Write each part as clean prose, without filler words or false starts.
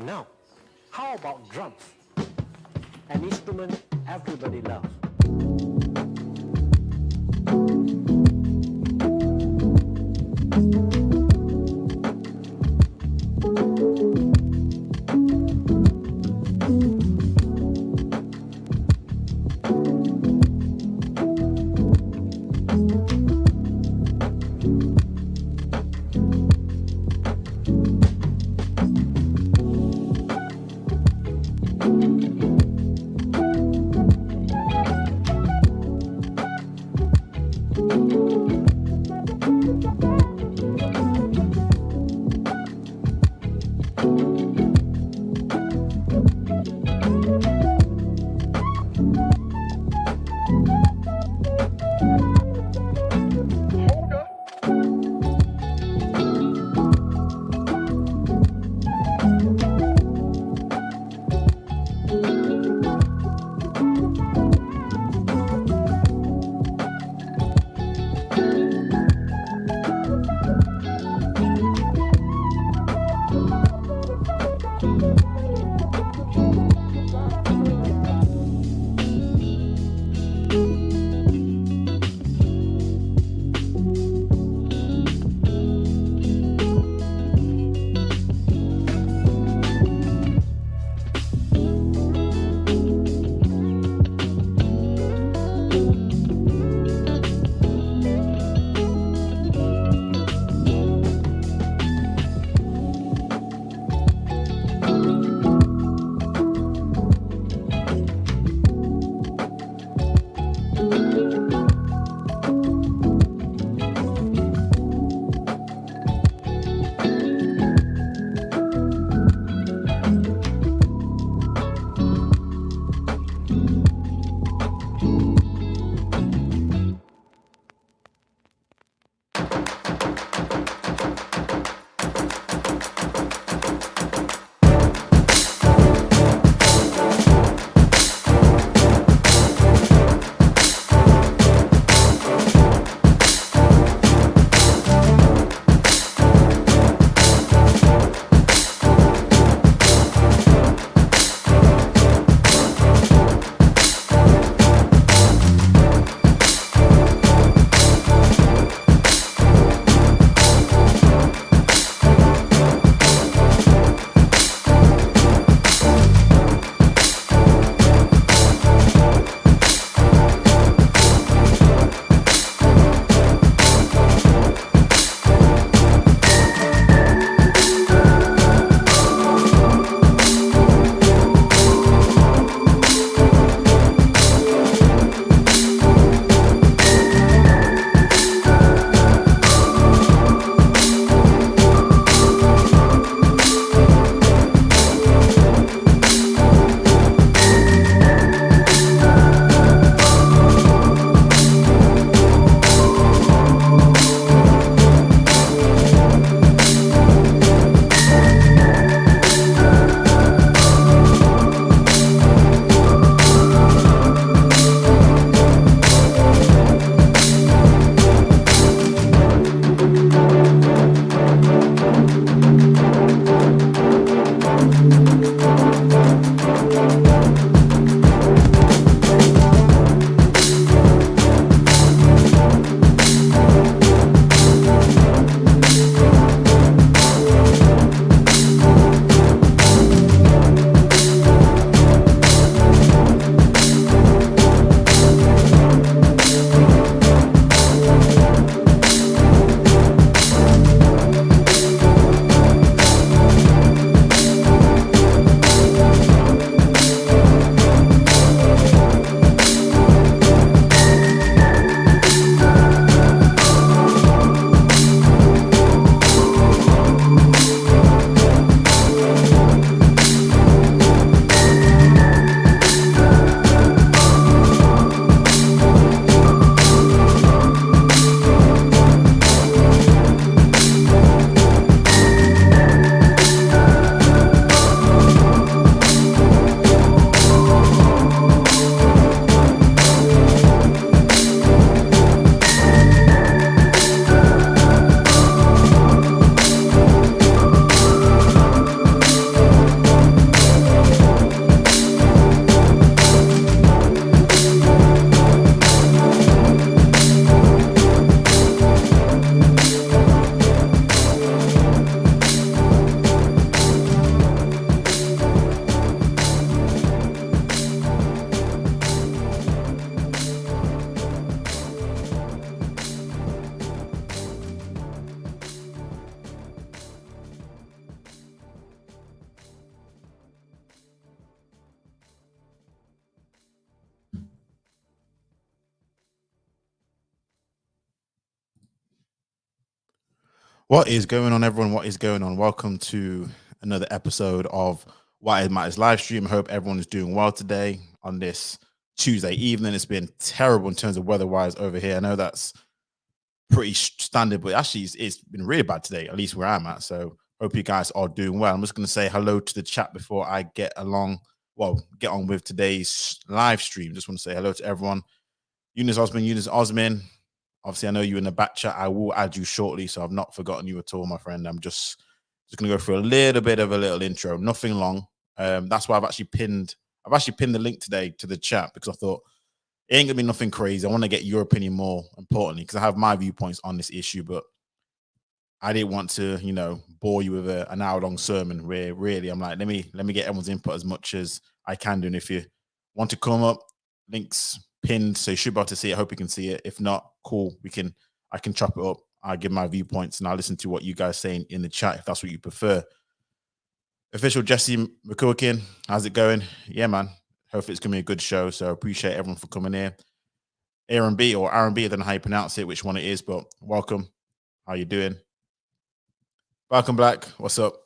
Now, how about drums? An instrument everybody loves. What is going on, everyone? What is going on? Welcome to another episode of Why It Matters live stream. I hope everyone is doing well today on this Tuesday evening. It's been terrible in terms of weather-wise over here. I know that's pretty standard, but actually it's been really bad today, at least where I'm at. So hope you guys are doing well. I'm just going to say hello to the chat before I get on with today's live stream. Just want to say hello to everyone. Eunice Osman. Obviously, I know you in the back chat. I will add you shortly, so I've not forgotten you at all, my friend. I'm just gonna go through a little bit of a little intro, nothing long. That's why I've actually pinned the link today to the chat because I thought it ain't gonna be nothing crazy. I want to get your opinion more importantly because I have my viewpoints on this issue, but I didn't want to, bore you with an hour long sermon where really I'm like, let me get everyone's input as much as I can do. And if you want to come up, links pinned, so you should be able to see it. I hope you can see it. If not, cool. I can chop it up. I'll give my viewpoints and I'll listen to what you guys saying in the chat if that's what you prefer. Official Jesy McCulkin, how's it going? Yeah, man. Hopefully it's gonna be a good show. So I appreciate everyone for coming here. Aaron B or Aaron B, I don't know how you pronounce it, which one it is, but welcome. How you doing? Welcome, Black. What's up?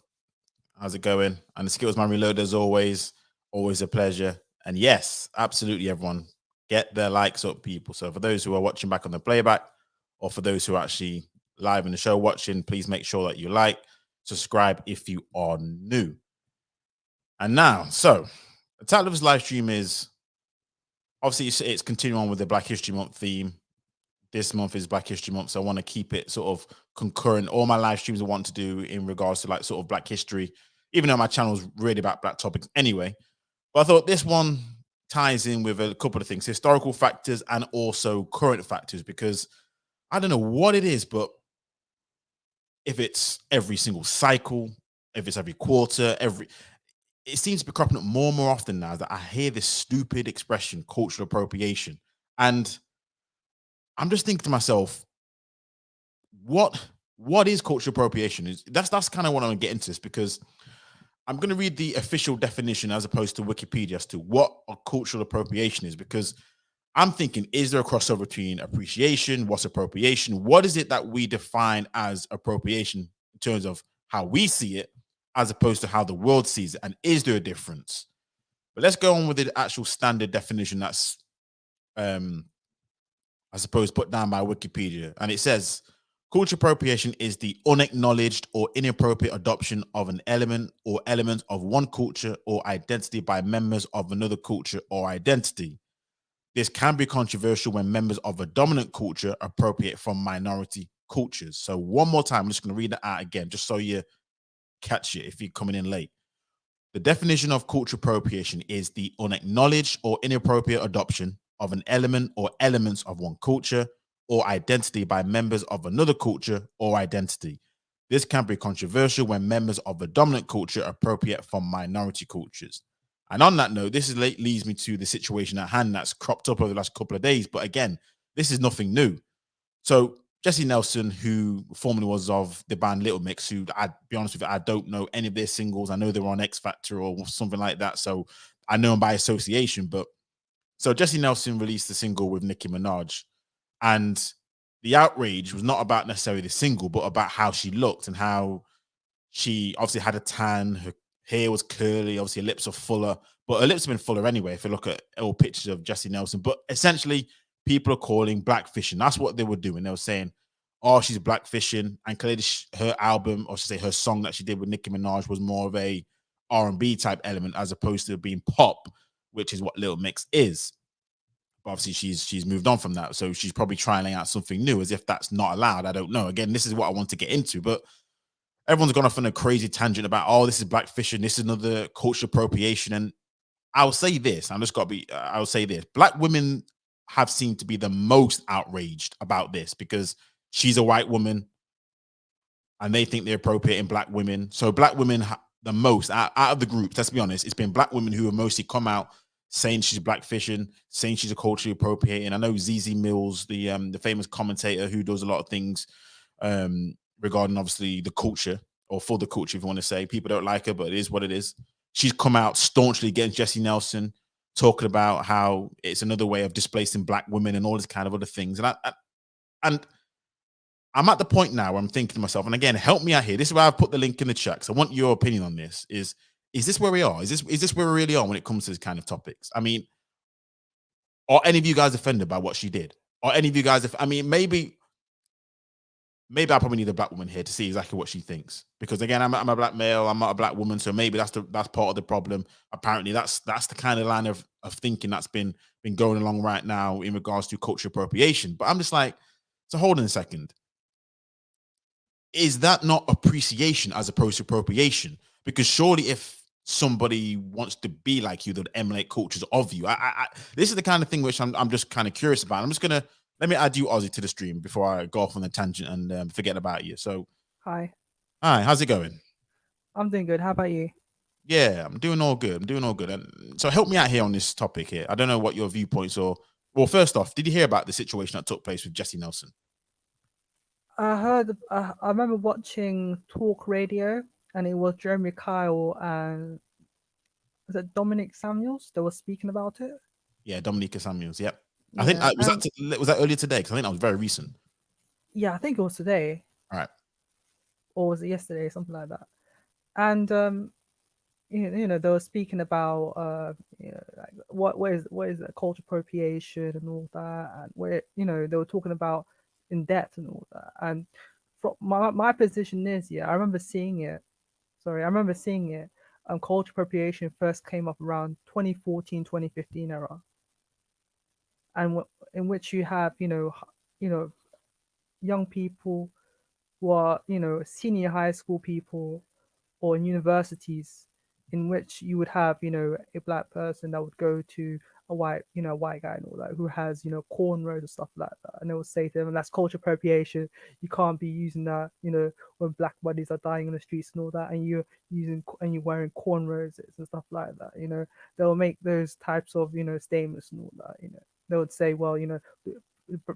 How's it going? And the Skills Man Reload, as always a pleasure. And yes, absolutely, everyone, get their likes up, people. So for those who are watching back on the playback, or for those who are actually live in the show watching, please make sure that you like, subscribe if you are new. And now, so the title of this live stream is obviously it's continuing on with the Black History Month theme. This month is Black History Month, so I want to keep it sort of concurrent. All my live streams I want to do in regards to like sort of Black history, even though my channel is really about Black topics anyway. But I thought this one ties in with a couple of things, historical factors and also current factors, because I don't know what it is, but if it's every single cycle, if it's every quarter, it seems to be cropping up more and more often now that I hear this stupid expression, cultural appropriation. And I'm just thinking to myself, what is cultural appropriation? That's kind of what I'm gonna get into this, because I'm going to read the official definition as opposed to Wikipedia as to what a cultural appropriation is, because I'm thinking, is there a crossover between appreciation? What's appropriation? What is it that we define as appropriation in terms of how we see it as opposed to how the world sees it? And is there a difference? But let's go on with the actual standard definition that's, I suppose, put down by Wikipedia. And it says, cultural appropriation is the unacknowledged or inappropriate adoption of an element or elements of one culture or identity by members of another culture or identity. This can be controversial when members of a dominant culture appropriate from minority cultures. So one more time, I'm just going to read that out again, just so you catch it if you're coming in late. The definition of cultural appropriation is the unacknowledged or inappropriate adoption of an element or elements of one culture or identity by members of another culture or identity. This can be controversial when members of a dominant culture appropriate from minority cultures. And on that note, leads me to the situation at hand that's cropped up over the last couple of days. But again, this is nothing new. So Jesy Nelson, who formerly was of the band Little Mix, who I'd be honest with you, I don't know any of their singles. I know they were on X Factor or something like that. So I know them by association. But so Jesy Nelson released the single with Nicki Minaj. And the outrage was not about necessarily the single, but about how she looked and how she obviously had a tan, her hair was curly, obviously her lips are fuller, but her lips have been fuller anyway, if you look at old pictures of Jesy Nelson. But essentially, people are calling blackfishing. That's what they were doing. They were saying, oh, she's blackfishing. And clearly her album, or should say her song that she did with Nicki Minaj was more of a R&B type element as opposed to being pop, which is what Little Mix is. But obviously she's moved on from that. So she's probably trying out something new, as if that's not allowed. I don't know. Again, this is what I want to get into, but everyone's gone off on a crazy tangent about, oh, this is blackfishing, this is another cultural appropriation. And I'll say this, I'll say this. Black women have seemed to be the most outraged about this because she's a white woman and they think they're appropriating black women. So black women, the most out of the groups, let's be honest, it's been black women who have mostly come out saying she's blackfishing, saying she's a culturally appropriating. I know ZZ Mills, the famous commentator who does a lot of things regarding obviously the culture, or for the culture, if you want to say. People don't like her, but it is what it is. She's come out staunchly against Jesy Nelson, talking about how it's another way of displacing black women and all this kind of other things. And I'm at the point now where I'm thinking to myself, and again, help me out here. This is where I've put the link in the chat. So I want your opinion on this. Is this where we are? Is this where we really are when it comes to this kind of topics? I mean, are any of you guys offended by what she did? Are any of you guys? I mean, maybe I probably need a black woman here to see exactly what she thinks. Because again, I'm a black male, I'm not a black woman, so maybe that's part of the problem. Apparently, that's the kind of line of thinking that's been going along right now in regards to cultural appropriation. But I'm just like, so hold on a second. Is that not appreciation as opposed to appropriation? Because surely if somebody wants to be like you, they'll emulate cultures of you. This is the kind of thing which I'm just kind of curious about. I'm just gonna let me add you, Ozzy, to the stream before I go off on a tangent and forget about you. So, hi, how's it going? I'm doing good. How about you? Yeah, I'm doing all good. And so help me out here on this topic here. I don't know what your viewpoints are. Well, first off, did you hear about the situation that took place with Jesy Nelson? I heard. I remember watching talk radio, and it was Jeremy Kyle and was it Dominic Samuels that was speaking about it. Yeah, Dominica Samuels. Yep. Yeah, I think was that earlier today? Because I think that was very recent. Yeah, I think it was today. All right. Or was it yesterday? Something like that. And you know, they were speaking about like what is cultural appropriation and all that, and where they were talking about in depth and all that. And from my position is, I remember seeing it. Cultural appropriation first came up around 2014, 2015 era, and in which you have young people who are senior high school people or in universities, in which you would have a black person that would go to a white guy and all that, who has cornrows and stuff like that, and they will say to them, that's cultural appropriation. You can't be using that when black bodies are dying in the streets and all that, and you're wearing cornrows and stuff like that. They'll make those types of statements and all that. They would say, well,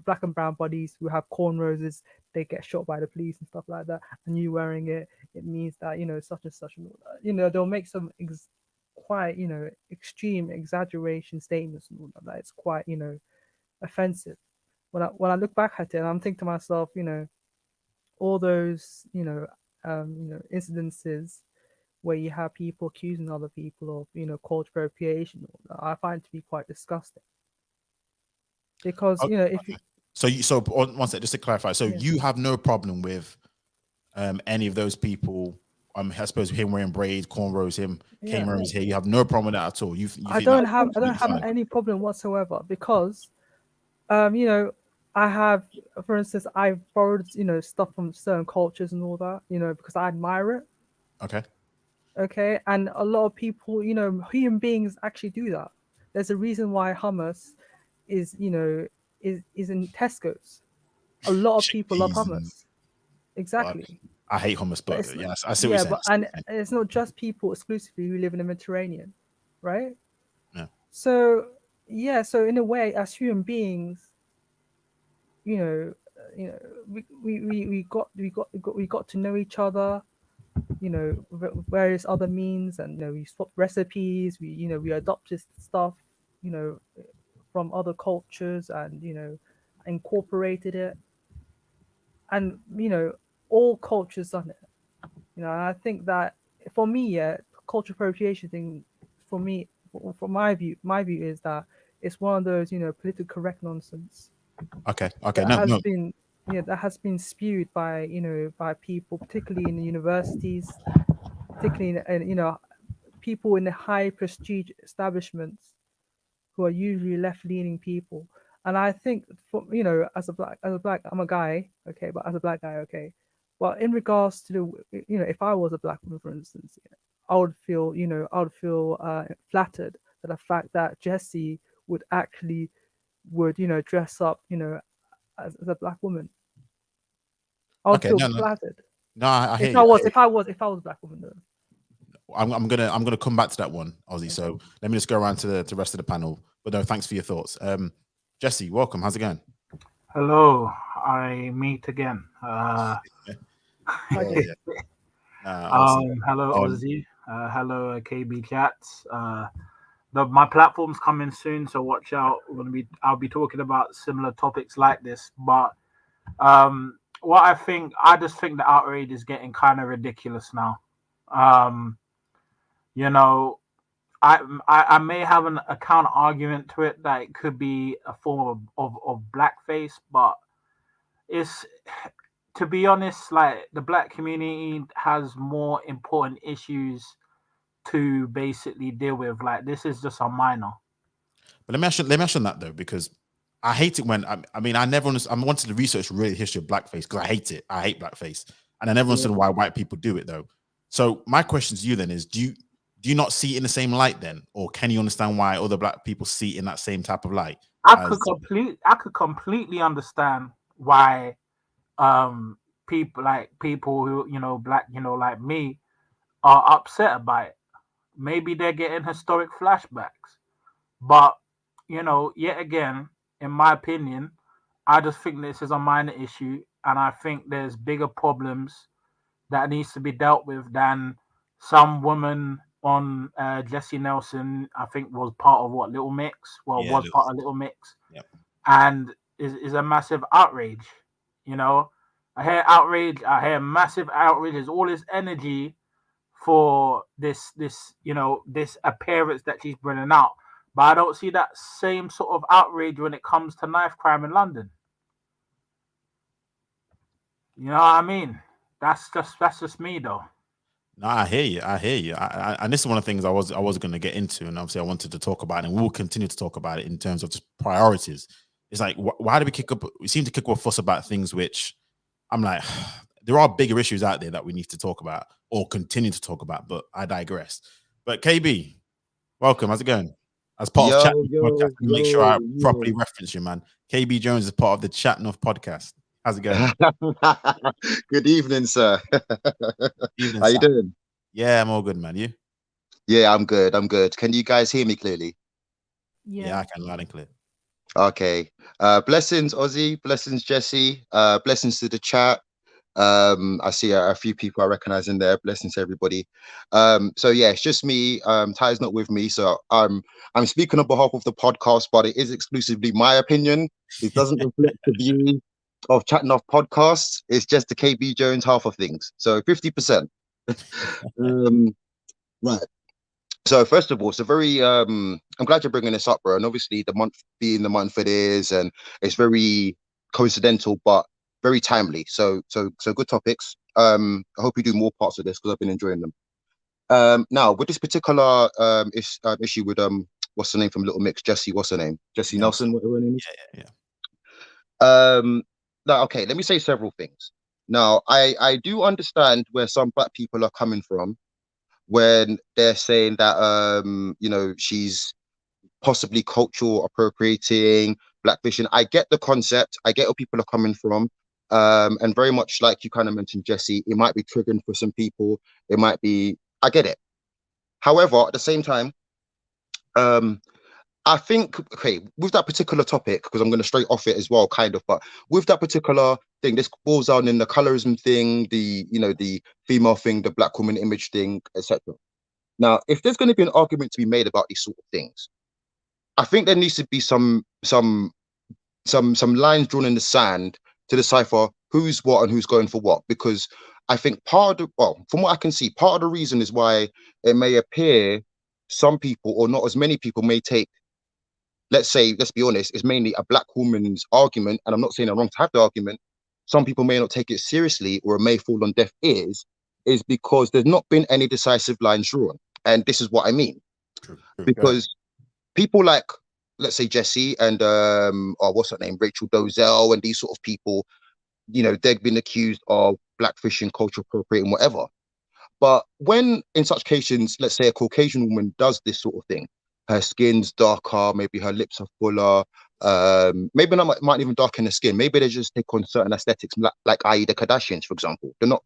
black and brown bodies who have cornrows, they get shot by the police and stuff like that, and you wearing it means that such and such and all that. They'll make some quite extreme exaggeration statements and all that. It's quite offensive. When I look back at it, I'm thinking to myself, all those incidences where you have people accusing other people of cultural appropriation, I find it to be quite disgusting. Because if you, so one sec, just to clarify, so you have no problem with any of those people, I suppose him wearing braids, cornrows, him cornrows here, you have no problem with that at all? I don't have any problem whatsoever, because I have, for instance, I've borrowed stuff from certain cultures and all that, because I admire it. Okay, and a lot of people, human beings actually do that. There's a reason why hummus is in Tesco's. A lot of people love hummus. Exactly. I hate hummus, but yes, I see what you're saying. And it's not just people exclusively who live in the Mediterranean, right? Yeah. So in a way, as human beings, we got to know each other, various other means, and we swapped recipes. We adopted stuff, from other cultures, and incorporated it, and all cultures done it. And I think that for me, cultural appropriation thing, for me, from my view is that it's one of those politically correct nonsense. Okay. That has been spewed by by people, particularly in the universities, particularly in people in the high prestige establishments, who are usually left-leaning people. And I think, as a black, I'm a guy, okay, but as a black guy, okay. Well, in regards to if I was a black woman, for instance, I would feel flattered at the fact that Jesy would dress up, as a black woman. I would feel flattered. No, I hear you. If I was a black woman, though. I'm gonna come back to that one, Ozzy. Okay. So let me just go around to the rest of the panel. But no, thanks for your thoughts. Jesy, welcome. How's it going? Hello, I meet again. Hello, Ozzy. Hello, KB Chats. My platform's coming soon, so watch out. I'll be talking about similar topics like this. But what I just think the outrage is getting kind of ridiculous now. Um, you know, I may have a counter argument to it that it could be a form of blackface, but it's, to be honest, like the black community has more important issues to basically deal with. Like this is just a minor. But let me ask you that though, because I hate it when I mean I never understood. I wanted to research really the history of blackface because I hate it. I hate blackface, and I never understood why white people do it though. So my question to you then is: do you not see it in the same light then, or can you understand why other black people see it in that same type of light? I could completely understand why people who black like me are upset about it. Maybe they're getting historic flashbacks, but yet again, in my opinion, I just think this is a minor issue, and I think there's bigger problems that needs to be dealt with than some woman on Jesy Nelson. I think was part of what Little Mix. Well, Yeah, was part of Little Mix, yep. and is a massive outrage. I hear outrage. I hear massive outrage. There's all this energy for this appearance that she's bringing out, but I don't see that same sort of outrage when it comes to knife crime in London. You know what I mean? That's just me though. No, I hear you. And this is one of the things I was going to get into, and obviously I wanted to talk about it, and we'll continue to talk about it in terms of just priorities. It's like, why do we seem to kick up a fuss about things which I'm like, there are bigger issues out there that we need to talk about or continue to talk about, but I digress. But KB, welcome. How's it going? As part of Chat Podcast, make sure I properly reference you, man. KB Jones is part of the Chat podcast. How's it going? Good evening, sir. Evening, How you doing? Yeah, I'm all good, man. You? Yeah, I'm good. Can you guys hear me clearly? Yeah, I can, loud and clear. Okay. Blessings, Ozzy. Blessings, Jesy. Blessings to the chat. I see a few people I recognize in there. Blessings to everybody. So yeah, it's just me. Ty's not with me, so I'm speaking on behalf of the podcast, but it is exclusively my opinion. It doesn't reflect the view of Chatting Off Podcasts. It's just the KB Jones half of things. So 50%. Right. So first of all, it's a very I'm glad you're bringing this up, bro. And obviously the month being the month it is, and it's very coincidental, but very timely. So good topics. I hope you do more parts of this because I've been enjoying them. Now with this particular issue with what's the name from Little Mix? Jesy, what's her name? Jesy Nelson, what her name is? Yeah. Now, okay, let me say several things. Now, I do understand where some black people are coming from when they're saying that she's possibly cultural appropriating black vision. I get the concept. I get where people are coming from. And very much like you kind of mentioned, Jesy, it might be triggering for some people. It might be, I get it. However, at the same time, I think, okay, with that particular topic, because I'm going to straight off it as well, kind of, but with that particular thing, this falls down in the colorism thing, the female thing, the black woman image thing, etc. Now, if there's going to be an argument to be made about these sort of things, I think there needs to be some lines drawn in the sand to decipher who's what and who's going for what, because I think from what I can see, part of the reason is why it may appear some people or not as many people may take, let's be honest, it's mainly a black woman's argument, and I'm not saying I'm wrong to have the argument. Some people may not take it seriously, or it may fall on deaf ears, is because there's not been any decisive lines drawn. And this is what I mean. True. Because people like, let's say Jesy and what's her name, Rachel Dozell, and these sort of people, they've been accused of blackfishing, cultural appropriating, whatever. But when in such cases, let's say a Caucasian woman does this sort of thing, her skin's darker, maybe her lips are fuller, maybe not might even darken the skin. Maybe they just take on certain aesthetics, like i.e. the Kardashians, for example. They're not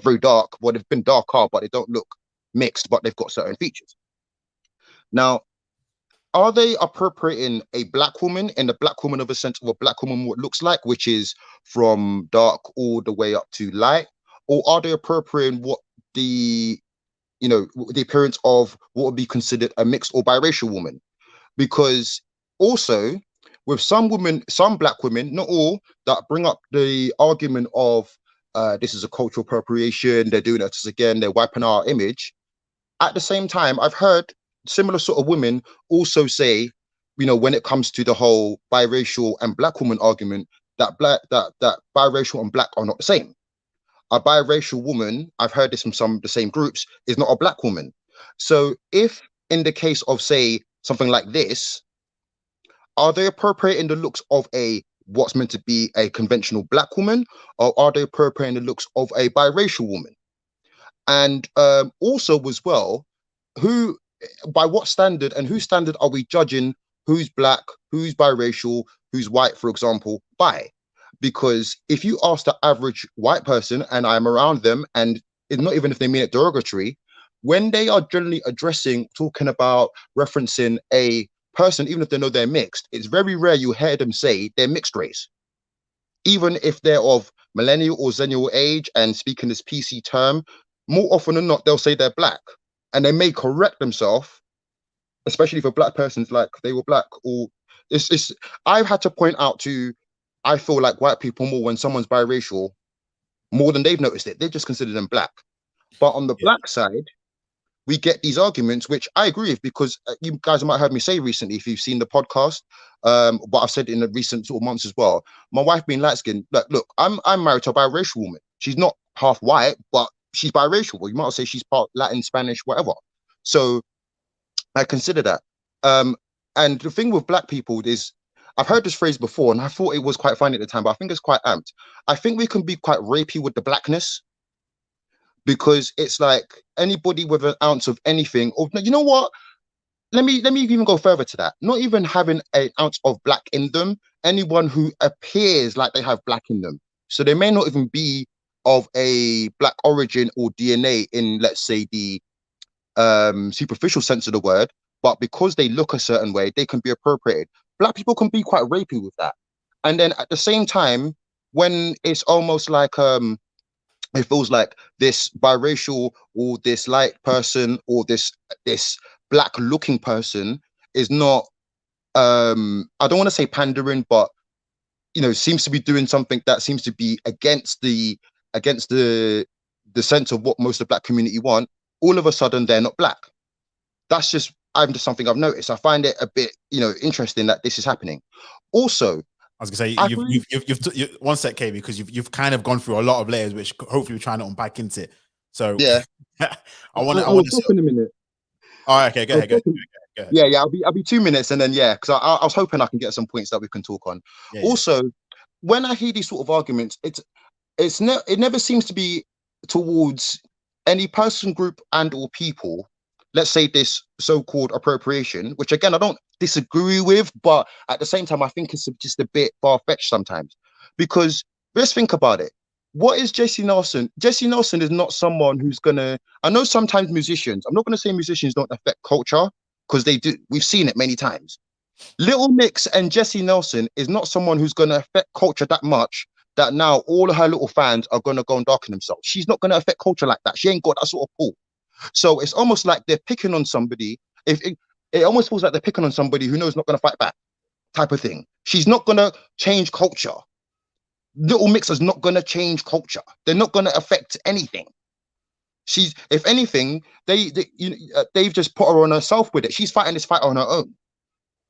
very dark. Well, they've been darker, but they don't look mixed, but they've got certain features. Now, are they appropriating a black woman in the black woman of a sense of a black woman what looks like, which is from dark all the way up to light? Or are they appropriating what the appearance of what would be considered a mixed or biracial woman? Because also with some women, some black women, not all, that bring up the argument of this is a cultural appropriation, they're doing it to us again, they're wiping our image. At the same time, I've heard similar sort of women also say, you know, when it comes to the whole biracial and black woman argument, that biracial and black are not the same. A biracial woman, I've heard this from some of the same groups, is not a black woman. So if in the case of, say, something like this, are they appropriating the looks of a what's meant to be a conventional black woman, or are they appropriating the looks of a biracial woman? And also as well, who, by what standard and whose standard are we judging who's black, who's biracial, who's white, for example, by? Because if you ask the average white person, and I'm around them, and it's not even if they mean it derogatory, when they are generally addressing, talking about, referencing a person, even if they know they're mixed, it's very rare you hear them say they're mixed race. Even if they're of millennial or zennial age and speaking this PC term, more often than not, they'll say they're black. And they may correct themselves, especially for black persons, like they were black. Or it's I've had to point out to, I feel like white people more when someone's biracial, more than they've noticed it, they just consider them black. But on the black side, we get these arguments, which I agree with, because you guys might have heard me say recently, if you've seen the podcast, but I've said it in the recent sort of months as well. My wife being light skinned, like, look, I'm married to a biracial woman. She's not half white, but she's biracial. Well, you might say she's part Latin, Spanish, whatever. So I consider that. And the thing with black people is, I've heard this phrase before, and I thought it was quite funny at the time, but I think it's quite amped. I think we can be quite rapey with the blackness, because it's like anybody with an ounce of anything, or you know what? Let me even go further to that. Not even having an ounce of black in them, anyone who appears like they have black in them. So they may not even be of a black origin or DNA in, let's say, the superficial sense of the word, but because they look a certain way, they can be appropriated. Black people can be quite rapey with that. And then at the same time, when it's almost like it feels like this biracial or this light person or this black looking person is not I don't want to say pandering, but you know, seems to be doing something that seems to be against the sense of what most of the black community want. All of a sudden they're not black. That's just something I've noticed. I find it a bit, you know, interesting that this is happening. Also, I was gonna say, you've one sec, KB, because you've kind of gone through a lot of layers, which hopefully we're trying to unpack into it. So yeah, I want to talk in a minute. All right, okay, go ahead. Yeah, I'll be 2 minutes, and then because I was hoping I can get some points that we can talk on. Also, when I hear these sort of arguments, it never seems to be towards any person, group, and or people. Let's say this so-called appropriation, which again I don't disagree with, but at the same time I think it's just a bit far-fetched sometimes. Because let's think about it. What is Jesy Nelson? Jesy Nelson is not someone who's gonna. I know sometimes musicians. I'm not gonna say musicians don't affect culture, because they do. We've seen it many times. Little Mix and Jesy Nelson is not someone who's gonna affect culture that much that now all of her little fans are gonna go and darken themselves. She's not gonna affect culture like that. She ain't got that sort of pull. So it's almost like they're picking on somebody. It almost feels like they're picking on somebody who knows not going to fight back, type of thing. She's not going to change culture. Little Mix is not going to change culture. They're not going to affect anything. She's, if anything, they've just put her on herself with it. She's fighting this fight on her own.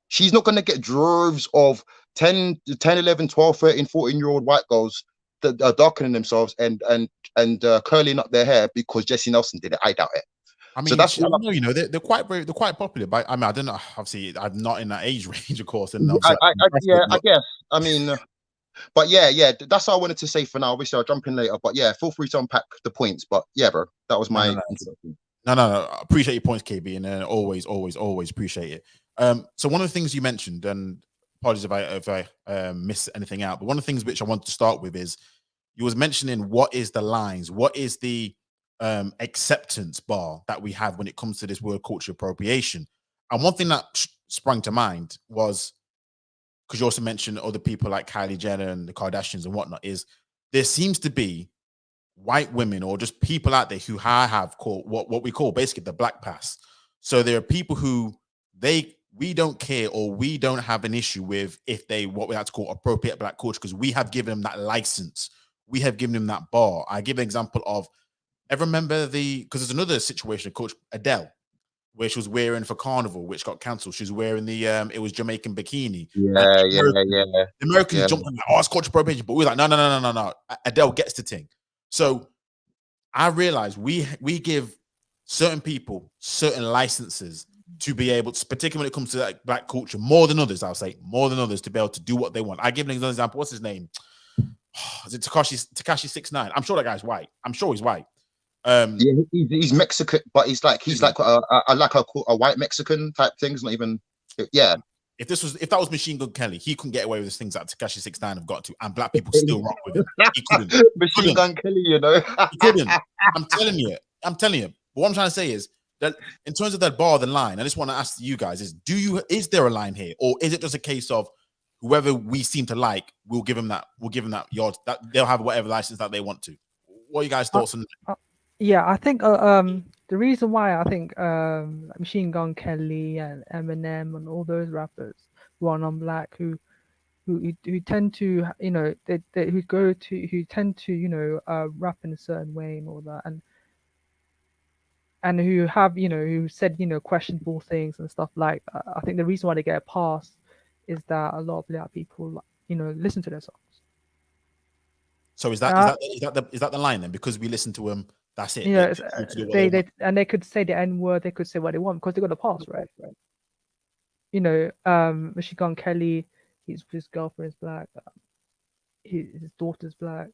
She's not going to get droves of 10, 11, 12, 13, 14-year-old white girls that are darkening themselves and curling up their hair because Jesy Nelson did it. I doubt it. I mean, so that's I don't know, you know, they're quite popular, but I mean, I don't know. Obviously, I'm not in that age range, of course. And I guess. I mean, but yeah, that's all I wanted to say for now. Obviously, I'll jump in later, but yeah, feel free to unpack the points. But yeah, bro, that was my introduction. No, I appreciate your points, KB, and always appreciate it. So one of the things you mentioned, and apologies if I miss anything out, but one of the things which I want to start with is you was mentioning what is the lines, what is the acceptance bar that we have when it comes to this word cultural appropriation. And one thing that sprung to mind was, because you also mentioned other people like Kylie Jenner and the Kardashians and whatnot, is there seems to be white women or just people out there who have called what we call basically the black pass. So there are people who they we don't care or we don't have an issue with if they what we like to call appropriate black culture, because we have given them that license. We have given them that bar. I give an example of, ever remember because there's another situation, Coach Adele, where she was wearing for Carnival, which got cancelled. She was wearing the it was Jamaican bikini. And the Americans jumped on like, oh, it's cultural appropriation, but we were like, no. Adele gets the thing. So I realized we give certain people certain licenses to be able to, particularly when it comes to like black culture, more than others, I'll say, more than others, to be able to do what they want. I give an example. What's his name? Is it Tekashi 6ix9ine? I'm sure that guy's white. I'm sure he's white. Yeah, he's Mexican, but he's like a white Mexican type thing. It's not even, yeah. If that was Machine Gun Kelly, he couldn't get away with things that Tekashi 6ix9ine have got to, and black people still rock with him. He couldn't. Machine Gun Kelly, you know. He couldn't. I'm telling you. But what I'm trying to say is that in terms of that bar, the line, I just want to ask you guys: is there a line here, or is it just a case of whoever we seem to like, we'll give them that yard, that they'll have whatever license that they want to? What are you guys' thoughts on that? Yeah, I think the reason why I think Machine Gun Kelly and Eminem and all those rappers who are non-black who tend to who tend to rap in a certain way and all that, and who have who said questionable things and stuff like that. I think the reason why they get a pass is that a lot of black people listen to their songs. So is that the line then? Because we listen to them, that's it. Yeah, they could say the N-word, they could say what they want because they got a pass, right? Machine Gun Kelly, his girlfriend is black, his daughter's black,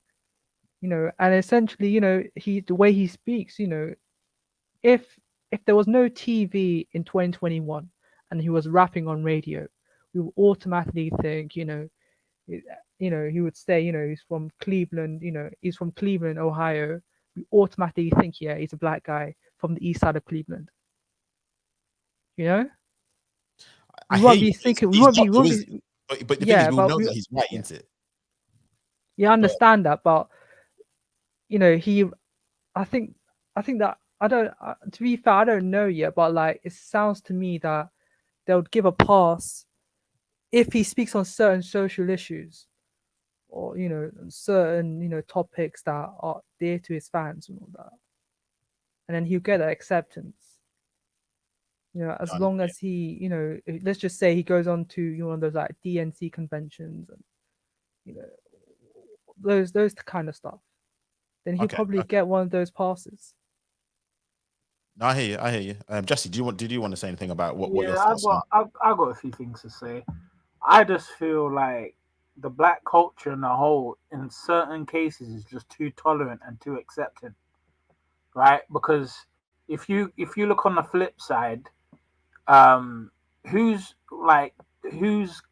and essentially, the way he speaks, if there was no TV in 2021 and he was rapping on radio, we would automatically think, he would say, he's from Cleveland, he's from Cleveland, Ohio. We automatically think, yeah, he's a black guy from the east side of Cleveland. We won't be thinking. But the thing is, we'll know that he's white, isn't it? Yeah, I understand that, but I think that I don't. To be fair, I don't know yet, but like it sounds to me that they would give a pass if he speaks on certain social issues or certain topics that are dear to his fans and all that, and then he'll get that acceptance. As long as he, let's just say he goes on to one of those like DNC conventions and those kind of stuff, then he'll probably get one of those passes. No, I hear you. Jesy, did you want to say anything about what your I've thoughts are? got a few things to say. I just feel like the black culture in a whole, in certain cases, is just too tolerant and too accepting, right? Because if you look on the flip side, who's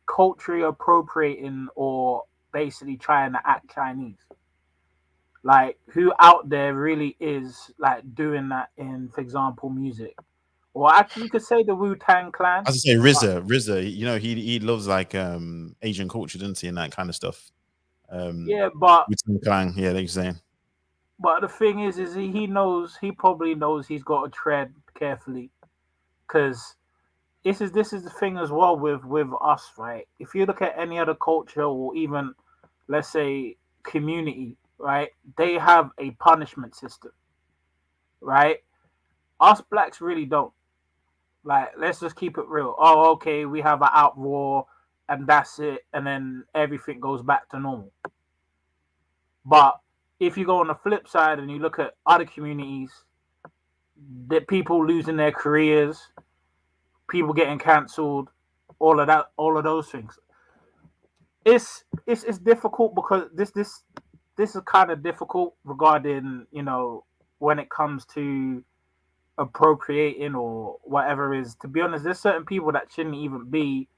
culturally appropriating or basically trying to act Chinese? Like, who out there really is like doing that in, for example, music? Or actually, you could say the Wu-Tang Clan. As I say, RZA, he loves like Asian culture, doesn't he, and that kind of stuff. But Wu-Tang Clan, yeah, they're saying. But the thing is he probably knows he's got to tread carefully, because this is the thing as well with us, right? If you look at any other culture or even, let's say, community, right? They have a punishment system, right? Us blacks really don't. Like, let's just keep it real. Oh, okay, we have an outroar and that's it, and then everything goes back to normal. But if you go on the flip side and you look at other communities, that people losing their careers, people getting cancelled, all of those things. It's difficult because this is kind of difficult regarding, when it comes to appropriating or whatever is. To be honest, there's certain people that shouldn't even be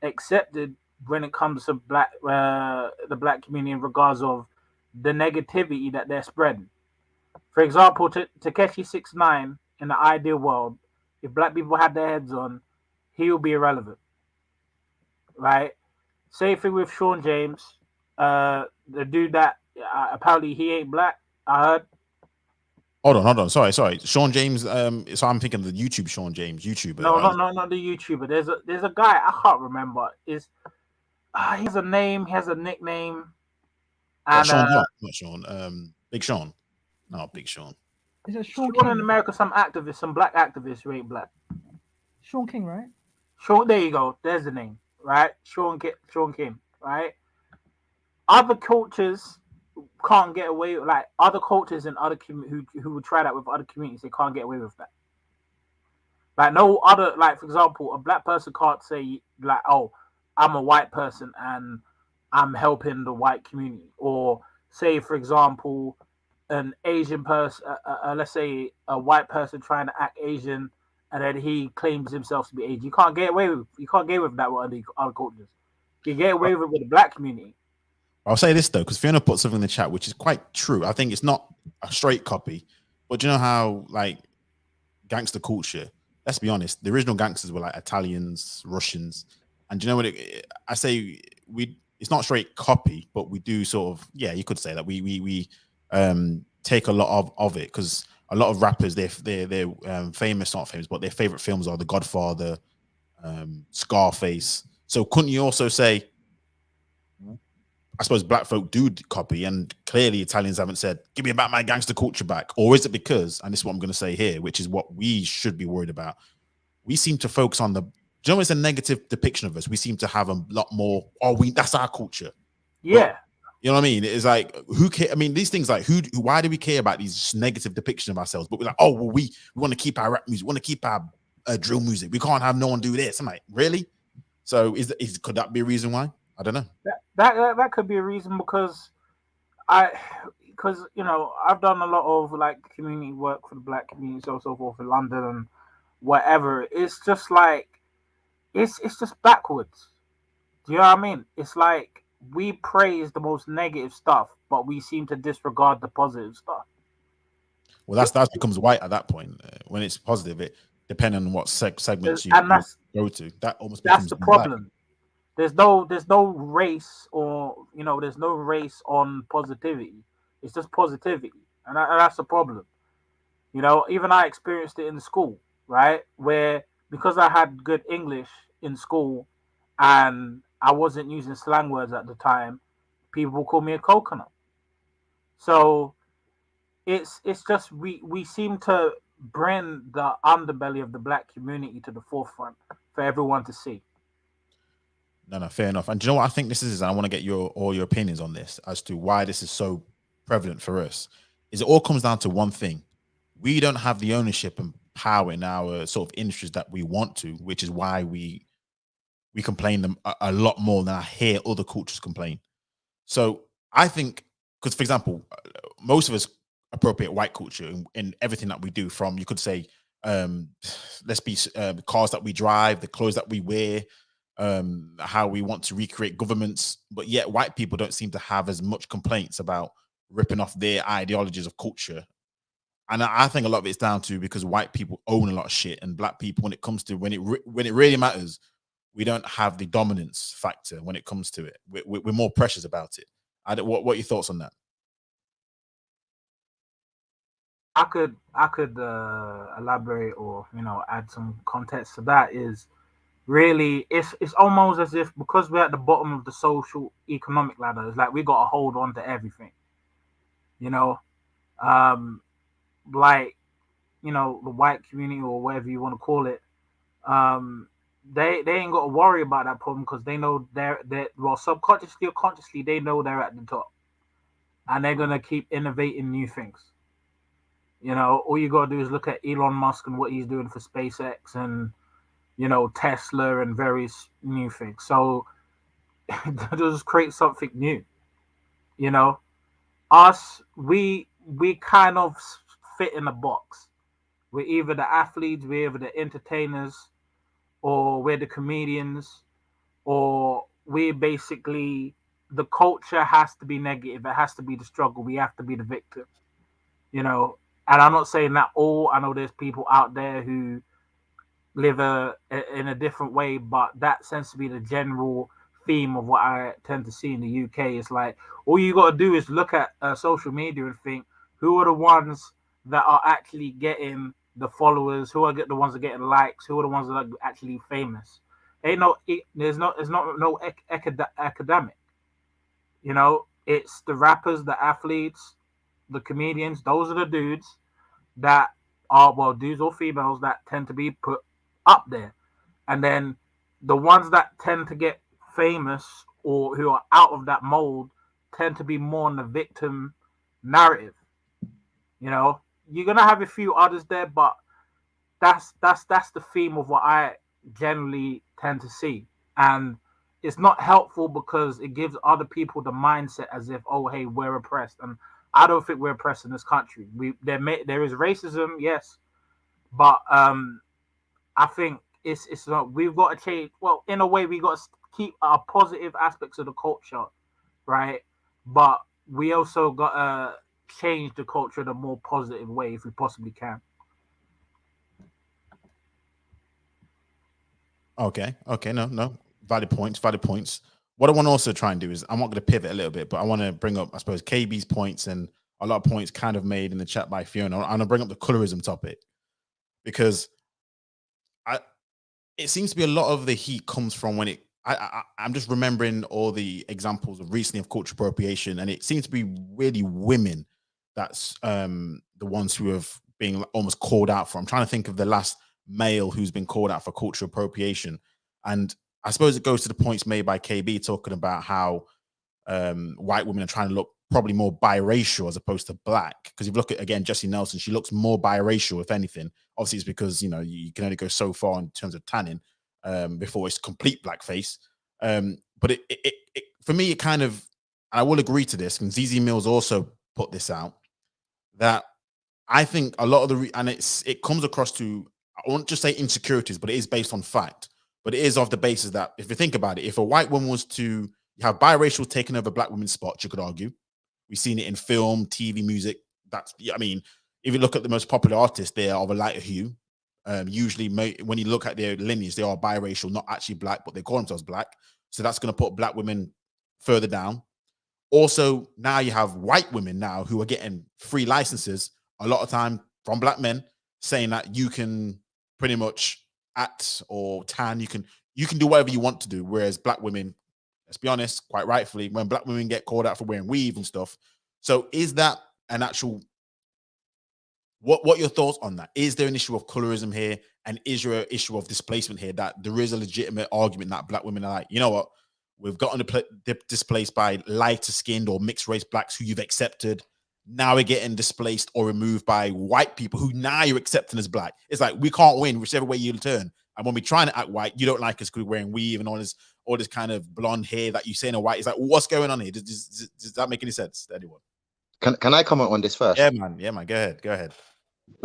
accepted when it comes to the black community in regards of the negativity that they're spreading. For example, Tekashi 6ix9ine, in the ideal world, if black people had their heads on, he would be irrelevant, right? Same thing with Sean James, the dude that apparently he ain't black. I heard Hold on. Sorry. Sean James. So I'm thinking the YouTube Sean James, YouTuber. No, not the YouTuber. There's a guy I can't remember. Is he has a name? He has a nickname. And Sean, not Sean. Big Sean. No, Big Sean. Is it Sean Sean King? in America, some activist, some black activist who ain't black. Sean King, right? Sean, there you go. There's the name, right? Sean King, right? Other cultures can't get away with, like other cultures and other who would try that with other communities. They can't get away with that. Like no other, like for example, a black person can't say like, "Oh, I'm a white person and I'm helping the white community," or say, for example, an Asian person, let's say a white person trying to act Asian, and then he claims himself to be Asian. You can't get away with that with other cultures. You get away with it with the black community. I'll say this though, because Fiona put something in the chat, which is quite true. I think it's not a straight copy, but do you know how like gangster culture? Let's be honest, the original gangsters were like Italians, Russians, and do you know what? I say it's not straight copy, but we do sort of, yeah, you could say that we take a lot of it, because a lot of rappers they're famous, not famous, but their favorite films are The Godfather, Scarface. So couldn't you also say, I suppose black folk do copy, and clearly Italians haven't said, "Give me back my gangster culture back," or is it because, and this is what I'm going to say here, which is what we should be worried about? We seem to focus on do you know it's a negative depiction of us? We seem to have a lot more. That's our culture. Yeah. But, you know what I mean? It's like, who care? I mean, these things like why do we care about these negative depictions of ourselves? But we're like, oh, well, we want to keep our rap music, we want to keep our drill music. We can't have no one do this. I'm like, really? So could that be a reason why? I don't know. That could be a reason, because you know, I've done a lot of like community work for the black community, so forth in London and whatever. It's just like it's just backwards. Do you know what I mean? It's like we praise the most negative stuff, but we seem to disregard the positive stuff. Well, that becomes white at that point. When it's positive, it depending on what segments you go to, that almost becomes the problem. Black. There's no race, or you know, there's no race on positivity. It's just positivity, and that's the problem. You know, even I experienced it in school, right? Where because I had good English in school, and I wasn't using slang words at the time, people call me a coconut. So it's just we seem to bring the underbelly of the black community to the forefront for everyone to see. No, fair enough. And do you know what I think this is? I want to get all your opinions on this as to why this is so prevalent for us. Is it all comes down to one thing: we don't have the ownership and power in our sort of industries that we want to, which is why we complain them a lot more than I hear other cultures complain. So I think, because for example, most of us appropriate white culture in everything that we do. From, you could say, let's be cars that we drive, the clothes that we wear, how we want to recreate governments, but yet white people don't seem to have as much complaints about ripping off their ideologies of culture. And I think a lot of it's down to because white people own a lot of shit, and black people, when it comes to when it really matters, we don't have the dominance factor when it comes to it. We're more precious about it. What are your thoughts on that? I could elaborate, or you know, add some context to that. Is really it's almost as if, because we're at the bottom of the social economic ladder, it's like we got to hold on to everything, you know. Like, you know, the white community, or whatever you want to call it, they ain't got to worry about that problem, because they know they're well, subconsciously or consciously, they know they're at the top, and they're gonna keep innovating new things. You know, all you gotta do is look at Elon Musk and what he's doing for SpaceX, and you know, Tesla and various new things. So they'll just create something new. You know, us, we kind of fit in a box. We're either the athletes, we're either the entertainers, or we're the comedians, or we're basically, the culture has to be negative. It has to be the struggle. We have to be the victim. You know, and I'm not saying that all. I know there's people out there who live in a different way, but that seems to be the general theme of what I tend to see in the UK. It's like all you got to do is look at social media and think, who are the ones that are actually getting the followers, who are the ones that are getting likes, who are the ones that are actually famous. There's no academic. You know, it's the rappers, the athletes, the comedians. Those are the dudes that are, well, dudes or females that tend to be put up there. And then the ones that tend to get famous or who are out of that mold tend to be more on the victim narrative. You know, you're gonna have a few others there, but that's the theme of what I generally tend to see. And it's not helpful because it gives other people the mindset as if, oh, hey, we're oppressed. And I don't think we're oppressed in this country. There is racism, yes, but I think it's not. We've got to change. Well, in a way, we got to keep our positive aspects of the culture, right? But we also got to change the culture in a more positive way if we possibly can. Okay, no, valid points, valid points. What I want to also try and do is, I'm not going to pivot a little bit, but I want to bring up, I suppose, KB's points and a lot of points kind of made in the chat by Fiona. I'm going to bring up the colorism topic because it seems to be a lot of the heat comes from when I'm just remembering all the examples of recently of cultural appropriation, and it seems to be really women that's the ones who have been almost called out for. I'm trying to think of the last male who's been called out for cultural appropriation, and I suppose it goes to the points made by KB talking about how white women are trying to look probably more biracial as opposed to black. Because if you look at, again, Jesy Nelson, she looks more biracial, if anything. Obviously, it's because, you know, you can only go so far in terms of tanning before it's complete blackface. But for me, it kind of, I will agree to this, and ZZ Mills also put this out, that I think a lot of it comes across to, I won't just say insecurities, but it is based on fact. But it is off the basis that, if you think about it, if a white woman was to have biracial taking over black women's spots, you could argue. We've seen it in film, TV, music. I mean, if you look at the most popular artists, they are of a lighter hue. Usually, when you look at their lineage, they are biracial, not actually black, but they call themselves black. So that's going to put black women further down. Also, now you have white women now who are getting free licenses a lot of time from black men, saying that you can pretty much act or tan, you can do whatever you want to do. Whereas black women, let's be honest, quite rightfully, when black women get called out for wearing weave and stuff. So is that an actual, what your thoughts on that? Is there an issue of colorism here? And is there an issue of displacement here, that there is a legitimate argument that black women are like, you know what, we've gotten displaced by lighter skinned or mixed race blacks who you've accepted. Now we're getting displaced or removed by white people who now you're accepting as black. It's like, we can't win whichever way you turn. And when we're trying to act white, you don't like us because we're wearing weave and all this kind of blonde hair that you say in a white. It's like, what's going on here? Does that make any sense to anyone? Can I comment on this first? Yeah, man. Go ahead.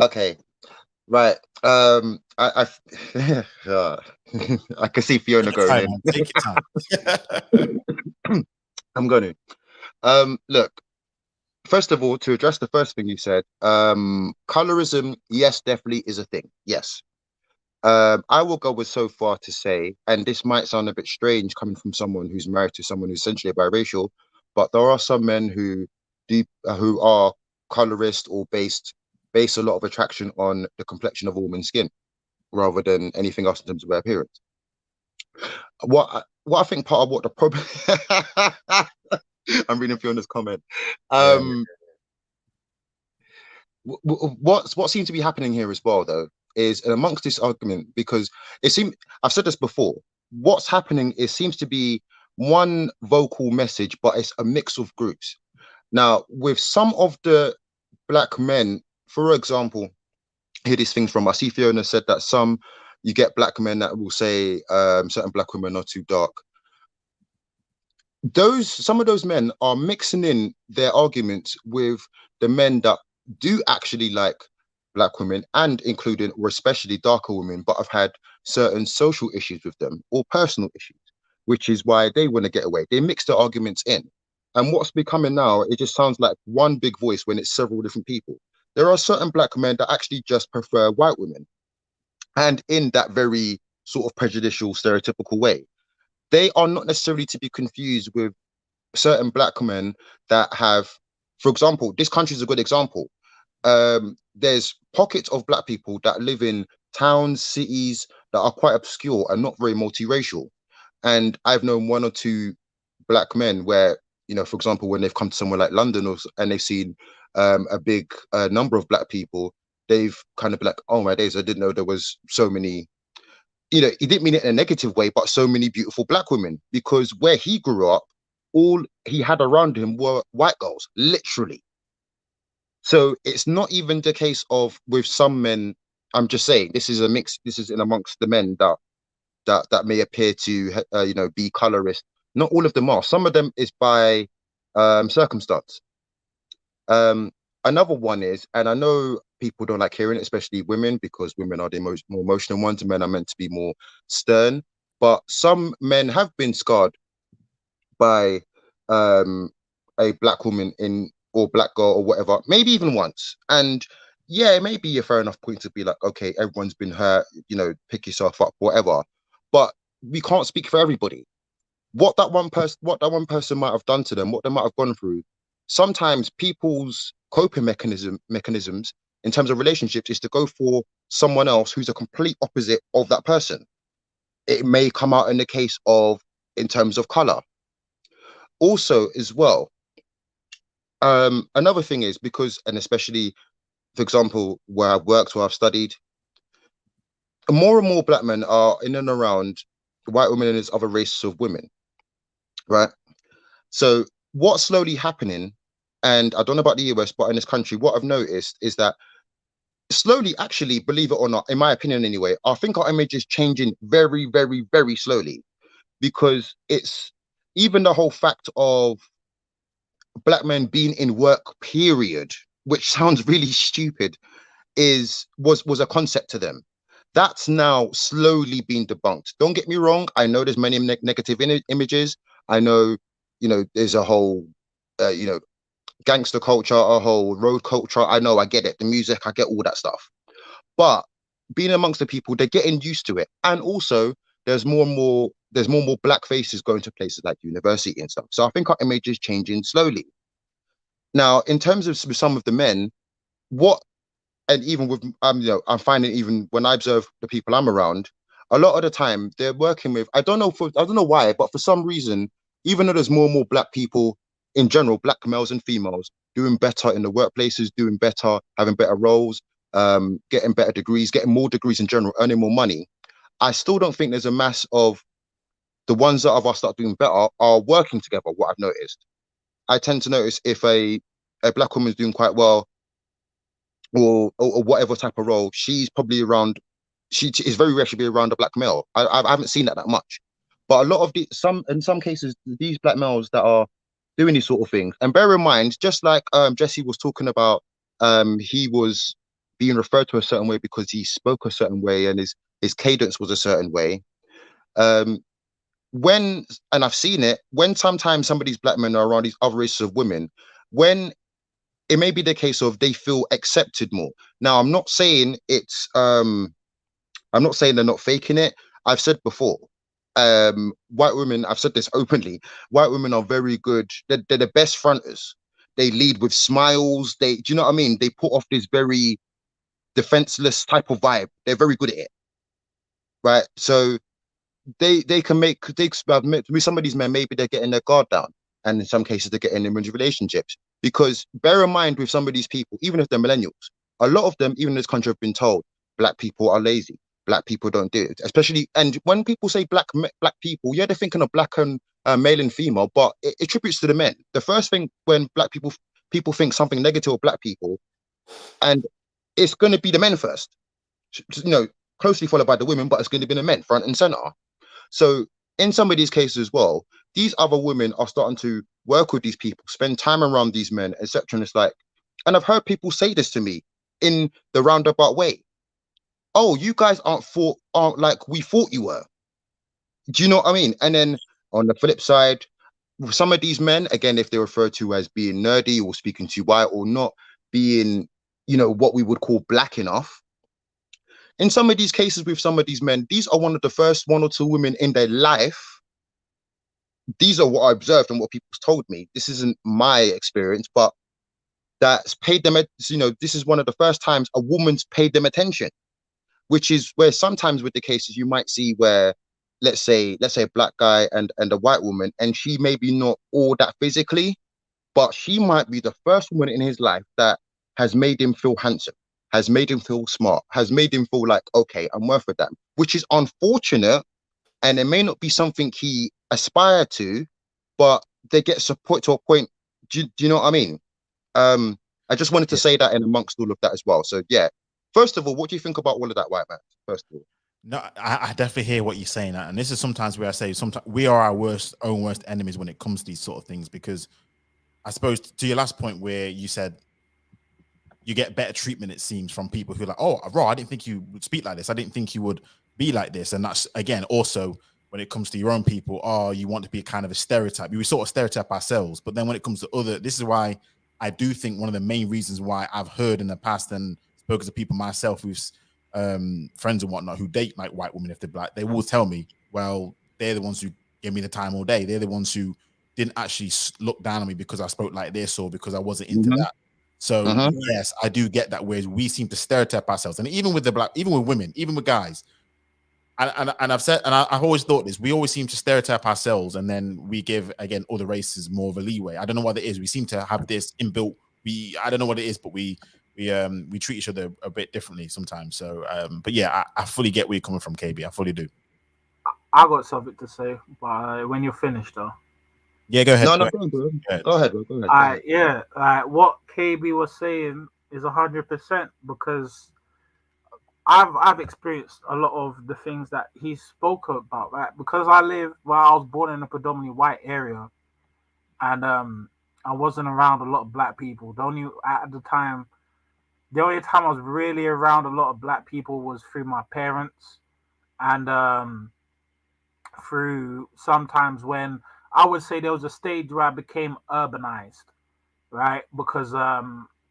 Okay. Right. I I can see Fiona going in. Take your time. I'm going to. Look, first of all, to address the first thing you said, colorism, yes, definitely is a thing. Yes. I will go with so far to say, and this might sound a bit strange coming from someone who's married to someone who's essentially biracial, but there are some men who are colorist or base a lot of attraction on the complexion of a woman's skin rather than anything else in terms of their appearance. What I think part of what the problem I'm reading Fiona's comment. What seems to be happening here as well, though, is amongst this argument, because it seems, I've said this before, what's happening seems to be one vocal message, but it's a mix of groups. Now, with some of the black men, for example, hear these things from, I see Fiona said that you get black men that will say certain black women are too dark. Some of those men are mixing in their arguments with the men that do actually like black women, and including or especially darker women, but have had certain social issues with them or personal issues, which is why they want to get away. They mix the arguments in. And what's becoming now, it just sounds like one big voice when it's several different people. There are certain black men that actually just prefer white women. And in that very sort of prejudicial, stereotypical way, they are not necessarily to be confused with certain black men that have, for example, this country is a good example. there's pockets of black people that live in towns, cities that are quite obscure and not very multiracial. And I've known one or two black men where, you know, for example, when they've come to somewhere like London and they've seen a big number of black people, they've kind of been like, oh my days, I didn't know there was so many, you know, he didn't mean it in a negative way, but so many beautiful black women, because where he grew up, all he had around him were white girls, literally. So it's not even the case of with some men. I'm just saying this is a mix. This is in amongst the men that may appear to you know, be colorist. Not all of them are. Some of them is by circumstance. Another one is, and I know people don't like hearing it, especially women, because women are the more emotional ones, and men are meant to be more stern. But some men have been scarred by a black woman in or black girl or whatever, maybe even once. And yeah, it may be a fair enough point to be like, okay, everyone's been hurt, you know, pick yourself up, whatever. But we can't speak for everybody. What that one person might have done to them, what they might have gone through. Sometimes people's coping mechanisms in terms of relationships is to go for someone else who's a complete opposite of that person. It may come out in the case of in terms of color. Also, as well, another thing is because, and especially, for example, where I've worked, where I've studied, more and more black men are in and around white women and there's other races of women, right? So what's slowly happening, and I don't know about the US, but in this country, what I've noticed is that slowly, actually, believe it or not, in my opinion anyway, I think our image is changing very, very, very slowly, because it's even the whole fact of black men being in work, period, which sounds really stupid, was a concept to them. That's now slowly being debunked. Don't get me wrong. I know there's many negative images. I know, you know, there's a whole, you know, gangster culture, a whole road culture. I know, I get it. The music, I get all that stuff. But being amongst the people, they're getting used to it. And also, there's more and more black faces going to places like university and stuff. So I think our image is changing slowly. Now, in terms of some of the men, what, and even with you know, I'm finding even when I observe the people I'm around, a lot of the time they're working with, I don't know why, but for some reason, even though there's more and more black people in general, black males and females doing better in the workplaces, doing better, having better roles, getting better degrees, getting more degrees in general, earning more money, I still don't think there's a mass of the ones that of us that are doing better are working together. What I've noticed, I tend to notice if a black woman is doing quite well, or whatever type of role, she's probably around. She is very rare to be around a black male. I haven't seen that much, but a lot of in some cases, these black males that are doing these sort of things. And bear in mind, just like Jesy was talking about, he was being referred to a certain way because he spoke a certain way and his cadence was a certain way. When, and I've seen it, when sometimes some of these black men are around these other races of women, when it may be the case of they feel accepted more. Now, I'm not saying it's I'm not saying they're not faking it. I've said before, white women, I've said this openly, white women are very good. They're the best fronters. They lead with smiles. Do you know what I mean? They put off this very defenseless type of vibe. They're very good at it, right? So they can make, with some of these men, maybe they're getting their guard down, and in some cases they're getting them into relationships. Because bear in mind, with some of these people, even if they're millennials, a lot of them, even in this country, have been told black people are lazy, black people don't do it. Especially, and when people say black people, yeah, they're thinking of black and male and female, but it attributes to the men. The first thing when black people think something negative of black people, and it's going to be the men first, you know, closely followed by the women, but it's going to be the men front and center. So in some of these cases as well, these other women are starting to work with these people, spend time around these men, etc. And it's like, and I've heard people say this to me in the roundabout way. Oh, you guys aren't like we thought you were. Do you know what I mean? And then on the flip side, with some of these men, again, if they're referred to as being nerdy or speaking too white or not being, you know, what we would call black enough, in some of these cases with some of these men, these are one of the first one or two women in their life. These are what I observed and what people's told me. This isn't my experience, but that's paid them, this is one of the first times a woman's paid them attention, which is where sometimes with the cases you might see where, let's say a black guy and a white woman, and she maybe not all that physically, but she might be the first woman in his life that has made him feel handsome, has made him feel smart, has made him feel like, okay, I'm worth it, that, which is unfortunate. And it may not be something he aspired to, but they get support to a point. Do you know what I mean? I just wanted to say that in amongst all of that as well. So yeah, first of all, what do you think about all of that, white man? First of all. No, I definitely hear what you're saying, and this is sometimes where I say sometimes we are our own worst enemies when it comes to these sort of things, because I suppose to your last point where you said you get better treatment, it seems, from people who are like, oh, Raw, I didn't think you would speak like this. I didn't think you would be like this. And that's, again, also when it comes to your own people, oh, you want to be kind of a stereotype. We sort of stereotype ourselves. But then when it comes to other, this is why I do think one of the main reasons why I've heard in the past and spoken to people myself who's friends and whatnot who date like white women, if they're black, they will tell me, well, they're the ones who give me the time all day. They're the ones who didn't actually look down on me because I spoke like this or because I wasn't into that. So yes, I do get that. Whereas we seem to stereotype ourselves, and even with the black, even with women, even with guys, and I've said, and I've always thought this: we always seem to stereotype ourselves, and then we give again other races more of a leeway. I don't know what it is. We seem to have this inbuilt. I don't know what it is, but we treat each other a bit differently sometimes. So, but yeah, I fully get where you're coming from, KB. I fully do. I got something to say, but when you're finished, though. Yeah, go ahead. No, go ahead. Go ahead. Yeah, what KB was saying is 100% because I've experienced a lot of the things that he spoke about, right? Because I was born in a predominantly white area, and I wasn't around a lot of black people. The only time I was really around a lot of black people was through my parents, and through sometimes when I would say there was a stage where I became urbanized, right? Because I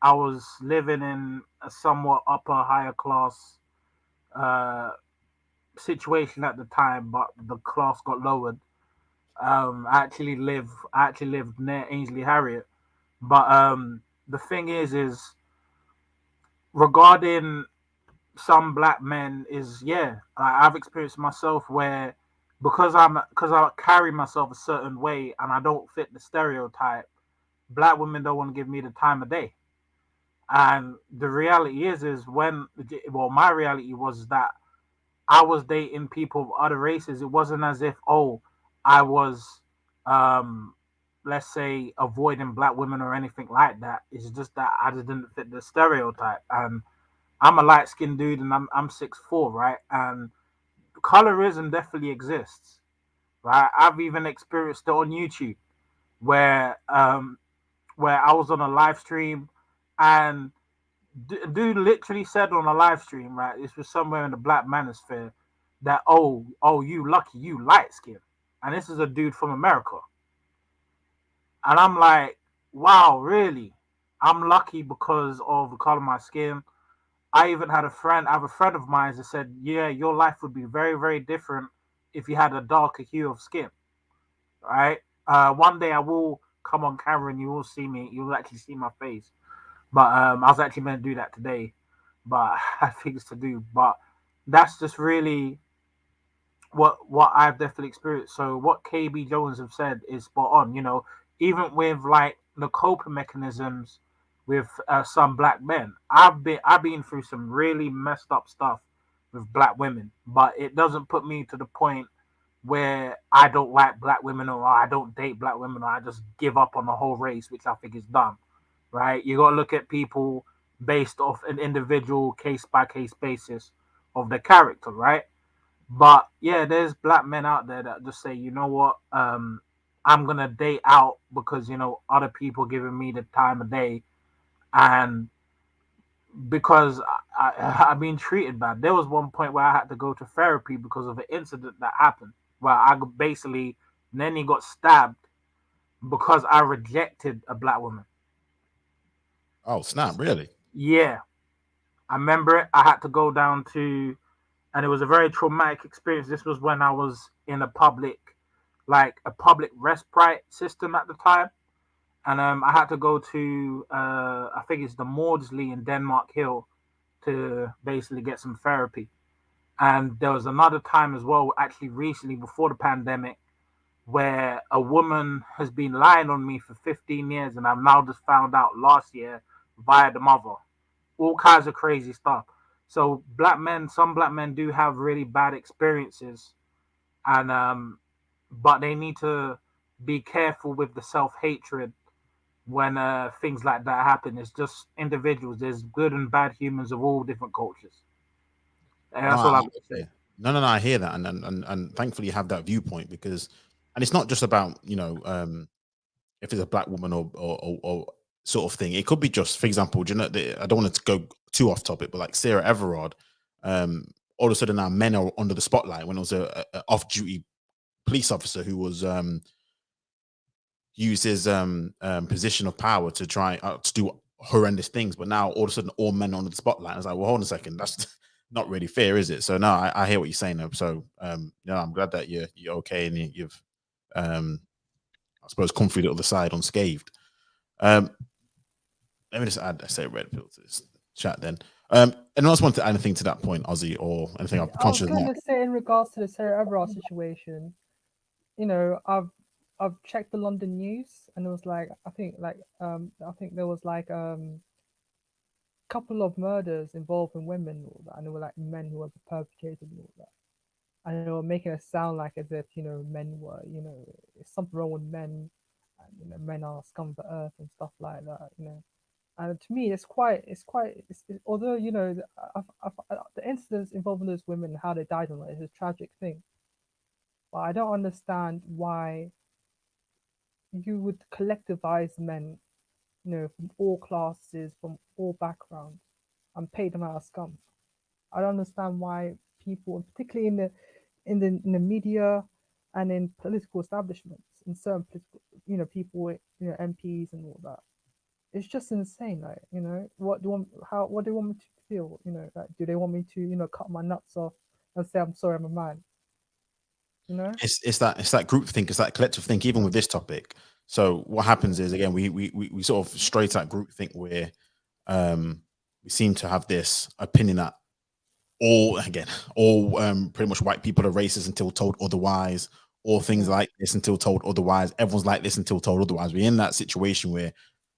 was living in a somewhat higher class situation at the time, but the class got lowered. I actually lived near Ainsley Harriet, but the thing is regarding some black men is I've experienced myself where because I carry myself a certain way and I don't fit the stereotype, black women don't want to give me the time of day. And the reality is my reality was that I was dating people of other races. It wasn't as if I was let's say avoiding black women or anything like that. It's just that I just didn't fit the stereotype. And I'm a light skinned dude and I'm 6'4", right? And colorism definitely exists, right? I've even experienced it on YouTube where I was on a live stream and dude literally said on a live stream, right? This was somewhere in the black manosphere that oh you lucky, you light skin. And this is a dude from America. And I'm like, wow, really? I'm lucky because of the color of my skin. I even had I have a friend of mine that said, yeah, your life would be very, very different if you had a darker hue of skin, right? One day I will come on camera and you will see me. You will actually see my face. But I was actually meant to do that today, but I had things to do. But that's just really what I've definitely experienced. So what KB Jones have said is spot on. You know, even with like the coping mechanisms with some black men, I've been through some really messed up stuff with black women, but it doesn't put me to the point where I don't like black women or I don't date black women or I just give up on the whole race, which I think is dumb. Right? You got to look at people based off an individual case by case basis of their character, right? But yeah, there's black men out there that just say, you know what, I'm gonna date out because other people giving me the time of day, and because I've been treated bad. There was one point where I had to go to therapy because of an incident that happened where I basically Nenny got stabbed because I rejected a black woman. Oh snap! Really? Yeah, I remember it. I had to go down to, and it was a very traumatic experience. This was when I was in a public respite system at the time, and I had to go to I think it's the Maudsley in Denmark Hill to basically get some therapy. And there was another time as well, actually recently before the pandemic, where a woman has been lying on me for 15 years, and I've now just found out last year via the mother. All kinds of crazy stuff. So some black men do have really bad experiences, and but they need to be careful with the self-hatred when things like that happen. It's just individuals. There's good and bad humans of all different cultures. And No, that's all I'm going to say. okay. No, I hear that, and thankfully you have that viewpoint because, and it's not just about if it's a black woman or sort of thing. It could be just, for example, do you know, I don't want it to go too off topic, but like Sarah Everard, all of a sudden now men are under the spotlight when it was a off-duty police officer who was used his position of power to try to do horrendous things, but now all of a sudden all men are under the spotlight. I was like, well, hold on a second, that's not really fair, is it? So no, I hear what you're saying though. So I'm glad that you're okay and you've I suppose come through the other side unscathed. Let me just add I say red pill to this chat then. Anyone else want to add anything to that point, Ozzy, or anything? I'm I was conscious of going that. to say in regards to the Sarah Everard situation, I've checked the London news, and it was like I think there was like couple of murders involving women and all that, and they were like men who were the perpetrators and all that, and they were making it sound like as if men were there's something wrong with men, and men are scum of the earth and stuff like that. And to me, although the incidents involving those women and how they died on it is a tragic thing, but I don't understand why you would collectivize men, from all classes, from all backgrounds, and pay them out of scum. I don't understand why people, particularly in the media and in political establishments, in certain political, people, MPs and all that. It's just insane. Like, what do they want me to feel? Like, do they want me to, cut my nuts off and say I'm sorry, I'm a man? It's that group think, it's that collective think, even with this topic. So what happens is, again, we sort of stray to that group think where we seem to have this opinion that all pretty much white people are racist until told otherwise, or things like this until told otherwise. Everyone's like this until told otherwise. We're in that situation where,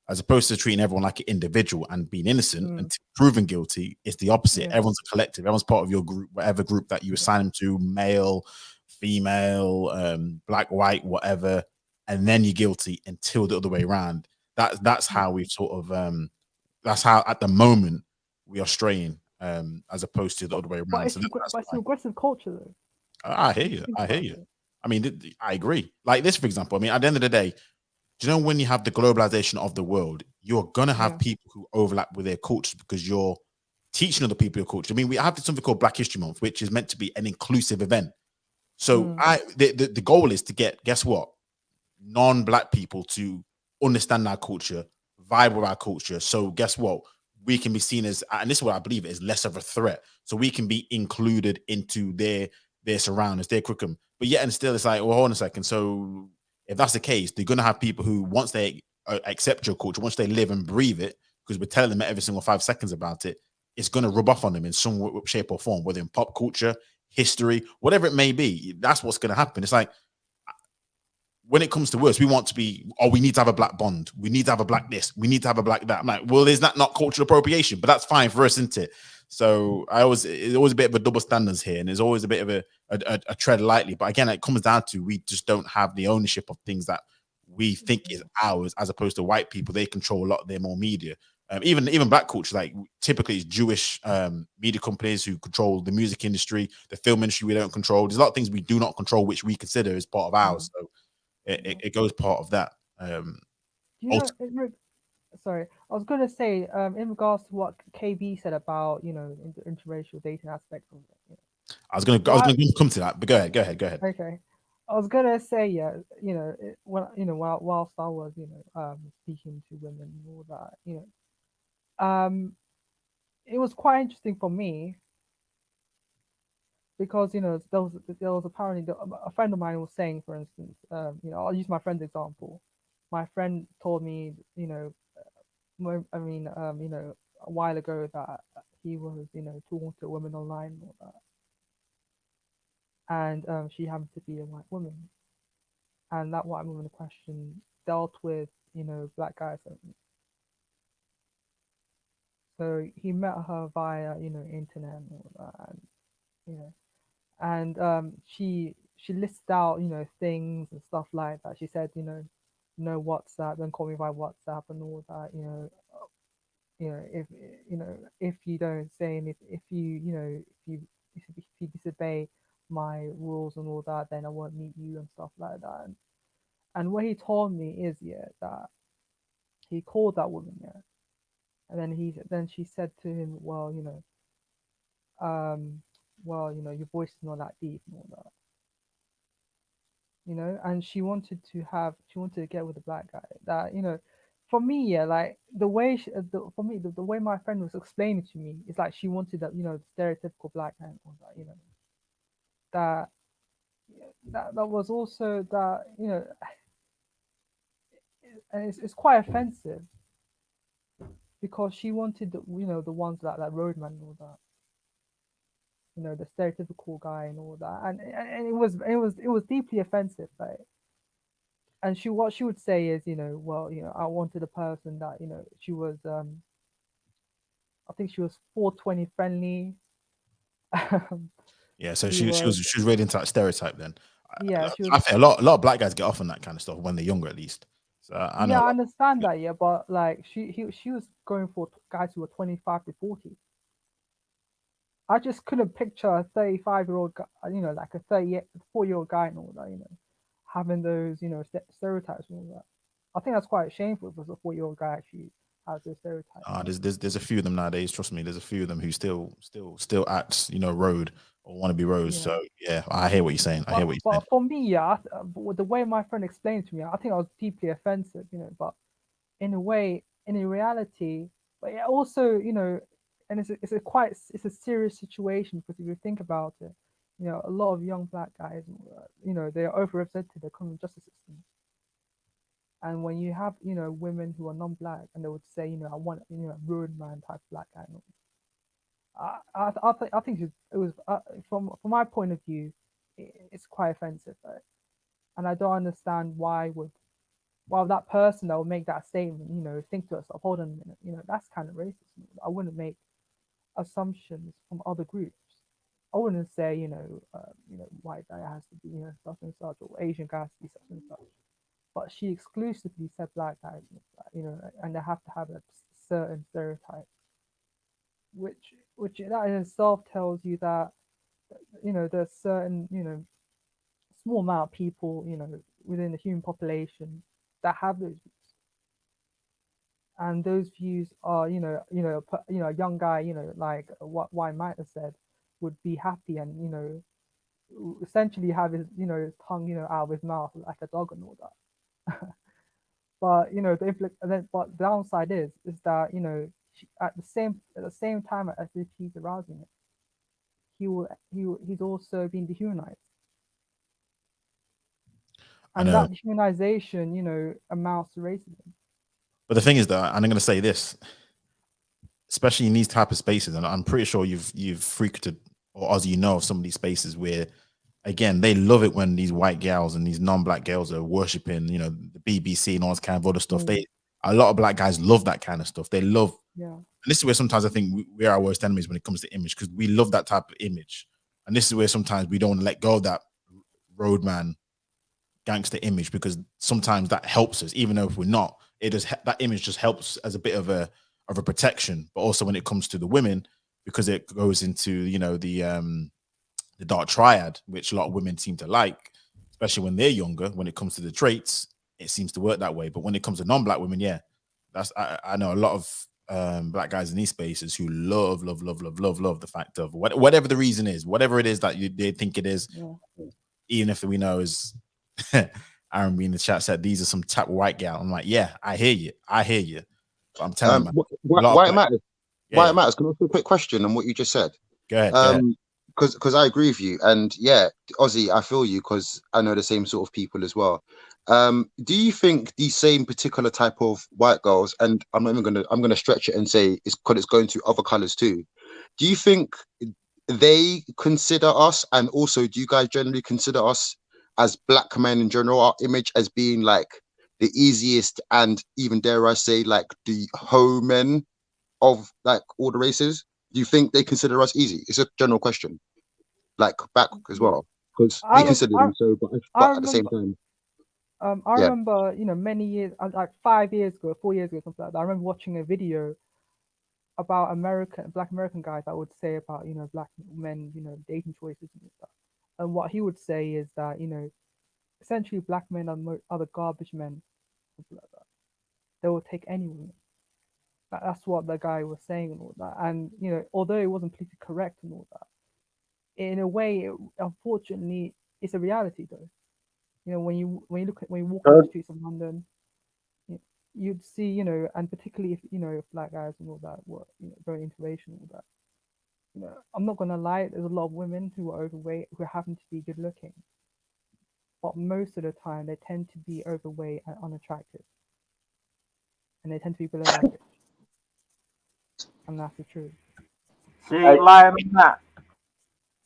as opposed to treating everyone like an individual and being innocent until proven guilty, it's the opposite. Yeah. Everyone's a collective. Everyone's part of your group, whatever group that you assign them to, male, female, black, white, whatever, and then you're guilty until the other way around. That's how we've sort of that's how at the moment we are straying, as opposed to the other way But around. it's, So but that's it's an aggressive culture, though. I hear you. I hear you. I mean, I agree. Like this, for example. I mean, at the end of the day, do you know when you have the globalization of the world, you're gonna have people who overlap with their cultures because you're teaching other people your culture. I mean, we have something called Black History Month, which is meant to be an inclusive event. So the goal is to get, guess what, non-black people to understand our culture, vibe with our culture. So guess what? We can be seen as, and this is what I believe is less of a threat. So we can be included into their surroundings, their curriculum. But yet and still, it's like, well, hold on a second. So if that's the case, they're going to have people who, once they accept your culture, once they live and breathe it, because we're telling them every single 5 seconds about it, it's going to rub off on them in some shape or form, whether in pop culture, history, whatever it may be. That's what's going to happen. It's like, when it comes to worse, we want to be, we need to have a black bond. We need to have a black this. We need to have a black that. I'm like, well, is that not cultural appropriation? But that's fine for us, isn't it? So it's always a bit of a double standards here, and there's always a bit of a tread lightly. But again, it comes down to, we just don't have the ownership of things that we think is ours, as opposed to white people. They control a lot of their more media. Even black culture, like typically it's Jewish media companies who control the music industry, the film industry we don't control. There's a lot of things we do not control, which we consider as part of ours. So it goes part of that. Sorry, I was going to say, in regards to what KB said about interracial dating aspects of it. I was going to come to that, but go ahead. Okay, I was going to say, whilst I was speaking to women and all that, it was quite interesting for me because there was apparently a friend of mine was saying, for instance, I'll use my friend's example. my friend told me, a while ago that he was, talking to a woman online and all that, and she happened to be a white woman, and that white woman in question dealt with, black guys only. So he met her via, internet and all that, and she listed out, things and stuff like that. She said, no WhatsApp, don't call me by WhatsApp and all that, if if you don't say anything, if you disobey my rules and all that, then I won't meet you and stuff like that. And what he told me is, that he called that woman, and then she said to him, well, your voice is not that deep and all that, and she wanted to get with a black guy. That, for me, like the way for me, the way my friend was explaining to me, it's like she wanted that, the stereotypical black guy and all that, that was also that, and it's quite offensive, because she wanted the, the ones that roadman and all that, the stereotypical guy and all that, and it was deeply offensive, right? And what she would say is, well, I wanted a person that, she was, I think she was 420 friendly. Yeah, so she was really into that stereotype then. Yeah, I think a lot of black guys get off on that kind of stuff when they're younger, at least. So I know. Yeah, I understand that. Yeah, but like she was going for guys who were 25 to 40. I just couldn't picture a 35-year-old guy, like a 34-year-old guy and all that, having those, stereotypes and all that. I think that's quite shameful because a 4-year-old guy actually has those stereotypes. There's a few of them nowadays. Trust me, there's a few of them who still act, road or want to be rose. Yeah. So yeah, I hear what you're saying. But for me, the way my friend explained it to me, I think I was deeply offensive, but in a way, in reality, but yeah, also, and it's a serious situation, because if you think about it, a lot of young black guys, they are overrepresented in the criminal justice system. And when you have, women who are non-black, and they would say, I want, a roadman type black guy. I think it was from my point of view, it's quite offensive, right? And I don't understand why that person that would make that statement, think to herself, hold on a minute, that's kind of racist. I wouldn't make assumptions from other groups. I wouldn't say, white guy has to be, such and such, or Asian guy has to be such and such. But she exclusively said black guys, and they have to have a certain stereotype, which that in itself tells you that, there's certain, small amount of people, within the human population that have those views. And those views are, a young guy, like what Mike has said, would be happy and, essentially have his, his tongue, out of his mouth like a dog and all that. But but the downside is that, at the same time as he's arousing it, he's also being dehumanized. And that dehumanization, amounts to racism. But the thing is that, and I'm going to say this, especially in these type of spaces, and I'm pretty sure you've frequented, or as of some of these spaces where, again, they love it when these white girls and these non-black girls are worshiping, the BBC and all this kind of other stuff. A lot of black guys love that kind of stuff. They love, and this is where sometimes I think we are our worst enemies when it comes to image, because we love that type of image. And this is where sometimes we don't want to let go of that roadman gangster image, because sometimes that helps us, even though if we're not, that image just helps as a bit of a protection. But also when it comes to the women, because it goes into, the dark triad, which a lot of women seem to like, especially when they're younger. When it comes to the traits, it seems to work that way. But when it comes to non-black women, I know a lot of black guys in these spaces who love the fact of whatever the reason is, whatever it is that they think it is, even if we know is Aaron B in the chat said these are some tap white gal. I'm like, yeah, I hear you. But I'm telling you, why it matters. Why it matters? Can I ask you a quick question on what you just said? Go ahead. because I agree with you, and yeah, Ozzy, I feel you because I know the same sort of people as well. Do you think these same particular type of white girls, and I'm gonna stretch it and say it's because it's going to other colors too. Do you think they consider us, and also do you guys generally consider us as black men in general, our image as being like the easiest and even dare I say like the hoe men of like all the races? Do you think they consider us easy? It's a general question. Like back as well, because we consider them so, I but at the same remember time, I yeah. remember, many years, like 5 years ago, 4 years ago, something like that. I remember watching a video about Black American guys that would say about, black men, dating choices and stuff. And what he would say is that, essentially black men are the garbage men, something like that. They will take any woman. That's what the guy was saying and all that. And, although it wasn't politically correct and all that, in a way, unfortunately, it's a reality though. When you walk on the streets of London, you'd see, and particularly if black guys and all that were, very interracial and all that. I'm not gonna lie, there's a lot of women who are overweight who happen to be good looking, but most of the time they tend to be overweight and unattractive, and they tend to be below average, and that's the truth. See, lying on that.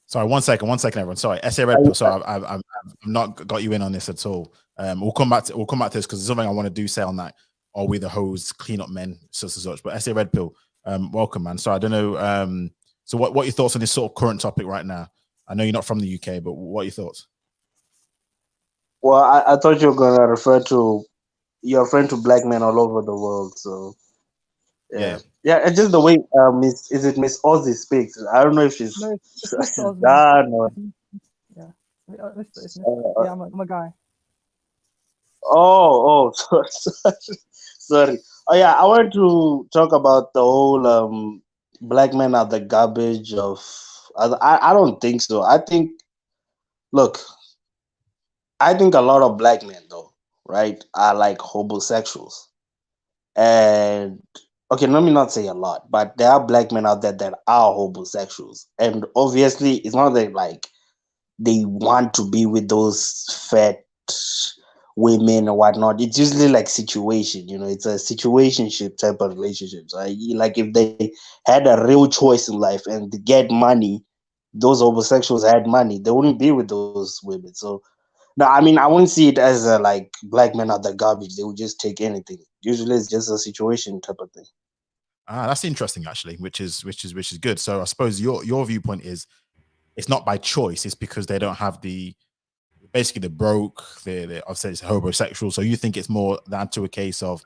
Sorry, one second, everyone. Sorry, SA Red Pill. Sorry, I've not got you in on this at all. We'll come back to this because there's something I want to do say on that. Are we the hoes, clean up men, such and such? But SA Red Pill, welcome, man. So I don't know. So what are your thoughts on this sort of current topic right now? I know you're not from the UK, but what are your thoughts? Well, I thought you were gonna refer to your friend to black men all over the world. So yeah. It's just the way is it Miss Ozzy speaks. I don't know if she's No, it's Mr. Osmond. done or Yeah, yeah, I'm a guy. oh, sorry. Oh yeah, I wanted to talk about the whole black men are the garbage of. I don't think so. I think a lot of black men though, right, are like homosexuals. And okay, let me not say a lot, but there are black men out there that are homosexuals. And obviously it's not that like they want to be with those fat women or whatnot. It's usually like situation, it's a situationship type of relationships. Right? Like if they had a real choice in life and to get money, those homosexuals had money, they wouldn't be with those women. So no, I mean I wouldn't see it as a, like black men are the garbage. They would just take anything. Usually it's just a situation type of thing. That's interesting actually, which is good. So I suppose your viewpoint is it's not by choice, it's because they don't have basically the broke, I've said it's homosexual. So you think it's more down to a case of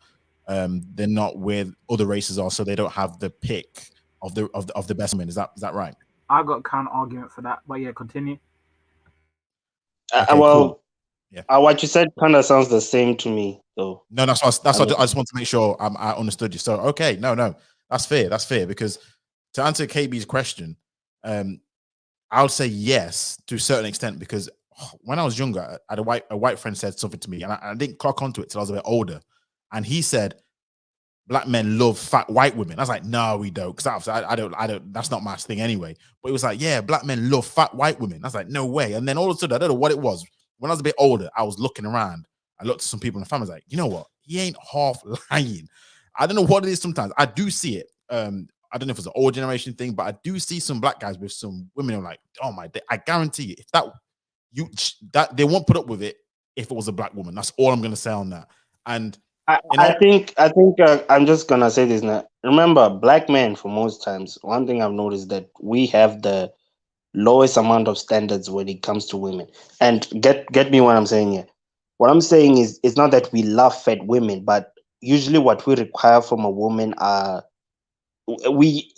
they're not where other races are, so they don't have the pick of the best men. Is that right? I got a counter argument for that, but yeah, continue. Okay, well, cool. Yeah. What you said kind of sounds the same to me, though. No, that's what I just want to make sure I understood you. So okay, no, that's fair because to answer KB's question, I would say yes to a certain extent because when I was younger, I had a white friend said something to me, and I didn't clock onto it till I was a bit older, and he said, "Black men love fat white women." I was like, "No, we don't," because I don't. That's not my thing anyway. But it was like, "Yeah, black men love fat white women." I was like, "No way!" And then all of a sudden, I don't know what it was. When I was a bit older, I was looking around. I looked at some people in the family. I was like, you know what? He ain't half lying. I don't know what it is. Sometimes I do see it. I don't know if it's an old generation thing, but I do see some black guys with some women who are like, oh my, I guarantee you, if that they won't put up with it if it was a black woman. That's all I'm gonna say on that. And I think I'm just gonna say this now. Remember, black men for most times, one thing I've noticed that we have the lowest amount of standards when it comes to women. And get me what I'm saying here. What I'm saying is it's not that we love fat women, but usually what we require from a woman are we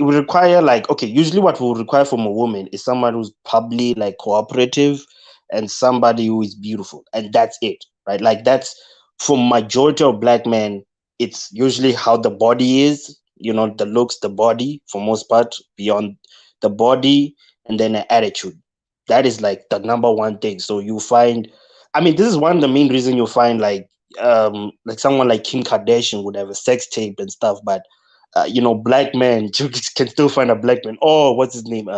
require like, okay, usually what we require from a woman is somebody who's probably like cooperative and somebody who is beautiful, and that's it, right? Like that's for majority of black men, it's usually how the body is, the looks, the body for most part, beyond the body, and then an attitude. That is like the number one thing. So you find, I mean, this is one of the main reason you find like someone like Kim Kardashian would have a sex tape and stuff, but black men, you can still find a black man. Oh, what's his name?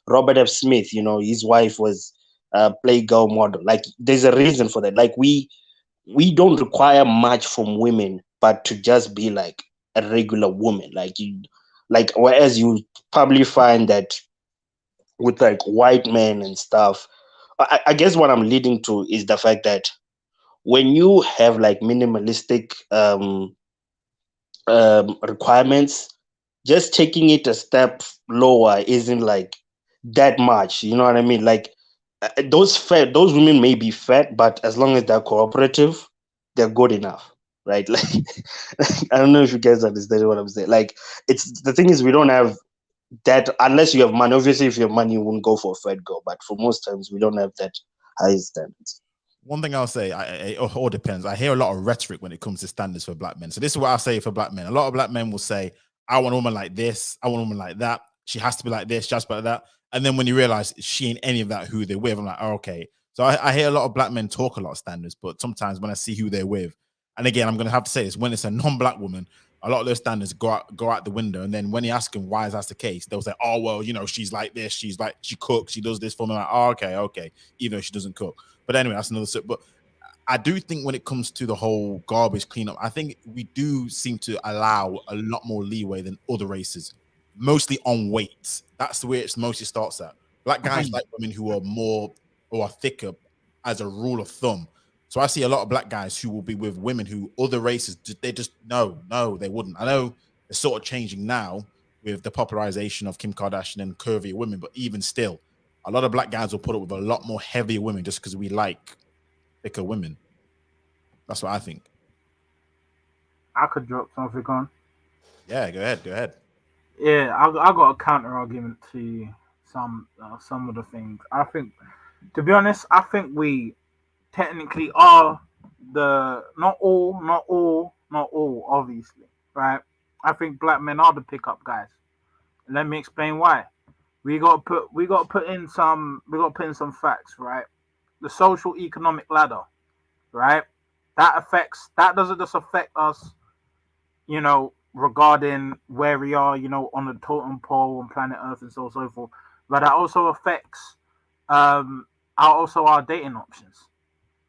Robert F. Smith, his wife was a Playgirl model. Like, there's a reason for that. Like, we don't require much from women, but to just be like a regular woman. Whereas you probably find that with like white men and stuff. I guess what I'm leading to is the fact that when you have like minimalistic requirements, just taking it a step lower isn't like that much. You know what I mean? Like, those women may be fat, but as long as they're cooperative, they're good enough, right? Like, I don't know if you guys understand what I'm saying. Like, it's the thing is, we don't have that unless you have money. Obviously, if you have money, you wouldn't go for a fat girl. But for most times, we don't have that high standards. One thing I'll say, it all depends. I hear a lot of rhetoric when it comes to standards for black men. So this is what I'll say for black men. A lot of black men will say, I want a woman like this. I want a woman like that. She has to be like this, just like that. And then when you realize she ain't any of that who they're with, I'm like, oh, okay. So I hear a lot of black men talk a lot of standards, but sometimes when I see who they're with, and again, I'm going to have to say this, when it's a non-black woman, a lot of those standards go out the window. And then when you ask them why is that the case, they'll say, oh, well, she's like this. She's like, she cooks. She does this for me. I'm like, oh, okay. Even though she doesn't cook. But anyway, that's another. But I do think when it comes to the whole garbage cleanup, I think we do seem to allow a lot more leeway than other races, mostly on weight. That's the way it mostly starts at. Black guys like women who are more or are thicker as a rule of thumb. So I see a lot of black guys who will be with women who other races, they just, no, they wouldn't. I know it's sort of changing now with the popularization of Kim Kardashian and curvier women, but even still, a lot of black guys will put up with a lot more heavier women just because we like thicker women. That's what I think. I could drop something on. Yeah, go ahead. Yeah, I got a counter argument to some of the things. I think, to be honest, I think we technically are not all, obviously, right? I think black men are the pickup guys. Let me explain why. We got to put in some facts, right? The social economic ladder, right? That doesn't just affect us, regarding where we are, on the totem pole on planet Earth and so on and so forth. But that also affects our dating options,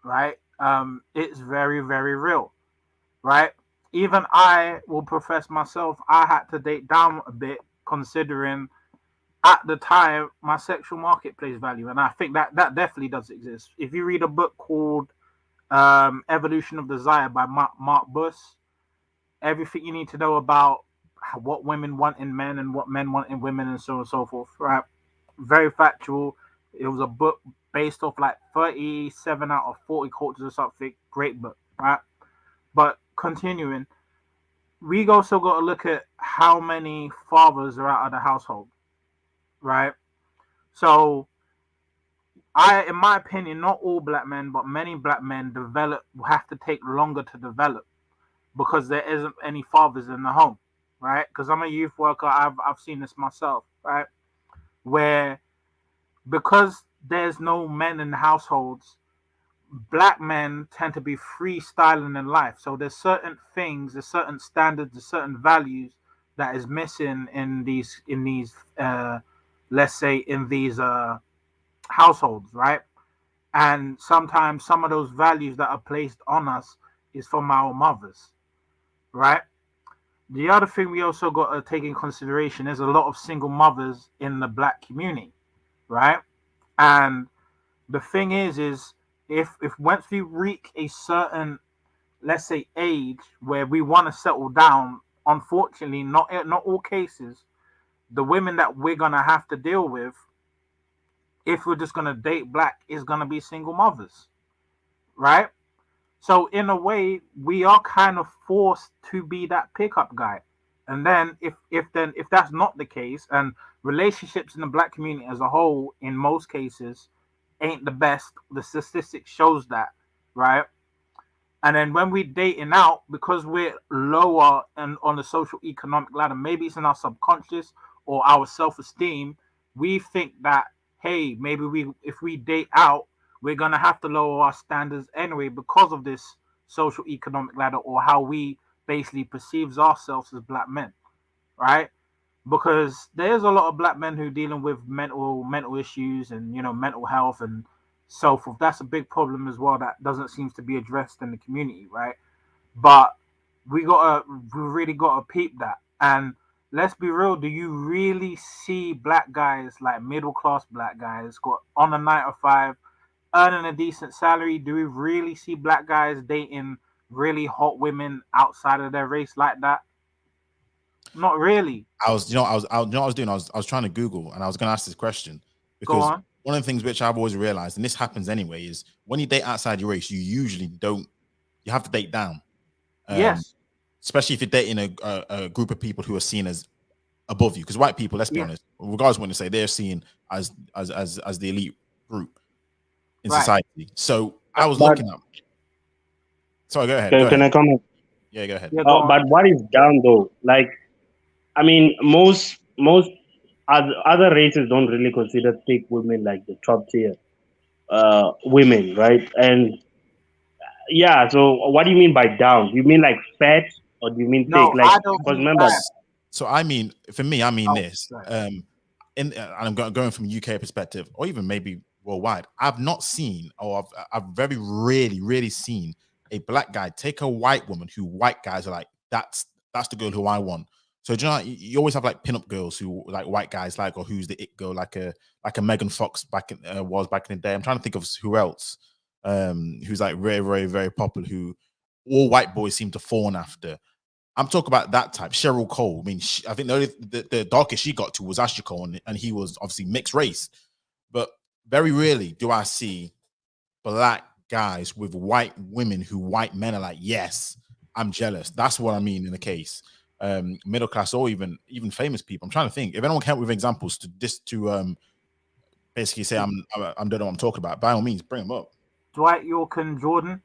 right? It's very, very real, right? Even I will profess myself, I had to date down a bit considering at the time my sexual marketplace value, and I think that definitely does exist. If you read a book called Evolution of Desire by Mark Buss, everything you need to know about what women want in men and what men want in women and so on and so forth, right? Very factual. It was a book based off like 37 out of 40 cultures or something. Great book, right? But continuing, we also got to look at how many fathers are out of the household, right? So in my opinion, not all black men, but many black men have to take longer to develop because there isn't any fathers in the home, right? Because I'm a youth worker, I've seen this myself, right? Where because there's no men in the households, black men tend to be freestyling in life. So there's certain things, there's certain standards, there's certain values that is missing in these let's say in these households, right? And sometimes some of those values that are placed on us is from our mothers, right? The other thing we also got to take in consideration is a lot of single mothers in the black community, right? And the thing is if once we reach a certain, let's say, age where we want to settle down, unfortunately, not all cases, the women that we're gonna have to deal with, if we're just gonna date black, is gonna be single mothers, right? So in a way, we are kind of forced to be that pickup guy. And then if that's not the case, and relationships in the black community as a whole, in most cases, ain't the best. The statistics shows that, right? And then when we're dating out, because we're lower and on the social economic ladder, maybe it's in our subconscious or our self-esteem, we think that, hey, maybe if we date out, we're gonna have to lower our standards anyway because of this social economic ladder or how we basically perceives ourselves as black men, right? because there's a lot of black men who dealing with mental issues and mental health and so forth. That's a big problem as well that doesn't seem to be addressed in the community, right? But we really gotta peep that. And let's be real, do you really see black guys, like middle class black guys, got on a 9 to 5, earning a decent salary? Do we really see black guys dating really hot women outside of their race like that? Not really. I was, you know, I was, you know what I was doing. I was trying to Google, and I was going to ask this question Go because on. one of the things which I've always realized, and this happens anyway, is when you date outside your race, you usually don't. You have to date down. Yes. Especially if you're dating a group of people who are seen as above you. Because white people, let's be honest, regardless of what they say, they're seen as the elite group in society. So I was looking up. Sorry, go ahead. Can I comment? Yeah, go ahead. Yeah, go on. But what is down though? Like, I mean, most other races don't really consider thick women like the top tier women, right? And yeah, so what do you mean by down? Do you mean like fat, or do you mean No, thick? Like, I don't because mean remember, fat. So I mean, for me, I mean this. Right. And I'm going from UK perspective, or even maybe worldwide. I've not seen, or I've very rarely seen a black guy take a white woman who white guys are like, that's the girl who I want. So do you know, you always have like pinup girls who like white guys like, or who's the it girl, like a Megan Fox back in back in the day. I'm trying to think of who else, who's like very popular, who all white boys seem to fawn after. I'm talking about that type. Cheryl Cole. I mean, I think the darkest she got to was Ashley Cole, and he was obviously mixed race. But very rarely do I see black guys with white women who white men are like, yes, I'm jealous. That's what I mean in the case. Middle class or even famous people. I'm trying to think. If anyone can help with examples to basically say I don't know what I'm talking about, by all means, bring them up. Dwight York and Jordan.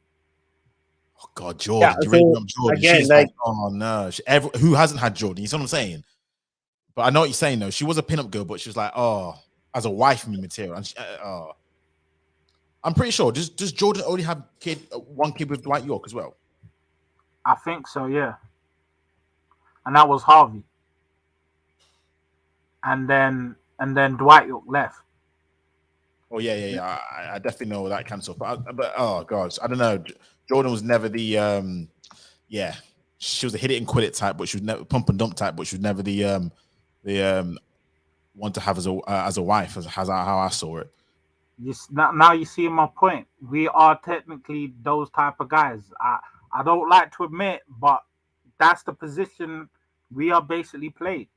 Oh God, Jordan! yeah. You really So love Jordan? again, She's like, oh no, who hasn't had Jordan? You see what I'm saying? But I know what you're saying though. She was a pinup girl, but she was like, oh, as a wife me material. And I'm pretty sure. Does Jordan only have one kid with Dwight York as well? I think so, yeah. And that was Harvey. And then Dwight York left. Oh yeah. I definitely know that kind of stuff. But oh god, I don't know. Jordan was never the yeah. She was a hit it and quit it type, but she was never pump and dump type, but she was never the one to have as a wife, as how I saw it. Now you see my point. We are technically those type of guys. I don't like to admit, but that's the position we are basically played.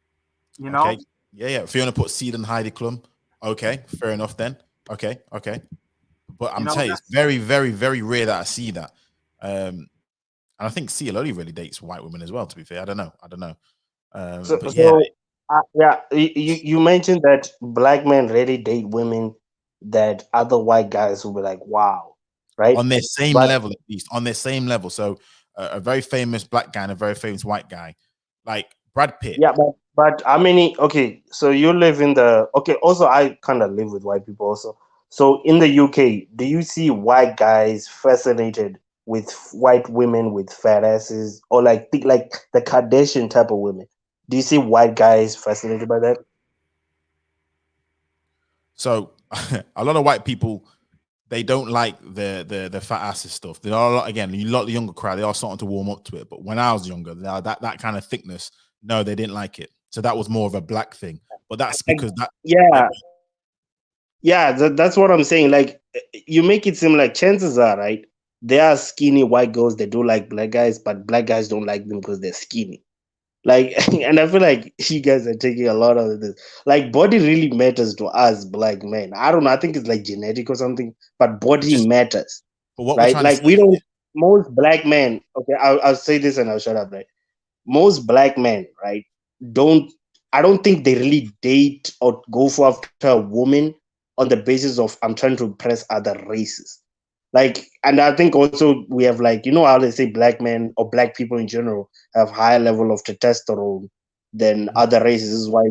You know? Okay. Yeah. Fiona put Seed and Heidi Klum. Okay, fair enough then. Okay. But I'm telling you, it's very rare that I see that. And I think Seal only really dates white women as well, to be fair. I don't know. You mentioned that black men rarely date women that other white guys will be like, wow, right? On their same level, at least. On their same level. So a very famous black guy and a very famous white guy. Like Brad Pitt. Yeah, but how many? Okay, so you live in the Also, I kind of live with white people also. So in the UK, do you see white guys fascinated with white women with fat asses, or like the Kardashian type of women? Do you see white guys fascinated by that? So a lot of white people, they don't like the fat asses stuff. There are a lot, again, a lot of the younger crowd, they are starting to warm up to it. But when I was younger, that kind of thickness, no, they didn't like it. So that was more of a black thing. But that's because that's what I'm saying. Like, you make it seem like chances are, right, there are skinny white girls that do like black guys, but black guys don't like them because they're skinny. Like, and I feel like you guys are taking a lot of this. Like, body really matters to us black men. I don't know. I think it's like genetic or something, but body matters. But what right? Like, we don't. Most black men. Okay, I'll say this and I'll shut up. Right, most black men, right, I don't think they really date or go for after a woman on the basis of I'm trying to impress other races. Like, and I think also we have, like, how they say black men or black people in general have higher level of testosterone than other races. This is why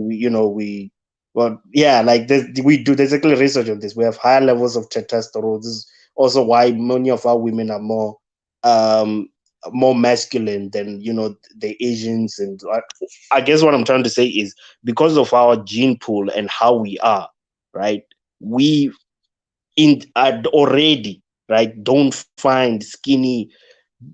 there's actually research on this. We have higher levels of testosterone. This is also why many of our women are more more masculine than, you know, the Asians. And I guess what I'm trying to say is because of our gene pool and how we are, right? We already, right, don't find skinny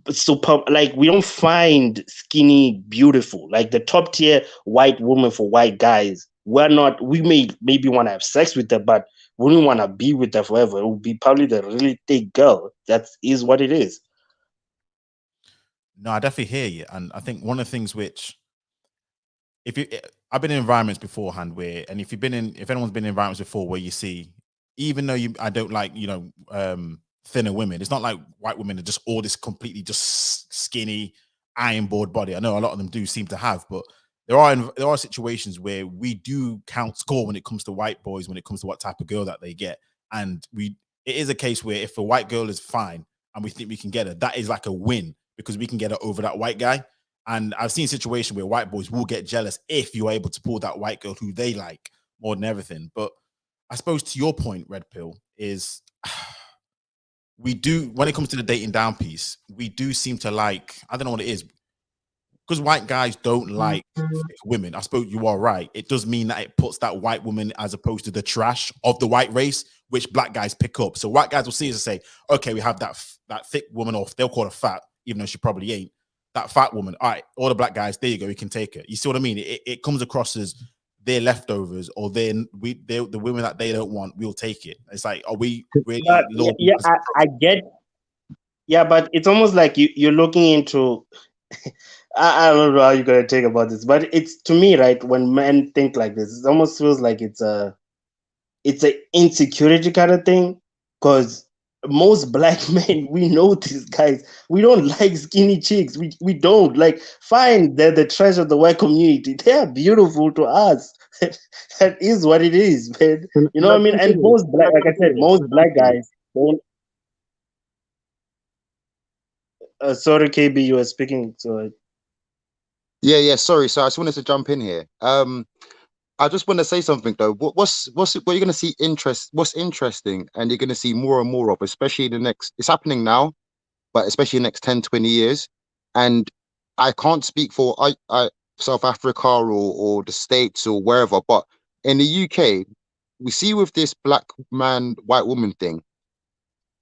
super, like we don't find skinny beautiful. Like the top tier white woman for white guys, we may maybe want to have sex with her, but we don't want to be with her forever. It would be probably the really thick girl. That is what it is. No, I definitely hear you, and I think one of the things which, I've been in environments beforehand where, and if anyone's been in environments before where you see, even though I don't like, thinner women, it's not like white women are just all this completely just skinny iron board body. I know a lot of them do seem to have, but there are situations where we do count score when it comes to white boys, when it comes to what type of girl that they get, and it is a case where if a white girl is fine and we think we can get her, that is like a win because we can get her over that white guy. And I've seen situations where white boys will get jealous if you're able to pull that white girl who they like more than everything. But I suppose to your point, Red Pill, is we do, when it comes to the dating down piece, we do seem to like, I don't know what it is, because white guys don't like women. I suppose you are right. It does mean that it puts that white woman as opposed to the trash of the white race, which black guys pick up. So white guys will see us and say, okay, we have that thick woman, or they'll call her fat, even though she probably ain't. That fat woman, all right, all the black guys, there you go, you can take it. You see what I mean? It comes across as they're leftovers, or the women that they don't want, we'll take it. It's like, are we really? I get. Yeah, but it's almost like you're looking into. I don't know how you're gonna take about this, but it's, to me, right, when men think like this, it almost feels like it's a insecurity kind of thing, because most black men, we know these guys, we don't like skinny chicks. We don't like, fine, they're the treasure of the white community, they're beautiful to us. That is what it is, man. You know what I mean? And most black, like I said, most black guys don't. Sorry, KB, you were speaking, so Yeah. Sorry. So I just wanted to jump in here. I just want to say something though. What you're going to see what's interesting, and you're going to see more and more of, especially in the next. It's happening now, but especially in the next 10, 20 years. And I can't speak for I South Africa or the States or wherever, but in the UK, we see with this black man, white woman thing,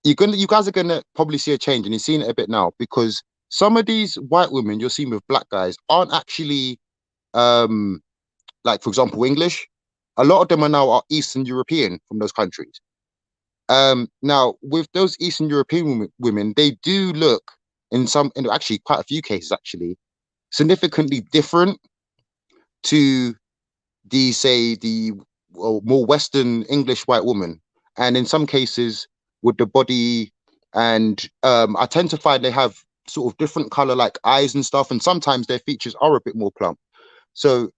you guys are gonna probably see a change, and you're seeing it a bit now, because some of these white women you're seeing with black guys aren't actually um like, for example, English. A lot of them are Eastern European from those countries. Now with those Eastern European women, they do look in actually quite a few cases actually significantly different to the more Western English white woman, and in some cases with the body, and I tend to find they have sort of different color like eyes and stuff, and sometimes their features are a bit more plump. So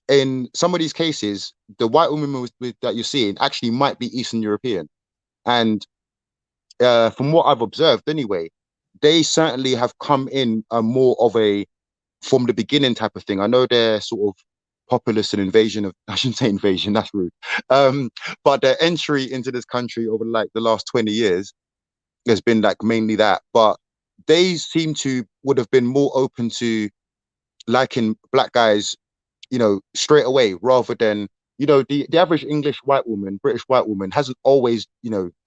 in some of these cases, the white women that you're seeing actually might be Eastern European, and from what I've observed anyway, they certainly have come in more of a from the beginning type of thing. I know they're sort of populist and invasion of, I shouldn't say invasion, that's rude. But their entry into this country over like the last 20 years has been like mainly that. But they seem to would have been more open to liking black guys, straight away, rather than, the average English white woman, British white woman hasn't always,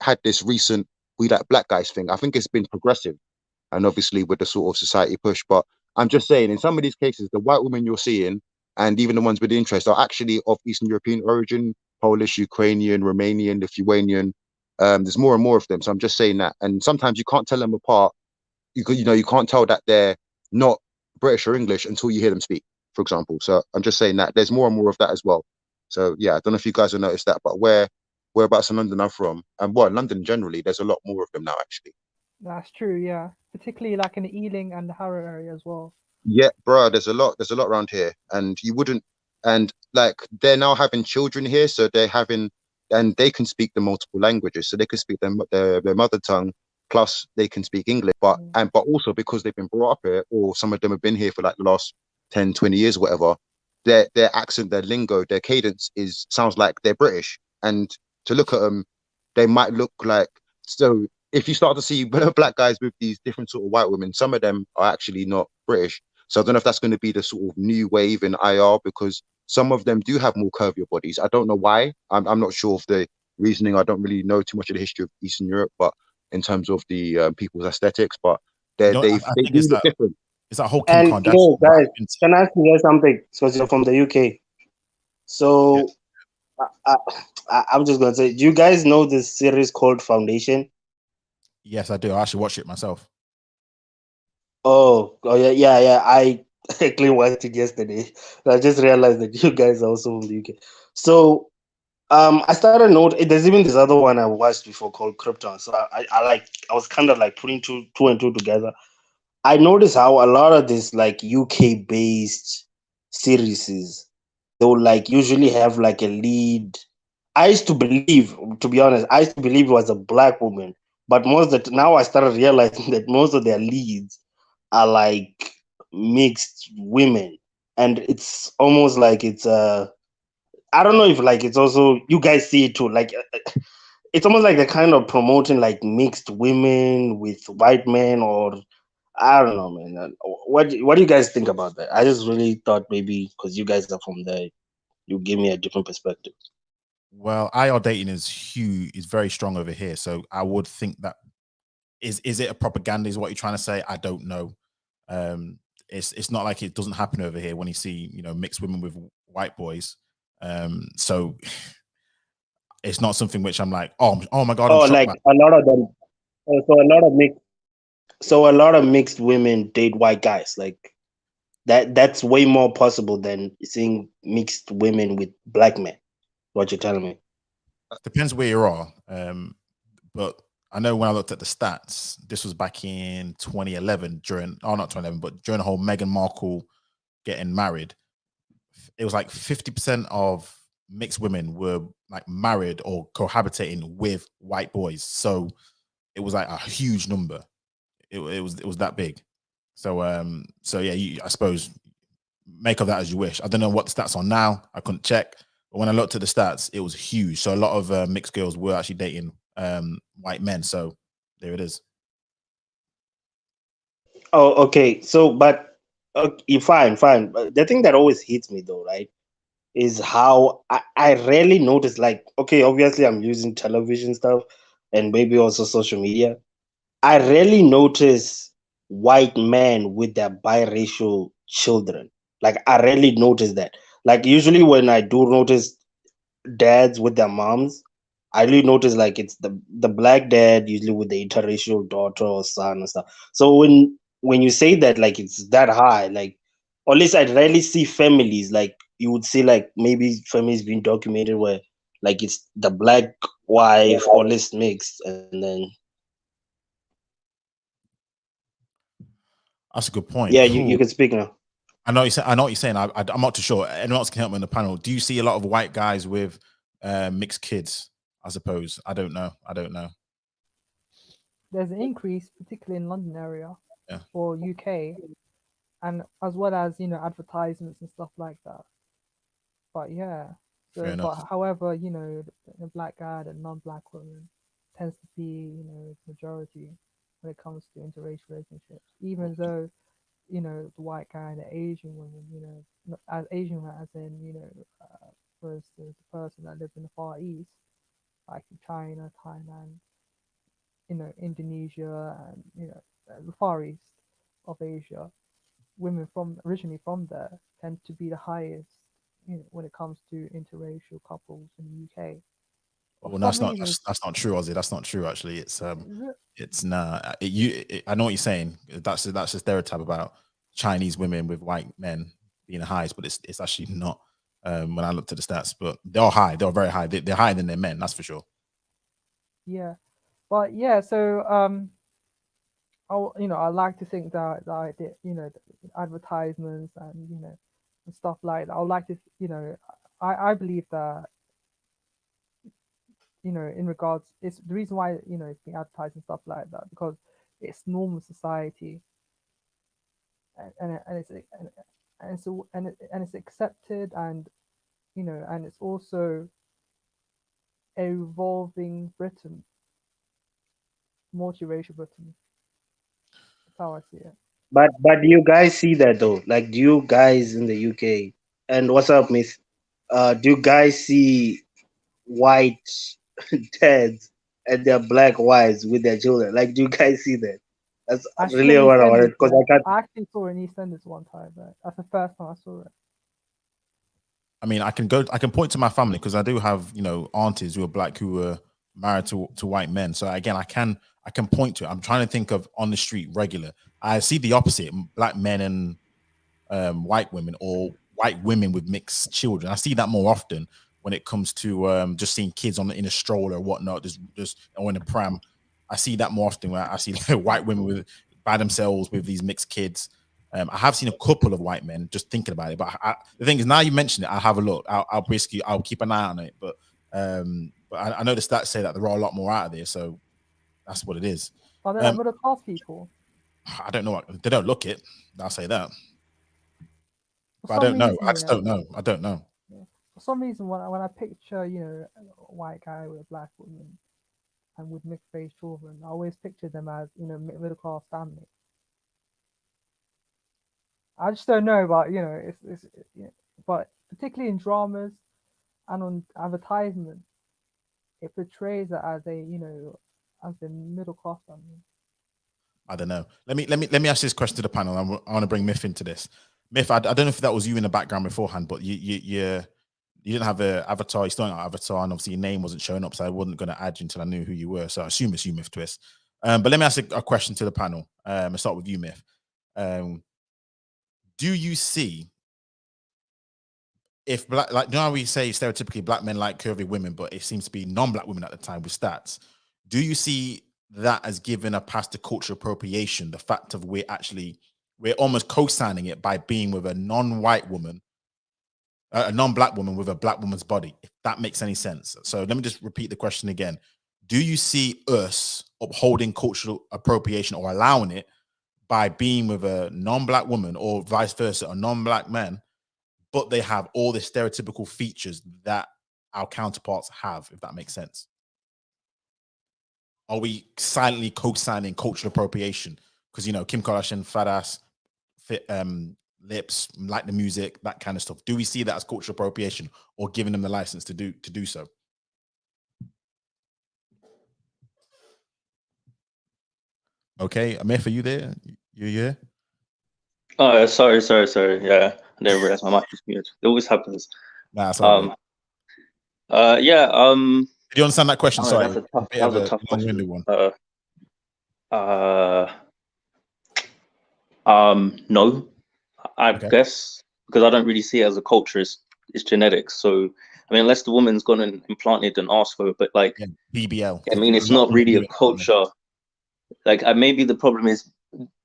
had this recent we like black guys thing. I think it's been progressive, and obviously with the sort of society push. But I'm just saying, in some of these cases, the white women you're seeing, and even the ones with interest, are actually of Eastern European origin: Polish, Ukrainian, Romanian, Lithuanian. There's more and more of them. So I'm just saying that. And sometimes you can't tell them apart. You can't tell that they're not British or English until you hear them speak, for example. So I'm just saying that there's more and more of that as well. So yeah, I don't know if you guys have noticed that, but whereabouts in London I'm from, and London generally, there's a lot more of them now, actually. That's true, yeah. Particularly like in the Ealing and the Harrow area as well. Yeah, bro, there's a lot around here, and you wouldn't, and like they're now having children here, so and they can speak the multiple languages, so they can speak their mother tongue, plus they can speak English, but also because they've been brought up here, or some of them have been here for like the last 10, 20 years, whatever, their accent, their lingo, their cadence sounds like they're British, and to look at them, they might look like, so if you start to see black guys with these different sort of white women, some of them are actually not British. So I don't know if that's going to be the sort of new wave in IR, because some of them do have more curvier bodies. I don't know why. I'm not sure of the reasoning. I don't really know too much of the history of Eastern Europe, but in terms of the people's aesthetics, but You know, they I think do look different. it's that whole Kim And Kardashian. guys, can I ask you guys something? Because you're from the UK. So I, I'm just gonna say, do you guys know this series called Foundation? Yes, I do. I actually watched it myself. Oh yeah. I actually watched it yesterday. I just realized that you guys are also from the UK. So I started note. There's even this other one I watched before called Krypton. So I was kind of like putting two and two together. I noticed how a lot of this like UK based series they will like usually have like a lead. I used to believe, to be honest, I used to believe it was a black woman, but now I started realizing that most of their leads are like mixed women, and it's almost like it's I don't know if like it's also you guys see it too, like it's almost like they're kind of promoting like mixed women with white men, or I don't know, man. What do you guys think about that? I just really thought maybe because you guys are from there, you give me a different perspective. Well, IR dating is huge, is very strong over here. So I would think that is it a propaganda? Is what you're trying to say? I don't know. It's not like it doesn't happen over here when you see mixed women with white boys. So it's not something which I'm like, oh my god, I'm Oh, shocked like by. a lot of them. So a lot of mixed women date white guys. Like that's way more possible than seeing mixed women with black men. What you're telling me? Depends where you are. But I know when I looked at the stats, this was back in 2011 not 2011, but during the whole Meghan Markle getting married. It was like 50% of mixed women were like married or cohabitating with white boys. So it was like a huge number. It was that big. So yeah, I suppose make of that as you wish. I don't know what the stats are now. I couldn't check, but when I looked at the stats, it was huge. So a lot of mixed girls were actually dating white men. So there it is. Oh, okay. So, but okay, fine. But the thing that always hits me though, right, is how I rarely notice. Like, okay, obviously I'm using television stuff and maybe also social media. I rarely notice white men with their biracial children. Like I rarely notice that. Like usually when I do notice dads with their moms, I really notice like it's the black dad usually with the interracial daughter or son and stuff. So when you say that like it's that high, like or at least I rarely see families like you would see like maybe families being documented where like it's the black wife or less mixed and then That's a good point. yeah, you Cool. can speak now. I know what you're saying. I'm not too sure. Anyone else can help me on the panel. Do you see a lot of white guys with mixed kids? I suppose. I don't know. There's an increase, particularly in London area Yeah. or UK, and as well as advertisements and stuff like that. But yeah, Fair so but enough. however, the black guy and non-black woman tends to be the majority when it comes to interracial relationships. Even though the white guy and the Asian woman, as Asian woman, as in for instance, the person that lives in the Far East, like in China, Thailand, Indonesia, and the Far East of Asia, women from originally from there tend to be the highest, when it comes to interracial couples in the UK. But for Well, some reason, that's not true, Ozzy. That's not true. Actually, is it? it's nah. I know what you're saying. That's a stereotype about Chinese women with white men being the highest, but it's actually not. When I looked at the stats, but they're high. They're very high. They're higher than their men. That's for sure. Yeah, but yeah. So I like to think that I did, the advertisements and and stuff like that. I would like to, I believe that in regards, it's the reason why it's being advertised and stuff like that because it's normal society and it's accepted and and it's also a evolving Britain multiracial Britain. That's how I see it. But do you guys see that though? Like, do you guys in the UK, and what's up, Miss? Do you guys see white dads and their black wives with their children? Like, do you guys see that? That's Actually, really what I wanted, because I can't. I actually saw it in EastEnders one time. Right? That's the first time I saw it. I mean, I can point to my family because I do have, you know, aunties who are black who were married to white men. So again, I can point to it. I'm trying to think of on the street regular. I see the opposite: black men and white women, or white women with mixed children. I see that more often when it comes to just seeing kids in a stroller or whatnot, just or in a pram. I see that more often where I see white women by themselves with these mixed kids. I have seen a couple of white men, just thinking about it. But the thing is, now you mention it, I'll have a look. I'll keep an eye on it. But I know the stats say that there are a lot more out of there, so that's what it is. Are they middle class people? I don't know. They don't look it. I'll say that. For But I some don't know. reason, I just don't know. I don't know. For some reason, when I picture, you know, a white guy with a black woman and with mixed race children, I always picture them as, you know, middle class family. I just don't know, but you know, but particularly in dramas and on advertisements, it portrays it as a middle class family. I don't know. Let me ask this question to the panel. I want to bring Myth into this. Myth, I don't know if that was you in the background beforehand, but you didn't have an avatar. You still don't have an avatar, and obviously your name wasn't showing up, so I wasn't going to add you until I knew who you were. So I assume it's you, Myth Twist. But let me ask a question to the panel. I'll start with you, Myth. Do you see if black, like, you know how we say stereotypically black men like curvy women, but it seems to be non-black women at the time with stats? Do you see that as giving a pass to cultural appropriation? The fact of we're almost co-signing it by being with a non-white woman, a non-black woman with a black woman's body, if that makes any sense. So let me just repeat the question again. Do you see us upholding cultural appropriation or allowing it by being with a non-black woman, or vice versa, a non-black man, but they have all the stereotypical features that our counterparts have, if that makes sense? Are we silently co-signing cultural appropriation? Because, you know, Kim Kardashian, fat ass, fit, lips, like the music, that kind of stuff. Do we see that as cultural appropriation, or giving them the license to do so? Okay, Amir, are you there? You here? Oh, sorry. Yeah, I didn't realize my mic was muted. It always happens. Nah, it's all good. Yeah. Do you understand that question? Sorry, that was a tough question. One. No, I guess because I don't really see it as a culture. It's genetics. So I mean, unless the woman's gone and implanted and asked for it, but like BBL. I mean, it's not really a culture. Like maybe the problem is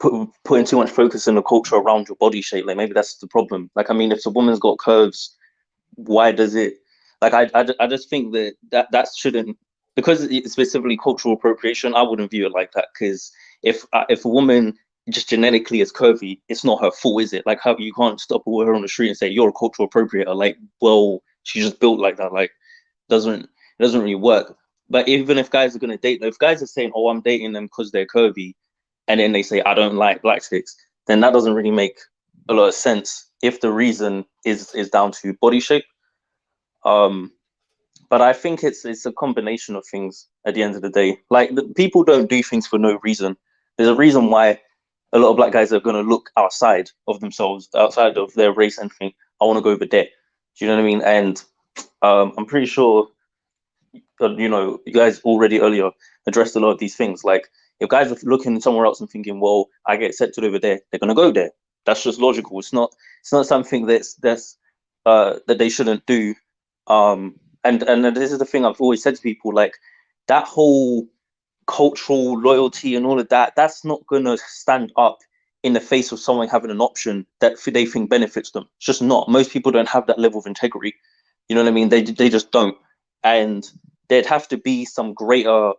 putting too much focus on the culture around your body shape. Like maybe that's the problem. Like I mean, if the woman's got curves, why does it? Like I just think that shouldn't, because it's specifically cultural appropriation. I wouldn't view it like that, because if a woman just genetically is curvy, it's not her fault, is it? Like how you can't stop her on the street and say you're a cultural appropriator. Like, well, she's just built like that. Like it doesn't really work. But even if guys are gonna date, if guys are saying, oh, I'm dating them because they're curvy, and then they say I don't like black chicks, then that doesn't really make a lot of sense if the reason is down to body shape. But I think it's a combination of things at the end of the day. Like people don't do things for no reason. There's a reason why a lot of black guys are going to look outside of themselves, outside of their race, and think, I want to go over there. Do you know what I mean? And I'm pretty sure, you know, you guys already earlier addressed a lot of these things. Like if guys are looking somewhere else and thinking, well, I get accepted over there, they're going to go there. That's just logical. It's not something that they shouldn't do. And this is the thing I've always said to people, like that whole cultural loyalty and all of that, that's not going to stand up in the face of someone having an option that they think benefits them. It's just not. Most people don't have that level of integrity. You know what I mean? They just don't. And there'd have to be some greater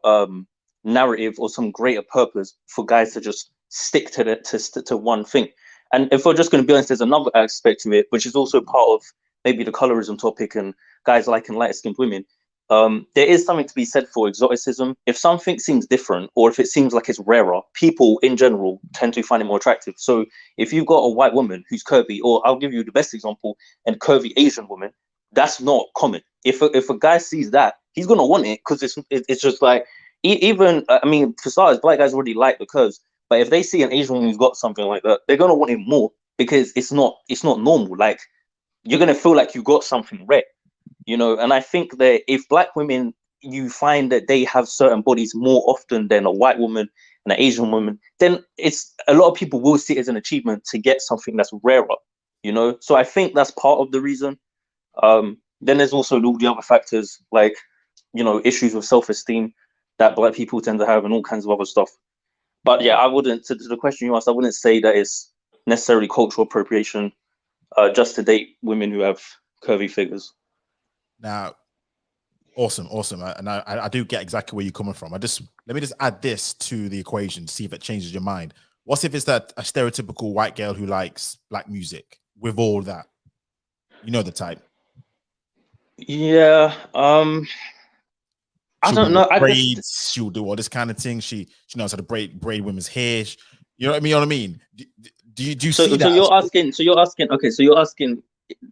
narrative or some greater purpose for guys to just stick to one thing. And if we're just going to be honest, there's another aspect to it, which is also part of maybe the colorism topic and guys liking light-skinned women. there is something to be said for exoticism. If something seems different, or if it seems like it's rarer, people in general tend to find it more attractive. So if you've got a white woman who's curvy, or I'll give you the best example, a curvy Asian woman, that's not common. If a guy sees that, he's gonna want it, because it's just like, even I mean, for starters, black guys already like the curves, but if they see an Asian woman who's got something like that, they're gonna want it more, because it's not normal. Like, you're gonna feel like you got something rare. You know, and I think that if black women, you find that they have certain bodies more often than a white woman and an Asian woman, then it's a lot of people will see it as an achievement to get something that's rarer, you know. So I think that's part of the reason. Then there's also all the other factors, like, you know, issues with self-esteem that black people tend to have, and all kinds of other stuff. But yeah, I wouldn't, to the question you asked, I wouldn't say that it's necessarily cultural appropriation just to date women who have curvy figures. Now, awesome. And I do get exactly where you're coming from. Let me just add this to the equation to see if it changes your mind. What if it's that a stereotypical white girl who likes black music with all that? You know the type. Yeah. I don't know. Braids. She'll do all this kind of thing. She knows how to braid women's hair. You know what I mean? Do you see that? So you're asking. Okay. So you're asking,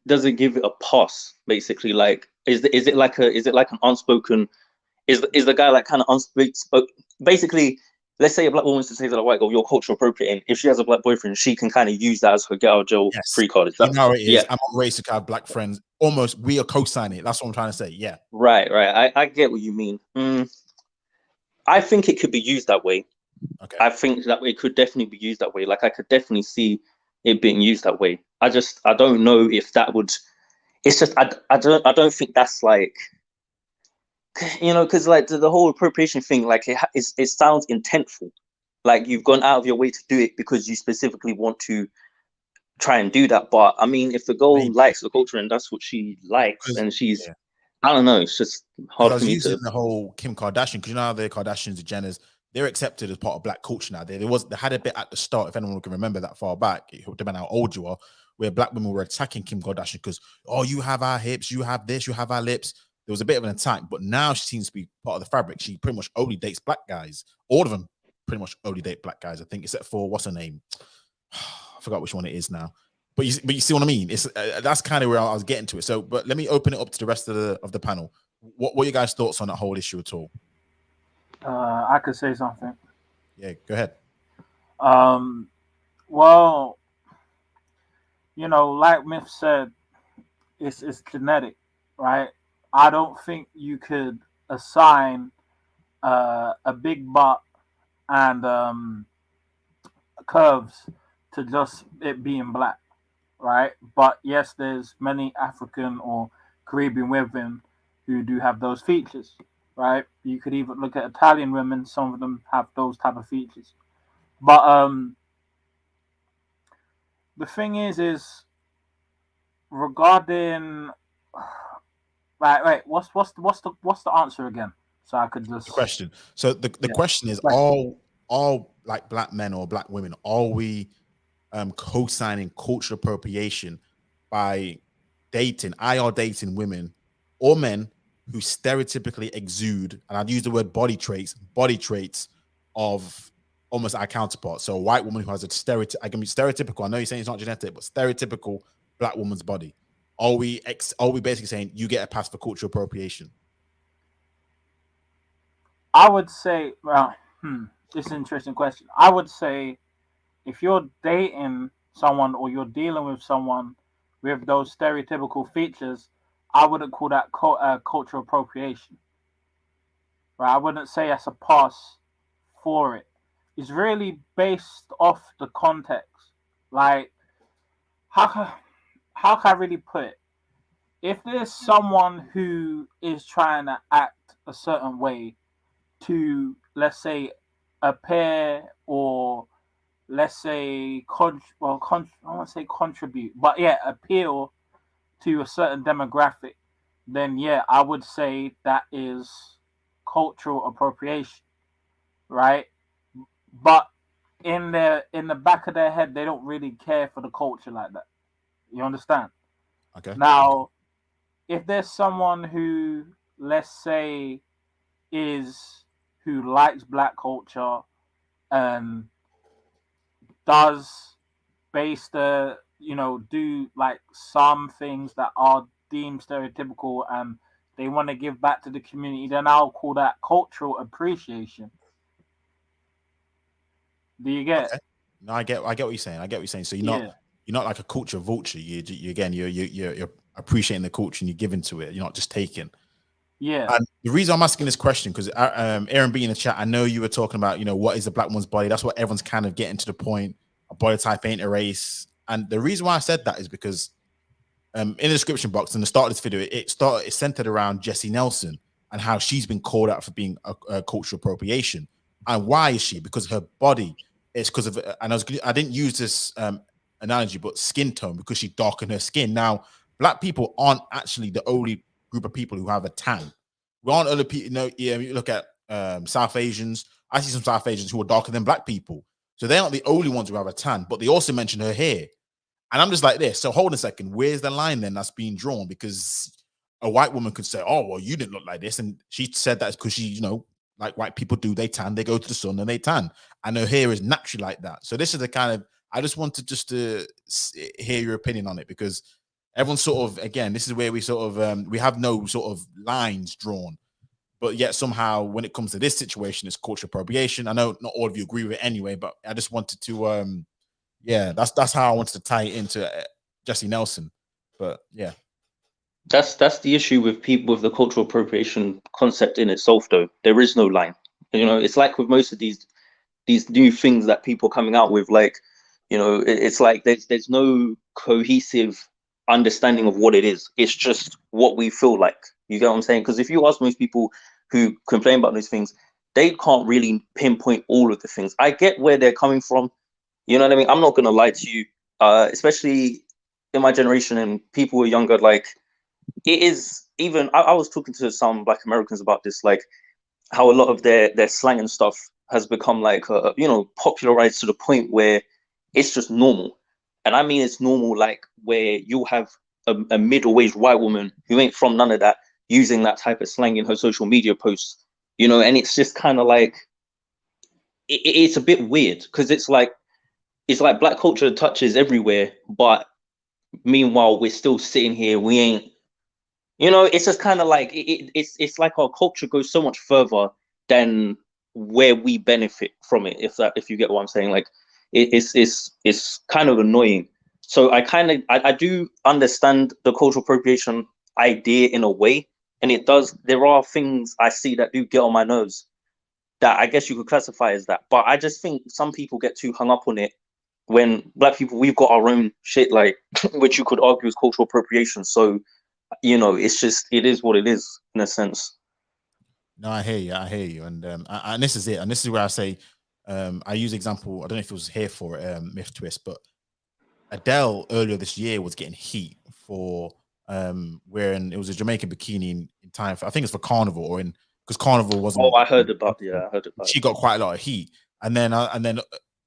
does it give it a pass? Basically, like, is it like an unspoken? Is the guy like kind of unspoken? Basically, let's say a black woman wants to say to a white girl, "You're cultural appropriating." If she has a black boyfriend, she can kind of use that as her get out of jail free card. You know how it is. Yeah. I'm on race to have black friends. Almost, we are co-signing it. That's what I'm trying to say. Yeah. Right. I get what you mean. I think it could be used that way. Okay. I think that it could definitely be used that way. Like, I could definitely see it being used that way. I don't know if that would. It's just I don't think that's like, you know, because like the whole appropriation thing, like it sounds intentful, like you've gone out of your way to do it because you specifically want to try and do that. But I mean, if the girl likes the culture and that's what she likes, and she's, I don't know, it's just hard for me to. The whole Kim Kardashian, because you know how the Kardashians, the Jenners, they're accepted as part of black culture now. They had a bit at the start, if anyone can remember that far back, it depends on how old you are, where black women were attacking Kim Kardashian because, oh, you have our hips, you have this, you have our lips. There was a bit of an attack, but now she seems to be part of the fabric. She pretty much only dates black guys. All of them pretty much only date black guys, I think, except for, what's her name? I forgot which one it is now. But you see what I mean? It's that's kind of where I was getting to it. So, but let me open it up to the rest of the panel. What are your guys' thoughts on that whole issue at all? I could say something. Yeah, go ahead. Well, you know, like Myth said, it's genetic, right? I don't think you could assign a big butt and curves to just it being black, right? But yes, there's many African or Caribbean women who do have those features, right? You could even look at Italian women; some of them have those type of features. But the thing is regarding, right. What's the answer again? So I could just the question. So the question is, all like black men or black women, are we co-signing cultural appropriation by dating women or men who stereotypically exude, and I'd use the word body traits of almost our counterpart. So a white woman who has a stereotypical, I know you're saying it's not genetic, but stereotypical black woman's body. Are we basically saying you get a pass for cultural appropriation? I would say, well, this is an interesting question. I would say if you're dating someone or you're dealing with someone with those stereotypical features, I wouldn't call that cultural appropriation. Right? I wouldn't say that's a pass for it. It's really based off the context. Like, how can I really put it? If there's someone who is trying to act a certain way to, let's say, appear or let's say I won't say contribute, but yeah, appeal to a certain demographic, then yeah, I would say that is cultural appropriation, right? But in the back of their head, they don't really care for the culture like that. You understand? Okay. Now, if there's someone who, let's say, who likes black culture and does base do like some things that are deemed stereotypical and they want to give back to the community, then I'll call that cultural appreciation. Do you get? Okay. No, I get what you're saying. I get what you're saying. So you're not like a culture vulture. You're appreciating the culture and you're giving to it. You're not just taking. Yeah. And the reason I'm asking this question, because Aaron B in the chat, I know you were talking about, what is a black woman's body? That's what everyone's kind of getting to the point. A body type ain't a race. And the reason why I said that is because in the description box in the start of this video, it centered around Jesy Nelson and how she's been called out for being a cultural appropriation. And why is she? Because her body is because of, and I didn't use this analogy, but skin tone, because she darkened her skin. Now, black people aren't actually the only group of people who have a tan. We aren't other people. You look at South Asians. I see some South Asians who are darker than black people. So they aren't the only ones who have a tan, but they also mention her hair. And I'm just like this. So hold on a second. Where's the line then that's being drawn? Because a white woman could say, oh, well, you didn't look like this. And she said that's because she, like white people do, they tan, they go to the sun and they tan. And her hair is naturally like that. So this is the kind of, I just wanted just to hear your opinion on it, because everyone's sort of, again, this is where we sort of, we have no sort of lines drawn. But yet somehow when it comes to this situation, it's cultural appropriation. I know not all of you agree with it anyway, but I just wanted to, that's how I wanted to tie it into Jesy Nelson. But yeah. That's the issue with people with the cultural appropriation concept in itself, though. There is no line. It's like with most of these new things that people are coming out with, like, it's like there's no cohesive understanding of what it is. It's just what we feel like. You get what I'm saying? Because if you ask most people who complain about these things, they can't really pinpoint all of the things. I get where they're coming from. You know what I mean? I'm not gonna lie to you, especially in my generation and people who are younger. Like, it is even. I was talking to some Black Americans about this, like how a lot of their slang and stuff has become like popularized to the point where it's just normal. And I mean, it's normal, like where you'll have a middle-aged white woman who ain't from none of that using that type of slang in her social media posts, and it's just kind of like, it's a bit weird, because it's like black culture touches everywhere, but meanwhile, we're still sitting here, we ain't, it's just kind of like, it's like our culture goes so much further than where we benefit from it, if you get what I'm saying. Like, it's kind of annoying. So I do understand the cultural appropriation idea in a way, and there are things I see that do get on my nerves that I guess you could classify as that. But I just think some people get too hung up on it, when black people, we've got our own shit, like, which you could argue is cultural appropriation. So, it's just, it is what it is, in a sense. No, I hear you. And this is it. And this is where I say, I use example, I don't know if it was here for Myth Twist, but Adele earlier this year was getting heat for wearing, it was a Jamaican bikini in time for, I think it's for Carnival, because Carnival wasn't. Oh, I heard about She got quite a lot of heat, and then it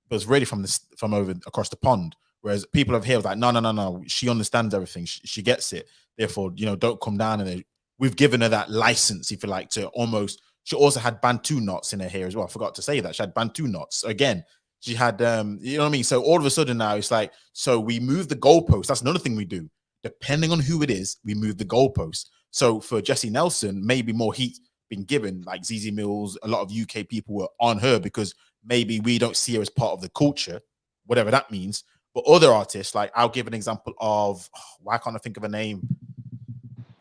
was really from over across the pond. Whereas people over here was like, no, she understands everything, she gets it. Therefore, don't come down. And we've given her that license, if you like, to almost. She also had Bantu knots in her hair as well. I forgot to say that she had Bantu knots again. She had, you know what I mean? So all of a sudden now it's like, so we move the goalpost. That's another thing we do. Depending on who it is, we move the goalpost. So for Jesy Nelson, maybe more heat been given, like ZZ Mills, a lot of UK people were on her because maybe we don't see her as part of the culture, whatever that means. But other artists, like I'll give an example of, why can't I think of a name?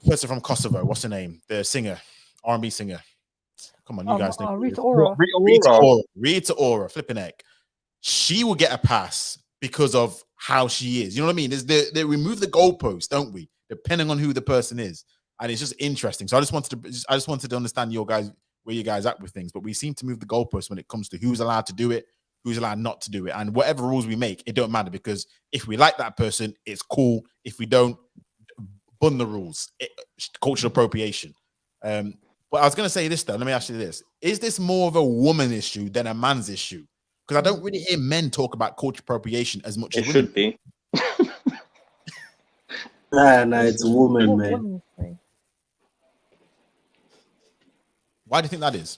Person from Kosovo, what's her name? The singer, R&B singer. Come on, you guys know. Rita Ora. Rita Ora, flipping heck. She will get a pass because of how she is. You know what I mean? They remove the goalposts, don't we? Depending on who the person is. And it's just interesting. So I just wanted to understand where you guys at with things. But we seem to move the goalposts when it comes to who's allowed to do it, who's allowed not to do it. And whatever rules we make, it don't matter, because if we like that person, it's cool. If we don't, bun the rules. Cultural appropriation. But I was going to say this, though. Let me ask you this. Is this more of a woman issue than a man's issue? Because I don't really hear men talk about cultural appropriation as much as women. It should be. Nah, it's a woman, man. Why do you think that is?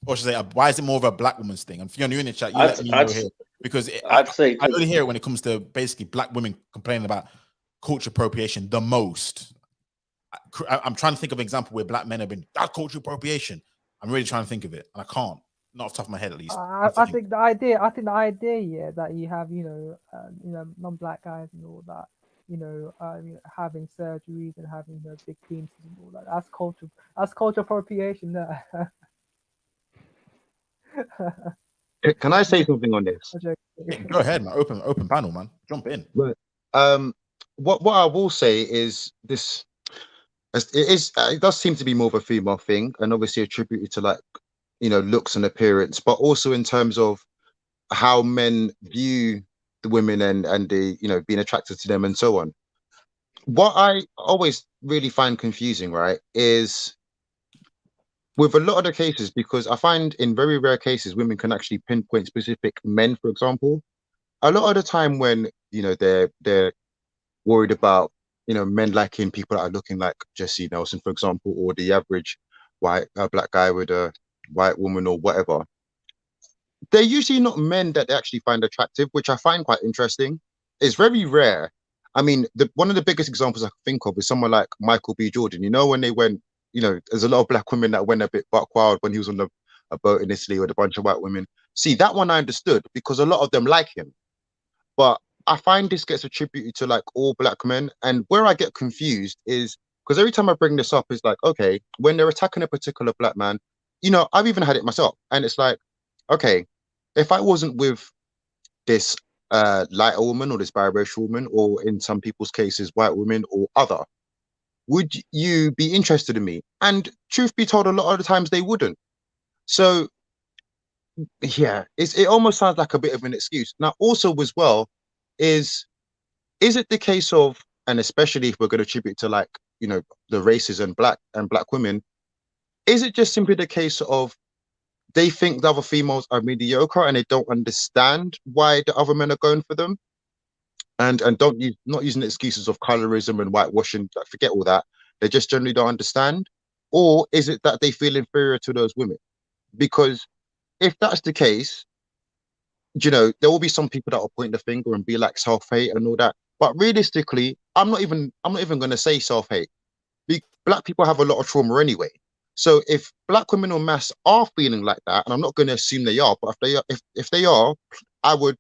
Or should I say, why is it more of a black woman's thing? And Fiona, you in the chat, you let me know here. Because I'd say I only hear it when it comes to basically black women complaining about cultural appropriation the most. I'm trying to think of an example where black men have been, that cultural appropriation. I'm really trying to think of it. And I can't. Not off the top of my head, at least. I think the idea, yeah, that you have, non-black guys and all that, having surgeries and having big penises and all that. That's cultural appropriation. There. Can I say something on this? Go ahead, man. Open panel, man. Jump in. But what I will say is this: it does seem to be more of a female thing, and obviously attributed to like looks and appearance, but also in terms of how men view the women and the being attracted to them and so on. What I always really find confusing, right, is with a lot of the cases, because I find in very rare cases women can actually pinpoint specific men, for example. A lot of the time when they're worried about men liking people that are looking like Jesy Nelson, for example, or the average white black guy with a white woman or whatever, they're usually not men that they actually find attractive, which I find quite interesting. It's very rare. I mean, one of the biggest examples I can think of is someone like Michael B. Jordan. When they went, there's a lot of black women that went a bit buck wild when he was on a boat in Italy with a bunch of white women. See, that one I understood because a lot of them like him. But I find this gets attributed to like all black men. And where I get confused is because every time I bring this up, it's like, okay, when they're attacking a particular black man, I've even had it myself. And it's like, okay, if I wasn't with this lighter woman or this biracial woman, or in some people's cases, white women or other, would you be interested in me? And truth be told, a lot of the times they wouldn't. So yeah, it almost sounds like a bit of an excuse. Now, also as well, is it the case of, and especially if we're going to attribute to like, the races and black women, is it just simply the case of they think the other females are mediocre and they don't understand why the other men are going for them? And not using excuses of colorism and whitewashing, forget all that. They just generally don't understand. Or is it that they feel inferior to those women? Because if that's the case, there will be some people that will point the finger and be like self-hate and all that. But realistically, I'm not even going to say self-hate. Black people have a lot of trauma anyway. So if black women en masse are feeling like that, and I'm not going to assume they are, but if they are, I would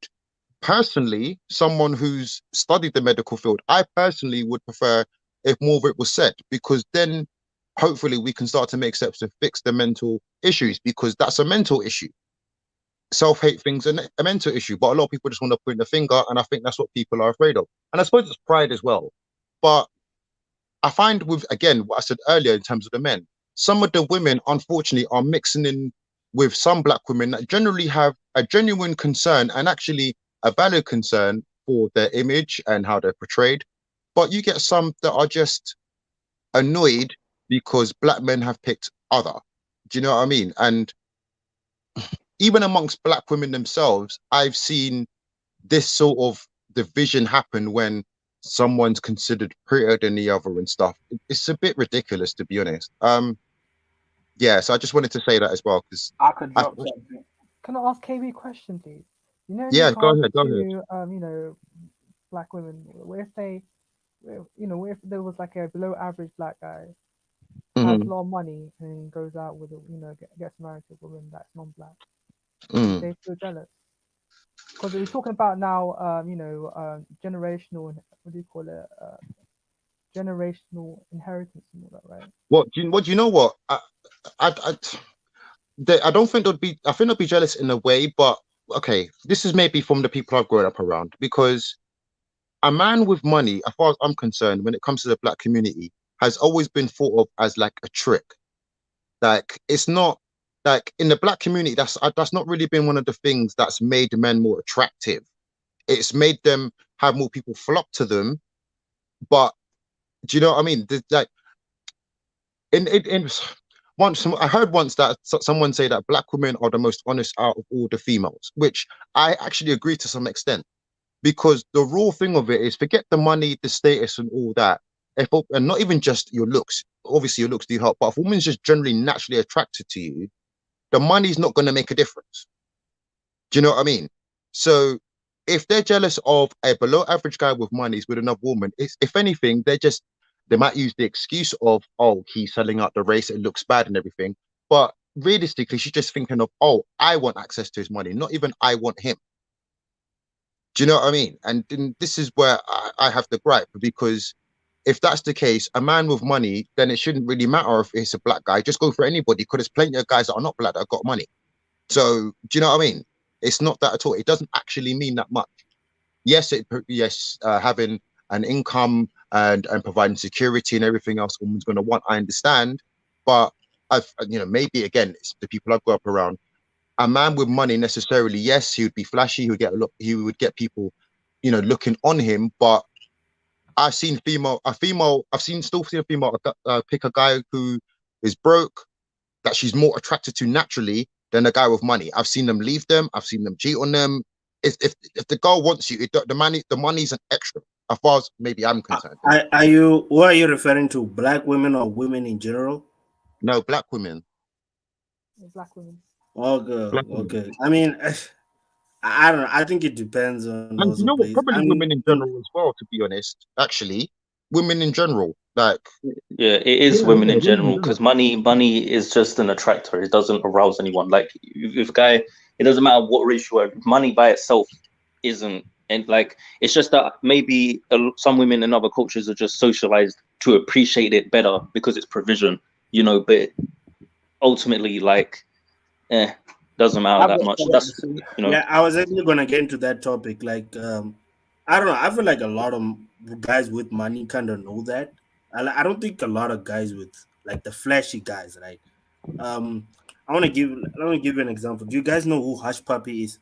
personally, someone who's studied the medical field, I personally would prefer if more of it was said, because then hopefully we can start to make steps to fix the mental issues, because that's a mental issue. Self-hate things are a mental issue, but a lot of people just want to point the finger, and I think that's what people are afraid of. And I suppose it's pride as well. But I find with, again, what I said earlier in terms of the men, some of the women, unfortunately, are mixing in with some black women that generally have a genuine concern and actually a valid concern for their image and how they're portrayed. But you get some that are just annoyed because black men have picked other. Do you know what I mean? And even amongst black women themselves, I've seen this sort of division happen when someone's considered prettier than the other and stuff. It's a bit ridiculous, to be honest. Yeah, so I just wanted to say that as well, because I could drop something. Can I ask KB a question, please? Yeah, go ahead. Black women, what if there was like a below average black guy, has a lot of money and goes out with gets married to a woman that's non-black? They feel jealous because we're talking about now, generational, what do you call it? Generational inheritance and all that, right? What do you know? What I don't think there'd be. I think they'd be jealous in a way, but okay, this is maybe from the people I've grown up around, because a man with money, as far as I'm concerned, when it comes to the black community, has always been thought of as like a trick. Like, it's not like in the black community, that's not really been one of the things that's made men more attractive. It's made them have more people flock to them. But do you know what I mean? Like, once I heard once that someone say that black women are the most honest out of all the females, which I actually agree to some extent, because the raw thing of it is, forget the money, the status, and all that. And not even just your looks. obviously your looks do help, but if a woman's just generally naturally attracted to you, the money's not going to make a difference. Do you know what I mean? So if they're jealous of a below average guy with money with another woman, it's, if anything, they might use the excuse of, oh, he's selling out the race, it looks bad and everything. But realistically, she's just thinking of, oh, I want access to his money, not even I want him. Do you know what I mean? And then this is where I have the gripe, because if that's the case, a man with money, then it shouldn't really matter if it's a black guy. Just go for anybody, because there's plenty of guys that are not black that have got money. So do you know what I mean? It's not that at all. It doesn't actually mean that much. Yes, having an income and providing security and everything else a woman's going to want, I understand. But maybe again, it's the people I've grown up around. A man with money necessarily, yes, he would be flashy. He would get people, looking on him. But I've seen still see a female pick a guy who is broke, that she's more attracted to naturally than a guy with money. I've seen them leave them. I've seen them cheat on them. If the girl wants you, the money's an extra, as far as maybe I'm concerned. What are you referring to? Black women or women in general? No, black women. Black women. Okay. I mean, I don't know. I think it depends on. And you know what? Probably women in general as well. To be honest, actually, women in general, like. Yeah, it is women in general, because money is just an attractor. It doesn't arouse anyone. Like if a guy, it doesn't matter what race you are. Money by itself isn't, and like it's just that maybe some women in other cultures are just socialized to appreciate it better because it's provision, But ultimately, like, doesn't matter that much. That's Yeah, I was actually gonna get into that topic. Like, I don't know. I feel like a lot of guys with money kind of know that. I don't think a lot of guys with like the flashy guys, right? I want to give you an example. Do you guys know who Hush Puppy is?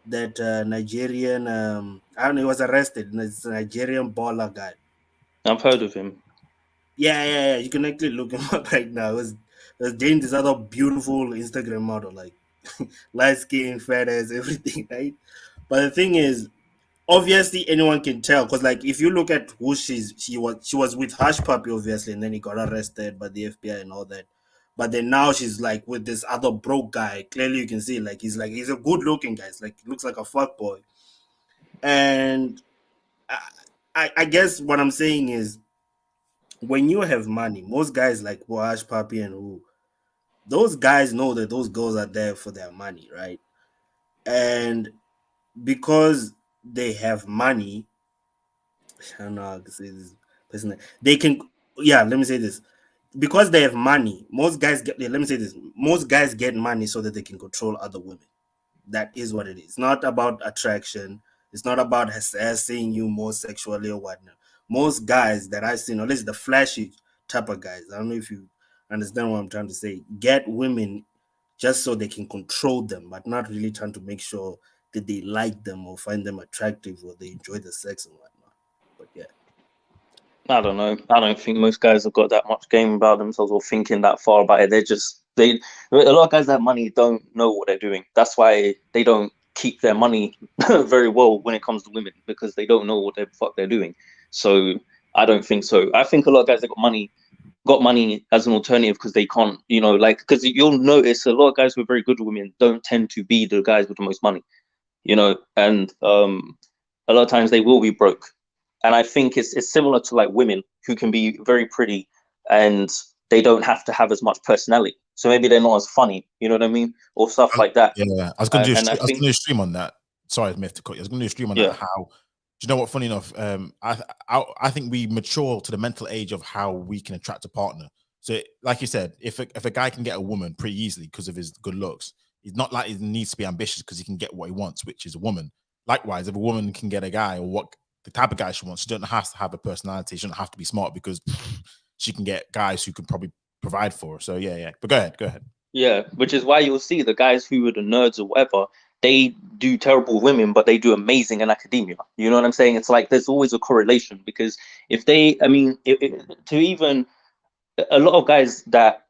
That Nigerian, I don't know, he was arrested. It's a Nigerian baller guy. I've heard of him. Yeah. You can actually look him up right now. It was dating this other beautiful Instagram model, like light skin, fat ass, everything, right? But the thing is, obviously anyone can tell, because like if you look at who she was with Hush Puppy, obviously, and then he got arrested by the FBI and all that. But then now she's like with this other broke guy. Clearly you can see he's a good looking guy. It's like he looks like a fuck boy. And I guess what I'm saying is, when you have money, most guys like Hush Puppy and who, those guys know that those girls are there for their money, right? And because they have money, I don't know how to say this. They can, let me say this. Because they have money, most guys get money so that they can control other women. That is what it is. It's not about attraction. It's not about seeing you more sexually or whatnot. Most guys that I've seen, or at least the flashy type of guys, I don't know if you understand what I'm trying to say, get women just so they can control them, but not really trying to make sure that they like them or find them attractive or they enjoy the sex and whatnot. But yeah. I don't know. I don't think most guys have got that much game about themselves or thinking that far about it. A lot of guys that have money don't know what they're doing. That's why they don't keep their money very well when it comes to women, because they don't know what the fuck they're doing. So I don't think so. I think a lot of guys that got money as an alternative because they can't, because you'll notice a lot of guys who are very good women don't tend to be the guys with the most money, and a lot of times they will be broke. And I think it's similar to like women who can be very pretty and they don't have to have as much personality. So maybe they're not as funny, you know what I mean? Or stuff like that. Yeah, I was going to do a stream on that. Sorry, Myth, to cut you. I was going to do a stream on that. How, do you know what? Funny enough, I think we mature to the mental age of how we can attract a partner. So, like you said, if a guy can get a woman pretty easily because of his good looks, he's not like he needs to be ambitious because he can get what he wants, which is a woman. Likewise, if a woman can get a guy, or what the type of guy she wants, she doesn't have to have a personality. She doesn't have to be smart, because she can get guys who can probably provide for her. So yeah. But go ahead. Yeah, which is why you'll see the guys who are the nerds or whatever, they do terrible with women, but they do amazing in academia. You know what I'm saying? It's like there's always a correlation, because if they, a lot of guys that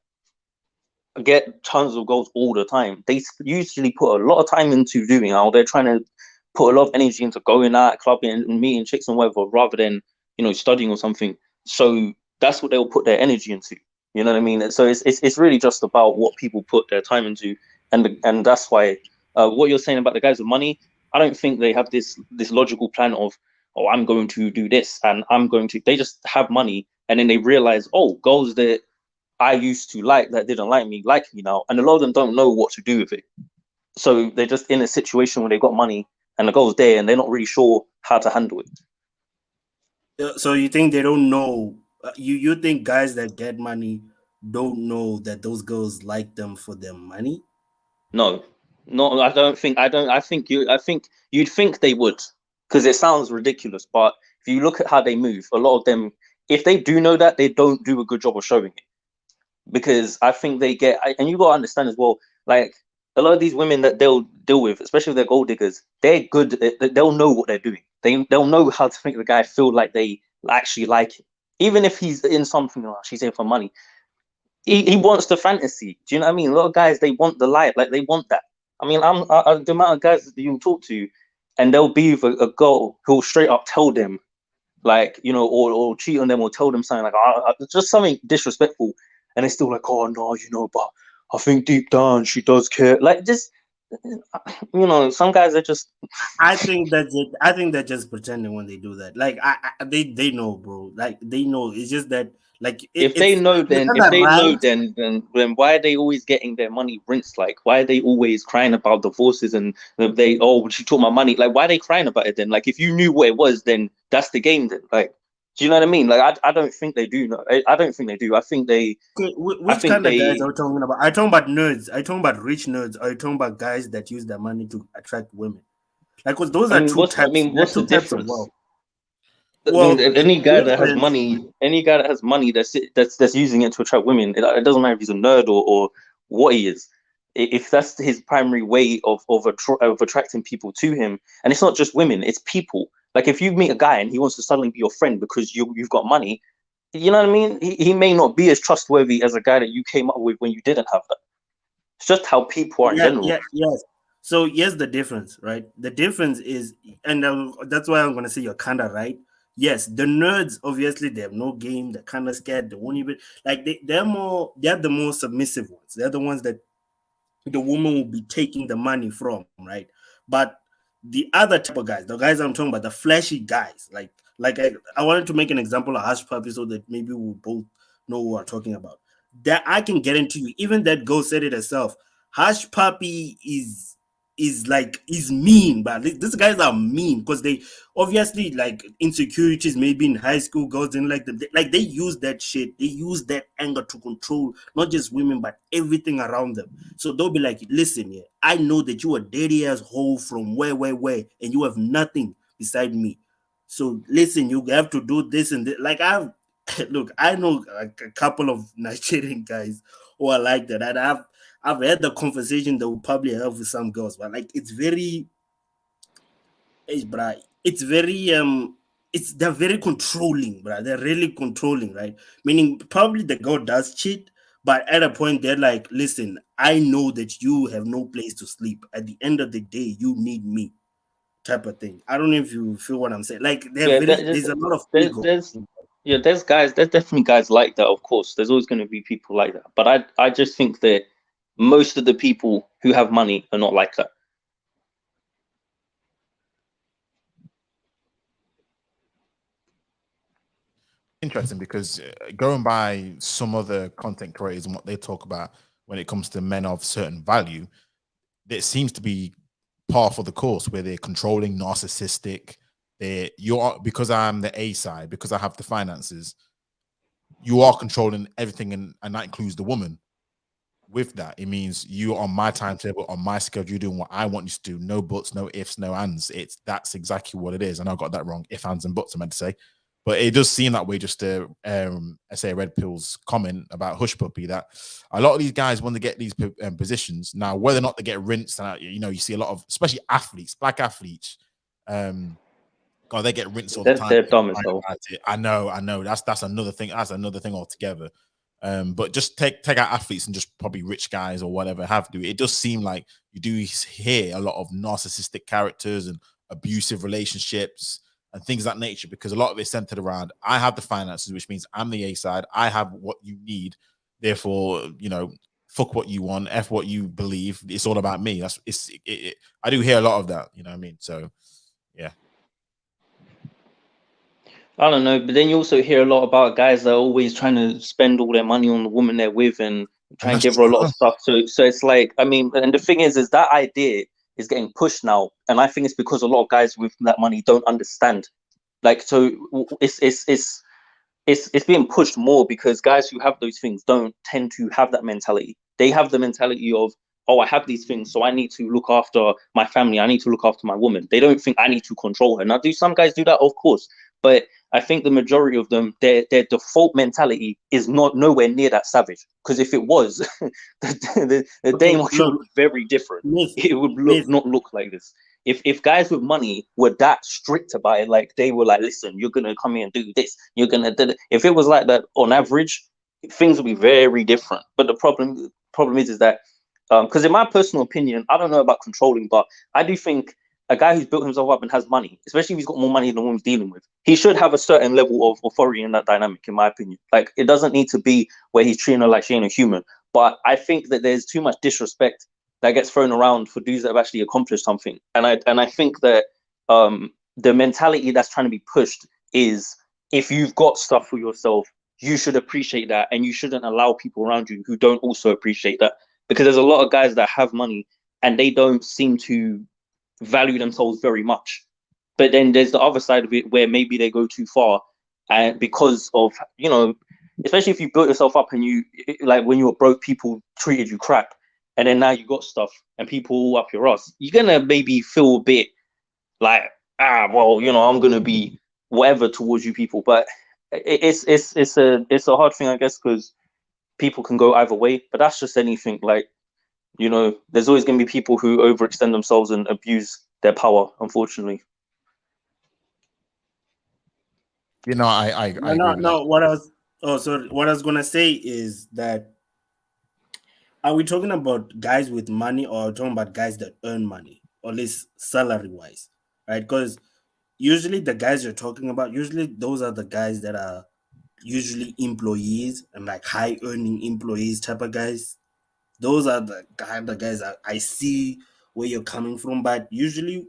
get tons of goals all the time, they usually put a lot of time into doing how they're trying to put a lot of energy into going out, clubbing and meeting chicks and whatever, rather than, studying or something. So that's what they'll put their energy into. You know what I mean? So it's really just about what people put their time into, and that's why what you're saying about the guys with money, I don't think they have this logical plan of, oh, I'm going to do this and I'm going to. They just have money, and then they realize, oh, girls that I used to like that didn't like me now, and a lot of them don't know what to do with it. So they're just in a situation where they've got money and the girl's there, and they're not really sure how to handle it. So you think they don't know? You think guys that get money don't know that those girls like them for their money? No, I don't think. I think you'd think they would, because it sounds ridiculous. But if you look at how they move, a lot of them, if they do know that, they don't do a good job of showing it. Because I think they get, and you gotta understand as well, like a lot of these women that they'll deal with, especially if they're gold diggers, they're good. They'll know what they're doing. They'll know how to make the guy feel like they actually like him, even if he's in something like she's in for money. He wants the fantasy. Do you know what I mean? A lot of guys, they want the life, like they want that. I mean, the amount of guys that you talk to, and they'll be with a girl who'll straight up tell them, like, you know, or cheat on them, or tell them something like just something disrespectful, and they're still like, oh no, you know, but I think deep down she does care. Like, just, you know, some guys are just. I think they're just pretending when they do that. Like they know, bro. Like they know. It's just that, like, If they know, then why are they always getting their money rinsed? Like, why are they always crying about divorces and she took my money? Like, why are they crying about it then? Like, if you knew what it was, then that's the game then. Like, do you know what I mean? Like, I don't think they do know. I don't think they do. I think they. Okay, which kind of guys are we talking about? Are you talking about nerds? Are you talking about rich nerds? Are you talking about guys that use their money to attract women? Like, because those are two types. I mean, what's the difference? Well, any guy that has money that's using it to attract women, it doesn't matter if he's a nerd or what he is. If that's his primary way of attracting people to him, and it's not just women, it's people. Like, if you meet a guy and he wants to suddenly be your friend because you've got money, you know what I mean? He may not be as trustworthy as a guy that you came up with when you didn't have that. It's just how people are in general. Yes. So here's the difference, right? The difference is, and that's why I'm going to say you're kind of right. Yes, the nerds, obviously, they have no game. They're kind of scared. They won't even, like, they're the more submissive ones. They're the ones that the woman will be taking the money from, right? But the other type of guys, the guys I'm talking about, the flashy guys, like I wanted to make an example of Hush Puppy so that maybe we'll both know what we're talking about. That I can get into you. Even that girl said it herself. Hush Puppy is mean, but these guys are mean because they obviously, like, insecurities maybe in high school, girls didn't like them. They use that shit. They use that anger to control not just women but everything around them. So they'll be like, listen, yeah, I know that you are dirty ass hole from where, and you have nothing beside me. So listen, you have to do this and that. Like, I know like a couple of Nigerian guys who are like that, and I've had the conversation that we'll probably have with some girls, but like it's very they're very controlling, bro. They're really controlling, right? Meaning probably the girl does cheat, but at a point they're like, listen, I know that you have no place to sleep. At the end of the day, you need me, type of thing. I don't know if you feel what I'm saying. Like, there's a lot of ego. There's definitely guys like that, of course. There's always going to be people like that. But I just think that most of the people who have money are not like that. Interesting, because going by some other content creators and what they talk about when it comes to men of certain value, it seems to be par for the course where they're controlling, narcissistic. Because I'm the A side, because I have the finances, you are controlling everything, and that includes the woman. With that, it means you on my timetable, on my schedule, doing what I want you to do. No buts, no ifs, no ands. That's exactly what it is. And I got that wrong. If, ands, and buts, I meant to say. But it does seem that way, just to say Red Pill's comment about Hush Puppy, that a lot of these guys, when they get these positions, now whether or not they get rinsed, and you see a lot of, especially athletes, black athletes, God, they get rinsed all the time. They're dumb as hell. I know. That's another thing. That's another thing altogether. But just take out athletes and just probably rich guys or whatever have to. It does seem like you do hear a lot of narcissistic characters and abusive relationships. and things of that nature, because a lot of it's centered around, I have the finances, which means I'm the A side, I have what you need, therefore, you know, fuck what you want, F what you believe, it's all about me. I do hear a lot of that, you know what I mean? So yeah. I don't know, but then you also hear a lot about guys that are always trying to spend all their money on the woman they're with and try and give her a lot of stuff. So it's like, I mean, and the thing is that idea is getting pushed now, and I think it's because a lot of guys with that money don't understand. Like, so it's being pushed more because guys who have those things don't tend to have that mentality. They have the mentality of, oh, I have these things, so I need to look after my family. I need to look after my woman. They don't think I need to control her. Now, do some guys do that? Of course. But I think the majority of them, their default mentality is not nowhere near that savage. Because if it was, the Dame would look very different. It would not look like this. If guys with money were that strict about it, like they were like, listen, you're gonna come here and do this, you're gonna do that. If it was like that on average, things would be very different. But the problem is that because in my personal opinion, I don't know about controlling, but I do think a guy who's built himself up and has money, especially if he's got more money than the woman's dealing with, he should have a certain level of authority in that dynamic, in my opinion. Like, it doesn't need to be where he's treating her like she ain't a human. But I think that there's too much disrespect that gets thrown around for dudes that have actually accomplished something. And I think that the mentality that's trying to be pushed is, if you've got stuff for yourself, you should appreciate that, and you shouldn't allow people around you who don't also appreciate that. Because there's a lot of guys that have money and they don't seem to value themselves very much. But then there's the other side of it where maybe they go too far, and because of, you know, especially if you built yourself up and you, like when you were broke, people treated you crap, and then now you got stuff and people all up your ass, you're gonna maybe feel a bit like, well, you know, I'm gonna be whatever towards you people. But it's a hard thing, I guess, because people can go either way. But that's just anything. Like, you know, there's always going to be people who overextend themselves and abuse their power, unfortunately. You know, I agree with no. What I was gonna say is that, are we talking about guys with money, or talking about guys that earn money, or at least salary wise, right? Because usually the guys you're talking about, usually those are the guys that are usually employees and like high earning employees type of guys. Those are the guys I see where you're coming from. But usually,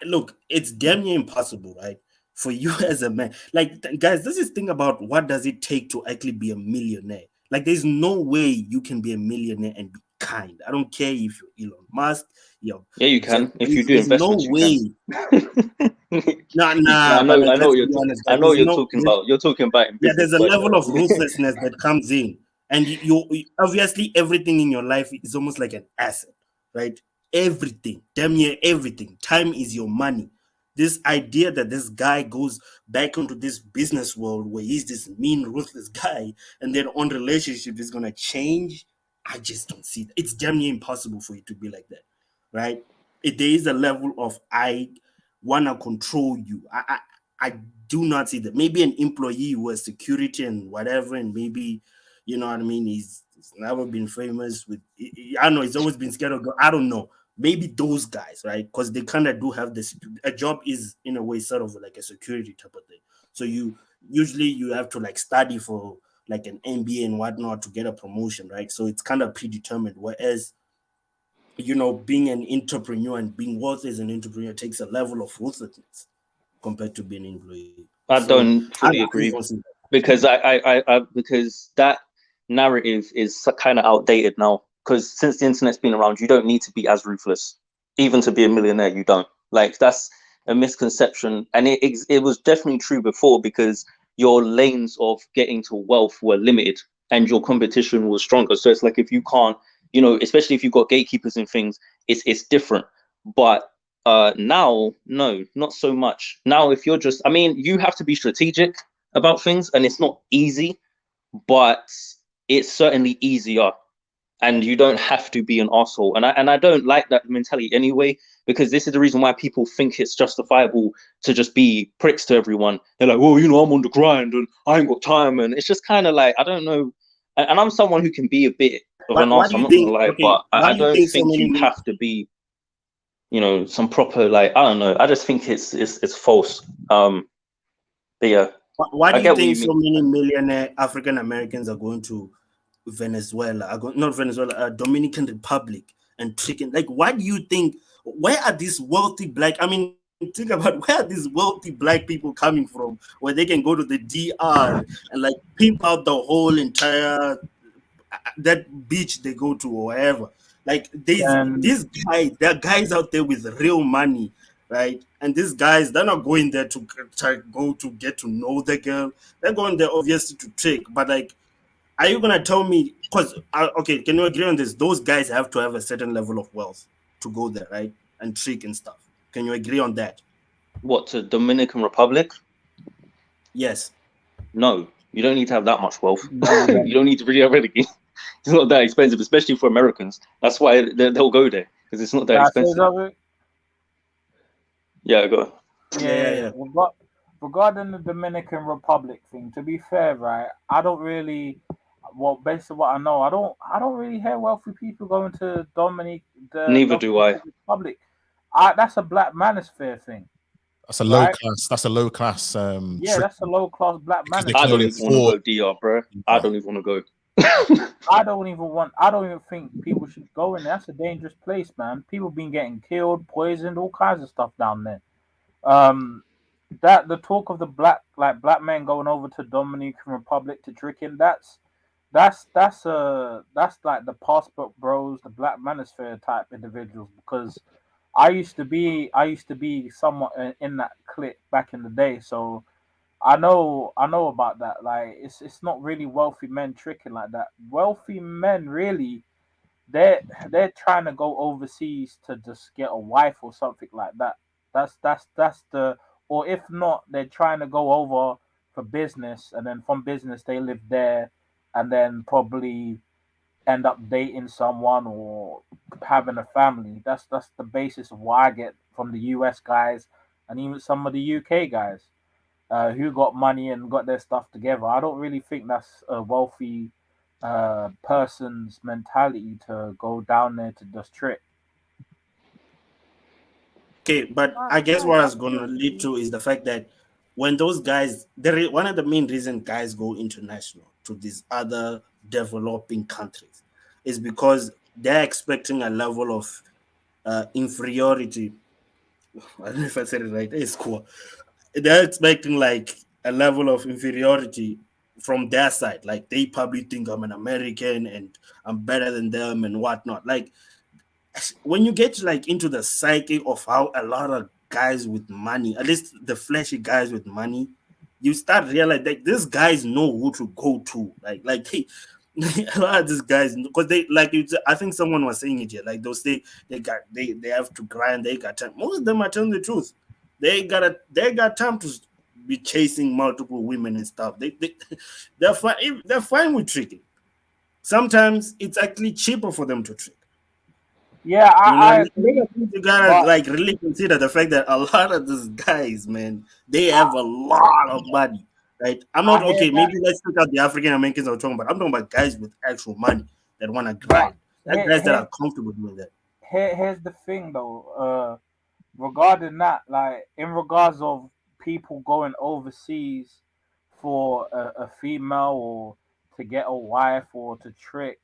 look, it's damn near impossible, right? For you as a man, like, guys, let's just think about what does it take to actually be a millionaire. Like, there's no way you can be a millionaire and be kind. I don't care if you're Elon Musk. Yeah, you can. If you do investments, no way. Nah. I know what you're talking about. You're talking about. Yeah, there's a level of ruthlessness that comes in, and you obviously everything in your life is almost like an asset, right? Everything, damn near everything. Time is your money. This idea that this guy goes back into this business world where he's this mean, ruthless guy, and their own relationship is gonna change, I just don't see that. It's damn near impossible for it to be like that, right? There is a level of, I wanna control you. I do not see that. Maybe an employee who has security and whatever, and maybe, you know what I mean, he's never been famous with, I don't know, he's always been scared of God. I don't know. Maybe those guys, right? Because they kind of do have this. A job is in a way sort of like a security type of thing. So you have to like study for like an MBA and whatnot to get a promotion, right? So it's kind of predetermined. Whereas, you know, being an entrepreneur and being wealthy as an entrepreneur takes a level of ruthlessness compared to being an employee. I don't fully agree, because because that narrative is kind of outdated now. Because since the internet's been around, you don't need to be as ruthless. Even to be a millionaire, you don't. Like, that's a misconception. And it was definitely true before, because your lanes of getting to wealth were limited and your competition was stronger. So it's like, if you can't, you know, especially if you've got gatekeepers and things, it's different. But now, no, not so much. Now, if you're just, I mean, you have to be strategic about things, and it's not easy, but it's certainly easier. And you don't have to be an asshole. And I don't like that mentality anyway, because this is the reason why people think it's justifiable to just be pricks to everyone. They're like, well, you know, I'm on the grind and I ain't got time. And it's just kind of like, I don't know. And I'm someone who can be a bit of an asshole, I'm not gonna lie, but I don't think you have to be. you know, some proper, like, I don't know. I just think it's false. But yeah, Why I do you get what think you so mean. many millionaire African Americans are going to Venezuela? Not Venezuela, Dominican Republic and tricking? Like, why do you think? Where are these wealthy black? I mean, think about where are these wealthy black people coming from, where they can go to the DR and like pimp out the whole entire that beach they go to or wherever. Like And these guys, there are guys out there with real money, right? And these guys, they're not going there to go to get to know the girl. They're going there obviously to trick. But like, are you gonna tell me? Because okay, can you agree on this? Those guys have to have a certain level of wealth to go there, right? And trick and stuff. Can you agree on that? What, to Dominican Republic? Yes. No, you don't need to have that much wealth. no, you You don't need to really have anything. It's not that expensive, especially for Americans. That's why they'll go there, because it's not that Can I say expensive. something? Yeah, go. Yeah. Regarding the Dominican Republic thing, to be fair, right, I don't really, well, based on what I know, I don't really hear wealthy people going to the Neither do I. Dominican Republic. That's a black manosphere thing, That's a low right? class. That's a low class Yeah, trick that's a low class black because they manosphere. I can don't only even want to afford. go DR, bro. I don't even want to go. I don't even think people should go in there. That's a dangerous place, man. People been getting killed, poisoned, all kinds of stuff down there. Um, that the talk of the black men going over to Dominican Republic to trick in, that's like the passport bros, the black manosphere type individuals. Because I used to be somewhat in that clique back in the day, so I know about that. Like, it's not really wealthy men tricking like that. Wealthy men really, they're trying to go overseas to just get a wife or something like that. That's the, or if not, they're trying to go over for business, and then from business they live there, and then probably end up dating someone or having a family. That's the basis of what I get from the US guys and even some of the UK guys who got money and got their stuff together. I don't really think that's a wealthy person's mentality to go down there to just trick. Okay, but I guess what I was going to lead to is the fact that when those guys, one of the main reasons guys go international to these other developing countries is because they're expecting a level of inferiority. I don't know if I said it right. It's cool. They're expecting like a level of inferiority from their side. Like they probably think I'm an American and I'm better than them and whatnot. Like when you get like into the psyche of how a lot of guys with money, at least the flashy guys with money, you start realizing that these guys know who to go to. Like they a lot of these guys, because they like you. I think someone was saying it here. Like they'll say they have to grind. They got time. Most of them are telling the truth. They got time to be chasing multiple women and stuff. They're fine. They're fine with tricking. Sometimes it's actually cheaper for them to trick. Yeah, You know, I and agree, you gotta but like really consider the fact that a lot of these guys, man, they have a lot of money. Right? I'm not I hear okay. that. Maybe let's take out the African Americans I'm talking about. I'm talking about guys with actual money that want to But grind. That guys that here, are comfortable doing that. here's the thing though. Regarding that, like in regards of people going overseas for a female or to get a wife or to trick,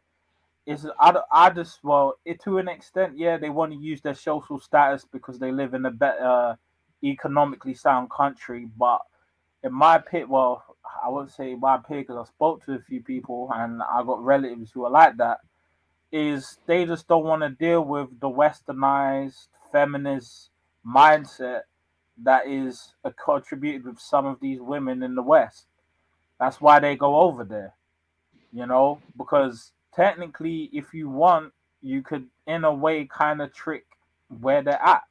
is I just, well, to an extent, yeah, they want to use their social status because they live in a better economically sound country. But in my pit, well, I wouldn't say my pit because I spoke to a few people and I got relatives who are like that. Is they just don't want to deal with the westernized feminist mindset that is contributed with some of these women in the West. That's why they go over there, because technically, if you want, you could, in a way, kind of trick where they're at.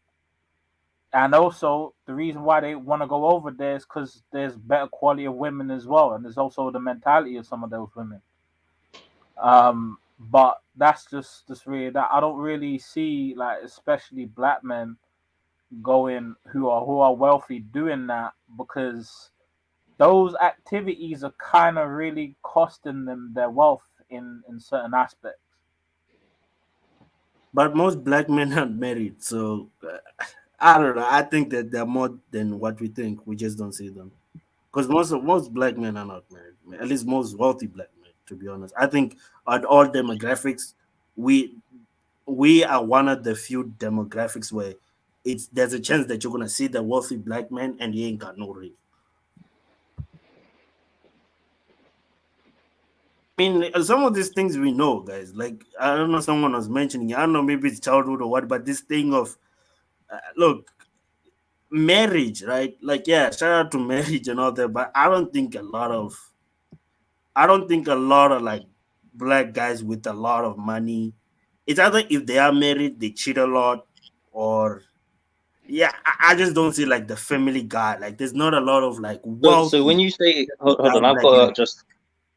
And also, the reason why they want to go over there is because there's better quality of women as well, and there's also the mentality of some of those women. But that's just really that. I don't really see, like, especially black men going who are wealthy doing that, because those activities are kind of really costing them their wealth in certain aspects. But most black men are married, so I don't know. I think that they're more than what we think. We just don't see them because most black men are not married. At least most wealthy black men, to be honest. I think at all demographics, we we are one of the few demographics where there's a chance that you're gonna see the wealthy black man and he ain't got no ring. I mean, some of these things we know, guys. Like I don't know, someone was mentioning. I don't know, maybe it's childhood or what, but this thing of look, marriage, right? Like, yeah, shout out to marriage and all that, but I don't think a lot of like black guys with a lot of money. It's either if they are married, they cheat a lot, or yeah, I just don't see like the family guy. Like, there's not a lot of like So when wealthy you say, hold on, I've black got men. to just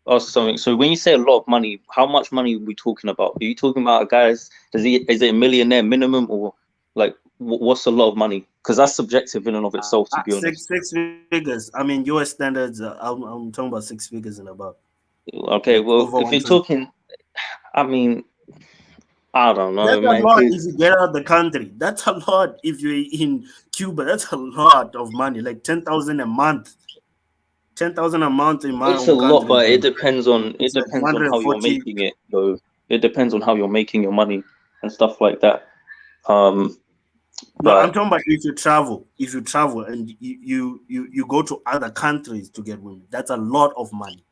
ask something. So when you say a lot of money, how much money are we talking about? Are you talking about a guy's? Is it a millionaire minimum, or like what's a lot of money? Because that's subjective in and of itself, to be honest. Six figures. I mean, US standards. I'm talking about six figures and above, Okay, like well, over if you're 120. talking, I mean, I don't know, That's a man. lot if you get out of the country. That's a lot if you're in Cuba. That's a lot of money. Like 10,000 a month. 10,000 a month in my It's a own lot, country is but like it it's like depends on how you're 140. making it, though. It depends on how you're making your money and stuff like that. Um, No, I'm but talking about if you travel. If you travel and you go to other countries to get women, that's a lot of money.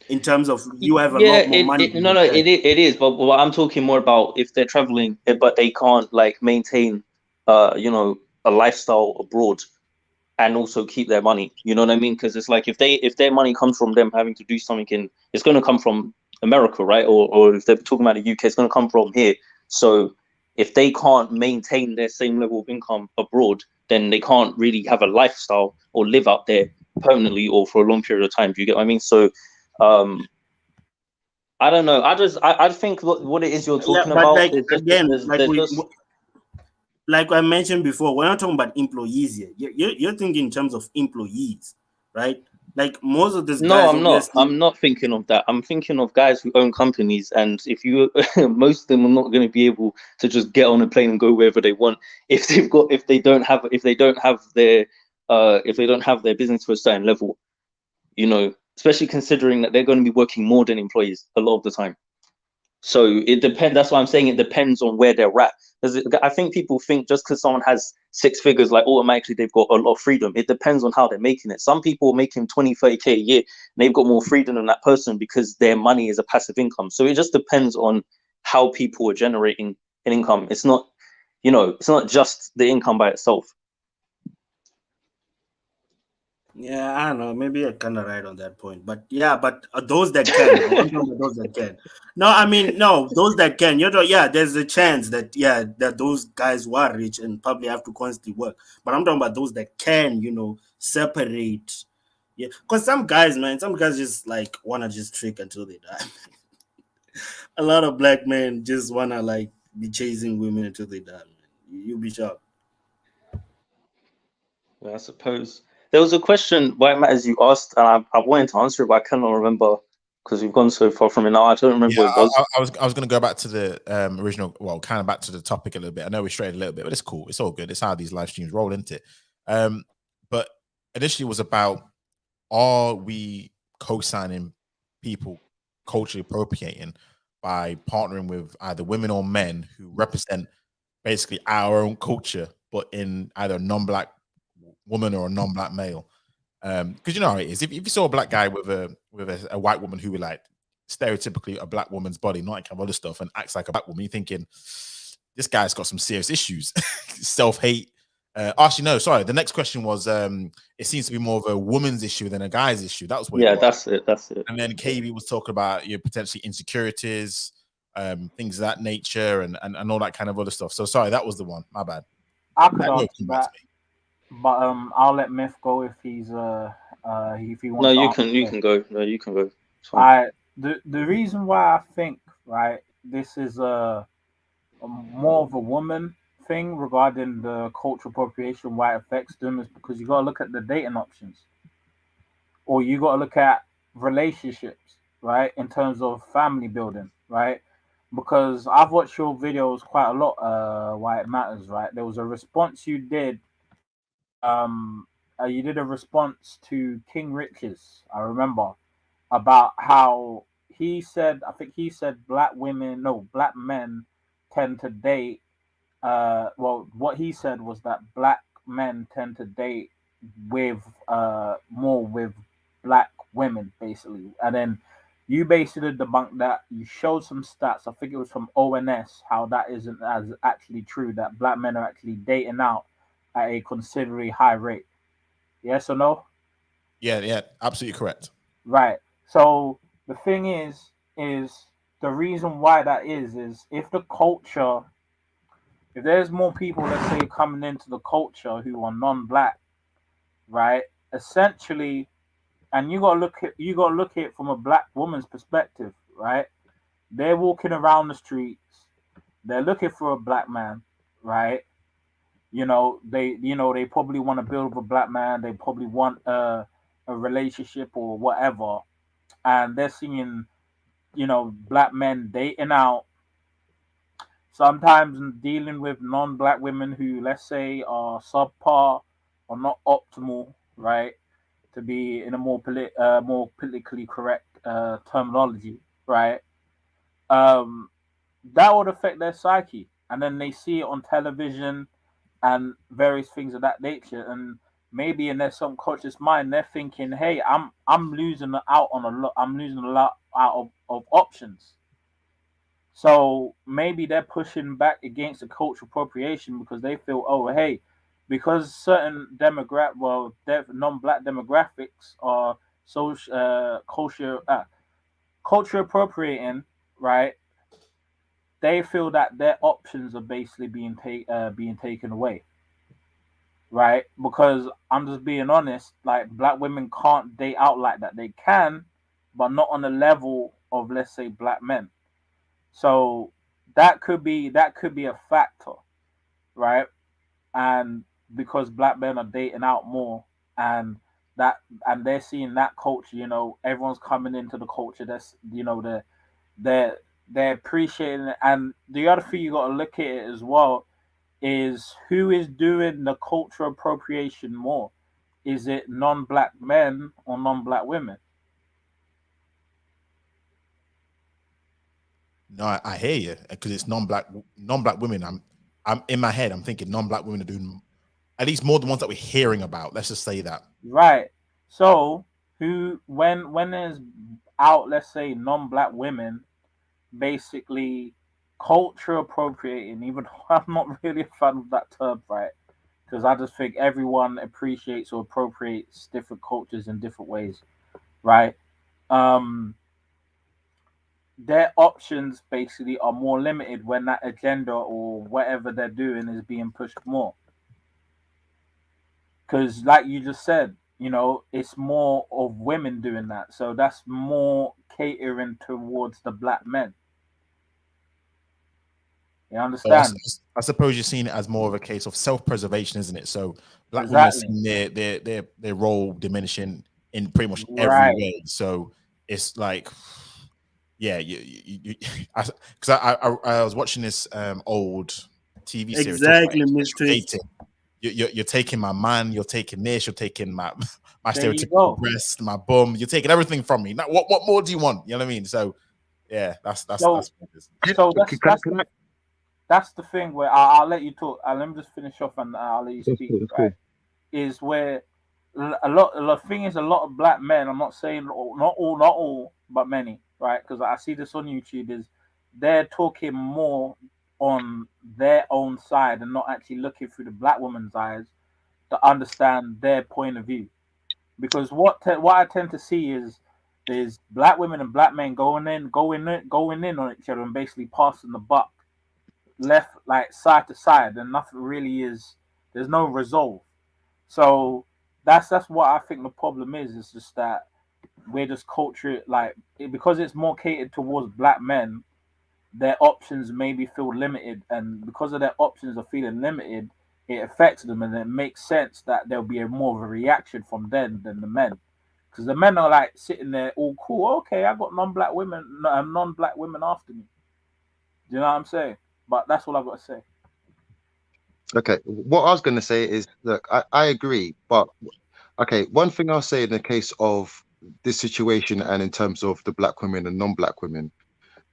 In terms of you have a yeah, lot more money than no, you no, spend. it is. But what I'm talking more about if they're traveling, but they can't like maintain, a lifestyle abroad and also keep their money. You know what I mean? Because it's like if their money comes from them having to do something it's going to come from America, right? Or if they're talking about the UK, it's going to come from here. So if they can't maintain their same level of income abroad, then they can't really have a lifestyle or live out there permanently or for a long period of time. Do you get what I mean? So, um, I don't know. I think what it is you're Yeah, talking but about like is just again, there's just like I mentioned before, we're not talking about employees here. You're thinking in terms of employees, right? Like most of these No, guys, I'm not. obviously, I'm not thinking of that. I'm thinking of guys who own companies, and if you, most of them are not going to be able to just get on a plane and go wherever they want if they don't have their business to a certain level. Especially considering that they're going to be working more than employees a lot of the time. So it depends. That's why I'm saying it depends on where they're at. Because I think people think just because someone has six figures, like automatically they've got a lot of freedom. It depends on how they're making it. Some people are making 20, 30K a year, and they've got more freedom than that person because their money is a passive income. So it just depends on how people are generating an income. It's not just the income by itself. yeah, I don't know. Maybe I kind of right on that point, but yeah, but those that can, I'm talking about those that can. No, I mean, no, those that can. Yeah, there's a chance that that those guys who are rich and probably have to constantly work. But I'm talking about those that can, separate. Yeah, because some guys, man, some guys just like wanna just trick until they die. A lot of black men just wanna like be chasing women until they die, man. You'll be shocked. I suppose there was a question why it matters you asked, and I wanted to answer it, but I cannot remember because we've gone so far from it now. I don't remember Yeah, what it was. I was going to go back to the original, well, kind of back to the topic a little bit. I know we strayed a little bit, but it's cool. It's all good. It's how these live streams roll into it. But initially, it was about, are we co-signing people culturally appropriating by partnering with either women or men who represent basically our own culture, but in either a non-black woman or a non-black male? Because you know how it is. If you saw a black guy with a white woman who like stereotypically a black woman's body, not like have other stuff, and acts like a black woman, you're thinking this guy's got some serious issues, self-hate. Actually, no, sorry. The next question was, it seems to be more of a woman's issue than a guy's issue. That was what it Yeah, was. that's it. That's it. And then KB was talking about potentially insecurities, things of that nature, and all that kind of other stuff. So sorry, that was the one. My bad. I could No, answer come back to that, me. but I'll let Myth go if he No, wants to you answer can you first. can go. No, you can go. It's fine. I the reason why I think right this is a more of a woman thing regarding the cultural appropriation, why it affects them, is because you got to look at the dating options, or you got to look at relationships, right, in terms of family building, right. because I've watched your videos quite a lot. Why it matters, right? There was a response you did. You did a response to King Riches. I remember about how he said. I think he said black women, no, black men tend to date. Well, what he said was that black men tend to date with more with black women, basically. And then you basically debunked that. You showed some stats. I think it was from ONS, how that isn't as actually true. That black men are actually dating out at a considerably high rate. Yes or no? Yeah, absolutely correct. Right. So the thing is the reason why that is if the culture, if there's more people, let's say, coming into the culture who are non-black, right? Essentially, and you gotta look at it from a black woman's perspective, right? They're walking around the streets, they're looking for a black man, right? They probably want to build with a black man, they probably want a relationship or whatever, and they're seeing, black men dating out, sometimes dealing with non-black women who, let's say, are subpar or not optimal, right? To be in a more politically correct terminology, right? Um, that would affect their psyche, and then they see it on television and various things of that nature, and maybe in their subconscious mind they're thinking, "Hey, I'm losing out on a lot. I'm losing a lot out of options." So maybe they're pushing back against the cultural appropriation because they feel, oh, hey, because certain non-black demographics are social culture appropriating, right? They feel that their options are basically being taken away, right? Because I'm just being honest, like black women can't date out like that. They can, but not on the level of, let's say, black men. So that could be a factor, right? And because black men are dating out more, and that and they're seeing that culture, everyone's coming into the culture. That's they're they're appreciating it. And the other thing you got to look at it as well is who is doing the cultural appropriation more. Is it non-black men or non-black women? No, I hear you because it's non-black women. I'm in my head. I'm thinking non-black women are doing at least more than ones that we're hearing about. Let's just say that. Right. So when there's out, let's say, non-black women basically culture appropriating, even though I'm not really a fan of that term, right? Because I just think everyone appreciates or appropriates different cultures in different ways, right? Um, their options basically are more limited when that agenda or whatever they're doing is being pushed more. Because, like you just said, it's more of women doing that. So that's more catering towards the black men. You So understand? I suppose you're seeing it as more of a case of self-preservation, isn't it? So black women are Exactly. seeing their role diminishing in pretty much every Right. way. So it's like, yeah, because I was watching this old TV series talking about Exactly, interracial Mister. dating. You're taking my man, you're taking this, you're taking my There you stereotypical go. breast, my bum, you're taking everything from me. Now, what more do you want? You know what I mean? So yeah, that's So what it is. so Can, can, can I? that's the thing where I'll let you talk. Let me just finish off and I'll let you That's speak. cool. That's Right? cool. Is where the thing is, a lot of black men. I'm not saying not all, but many. Right? Because I see this on YouTube. Is they're talking more on their own side and not actually looking through the black woman's eyes to understand their point of view. Because what I tend to see is black women and black men going in on each other and basically passing the buck left, like, side to side, and nothing really is. There's no resolve. So that's what I think the problem is. It's just that we're just culture, like, because it's more catered towards black men. Their options maybe feel limited, and because of their options are feeling limited, it affects them, and it makes sense that there'll be more of a reaction from them than the men, because the men are like sitting there all cool. Okay, I got non-black women after me. you know what I'm saying? But that's all I've got to say. Okay, what I was going to say is, look, I agree, but okay, one thing I'll say in the case of this situation and in terms of the black women and non-black women,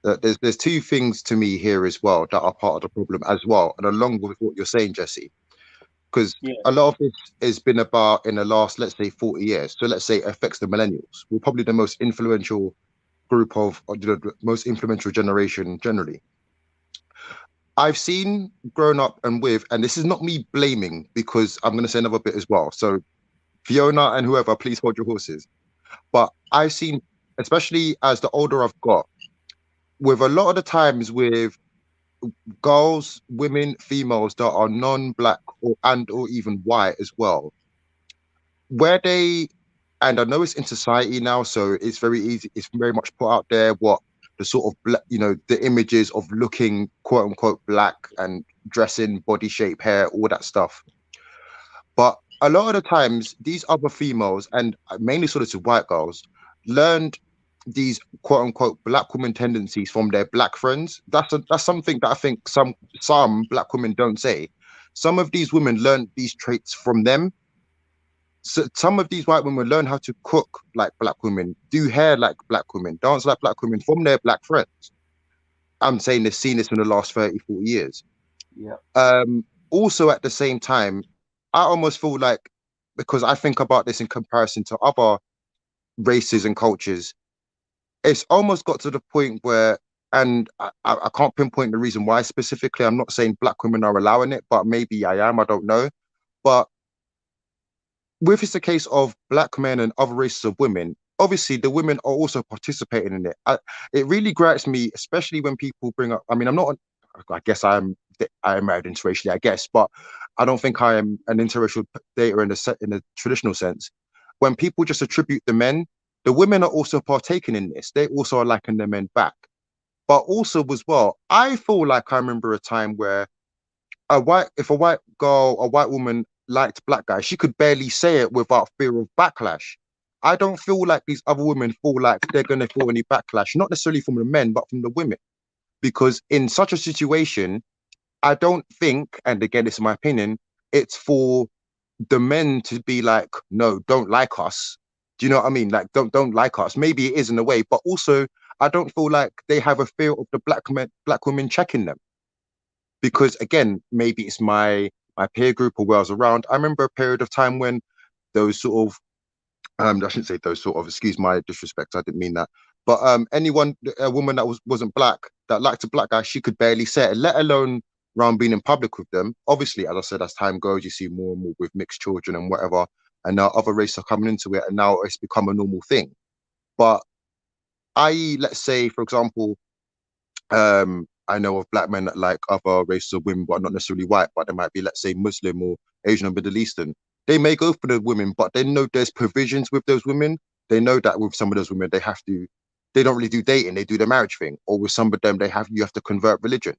that there's two things to me here as well that are part of the problem as well, and along with what you're saying, Jesse, because Yeah. a lot of this has been about in the last, let's say, 40 years. So let's say it affects the millennials. We're probably the most influential group of, or the most influential generation generally. I've seen, grown up and with, and this is not me blaming because I'm going to say another bit as well. So Fiona and whoever, please hold your horses. But I've seen, especially as the older I've got, with a lot of the times with girls, women, females that are non-black or even white as well, where they, and I know it's in society now, so it's very easy, it's very much put out there what the sort of the images of looking quote unquote black and dressing, body shape, hair, all that stuff. But a lot of the times, these other females, and mainly sort of to white girls, learned these quote unquote black woman tendencies from their black friends. That's something that I think some black women don't say. Some of these women learned these traits from them. So some of these white women learn how to cook like black women, do hair like black women, dance like black women from their black friends. I'm saying they've seen this in the last 30, 40 years. Yeah. Also at the same time, I almost feel like, because I think about this in comparison to other races and cultures, it's almost got to the point where, and I can't pinpoint the reason why specifically. I'm not saying black women are allowing it, but maybe I am. I don't know. But if it's a case of black men and other races of women, obviously the women are also participating in it. It really gripes me, especially when people bring up. I mean, I guess I am married interracially, I guess, but I don't think I am an interracial dater in a traditional sense. When people just attribute the men, the women are also partaking in this. They also are liking the men back. But also as well, I feel like I remember a time where if a white girl, a white woman liked black guys, she could barely say it without fear of backlash. I don't feel like these other women feel like they're going to feel any backlash, not necessarily from the men, but from the women. Because in such a situation, I don't think, and again, this is my opinion, it's for the men to be like, no, don't like us. Do you know what I mean? Like, don't like us. Maybe it is in a way, but also I don't feel like they have a fear of the black women checking them. Because again, maybe it's my peer group or where I was around. I remember a period of time when those sort of I shouldn't say those sort of, excuse my disrespect, I didn't mean that. But a woman that wasn't black, that liked a black guy, she could barely say it, let alone around being in public with them. Obviously, as I said, as time goes, you see more and more with mixed children and whatever. And now other races are coming into it, and now it's become a normal thing. But let's say, for example, I know of black men that like other races of women, but not necessarily white, but they might be, let's say, Muslim or Asian or Middle Eastern. They may go for the women, but they know there's provisions with those women. They know that with some of those women, they don't really do dating, they do the marriage thing. Or with some of them, you have to convert religion.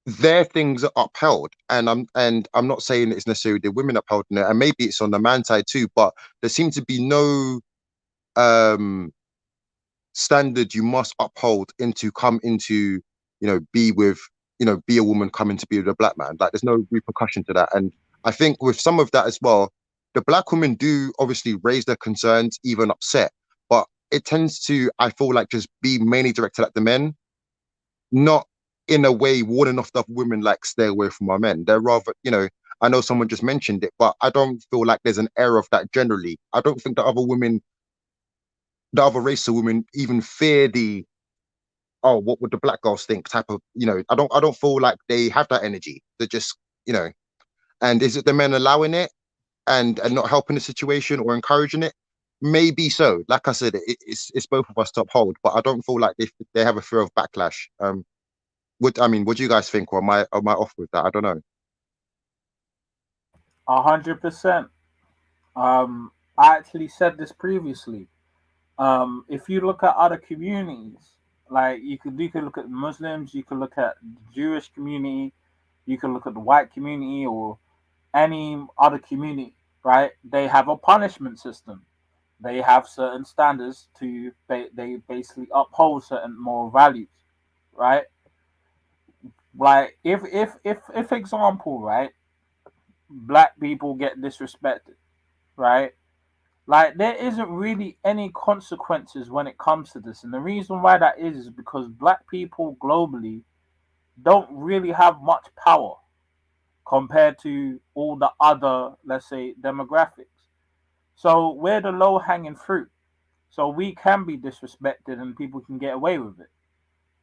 Their things are upheld. And I'm not saying it's necessarily the women upholding it, and maybe it's on the man side too, but there seems to be no standard you must uphold come into be with be a woman coming to be with a black man. Like, there's no repercussion to that. And I think with some of that as well, the black women do obviously raise their concerns, even upset, but it tends to, I feel like, just be mainly directed at the men, not in a way warning off the women like, stay away from our men. They're rather, I know someone just mentioned it, but I don't feel like there's an air of that generally. I don't think the other race of women even fear the, oh, what would the black girls think type of, I don't feel like they have that energy. They're just, and is it the men allowing it and not helping the situation or encouraging it? Maybe so. Like I said, it's both of us to uphold, but I don't feel like they have a fear of backlash. What do you guys think, or am I off with that? I don't know. 100%. I actually said this previously. If you look at other communities, like you could look at Muslims, you could look at the Jewish community, you can look at the white community or any other community, right? They have a punishment system. They have certain standards they basically uphold certain moral values, right? Like if example, right, black people get disrespected, right? Like there isn't really any consequences when it comes to this. And the reason why that is because black people globally don't really have much power compared to all the other, let's say, demographics. So we're the low hanging fruit. So we can be disrespected and people can get away with it,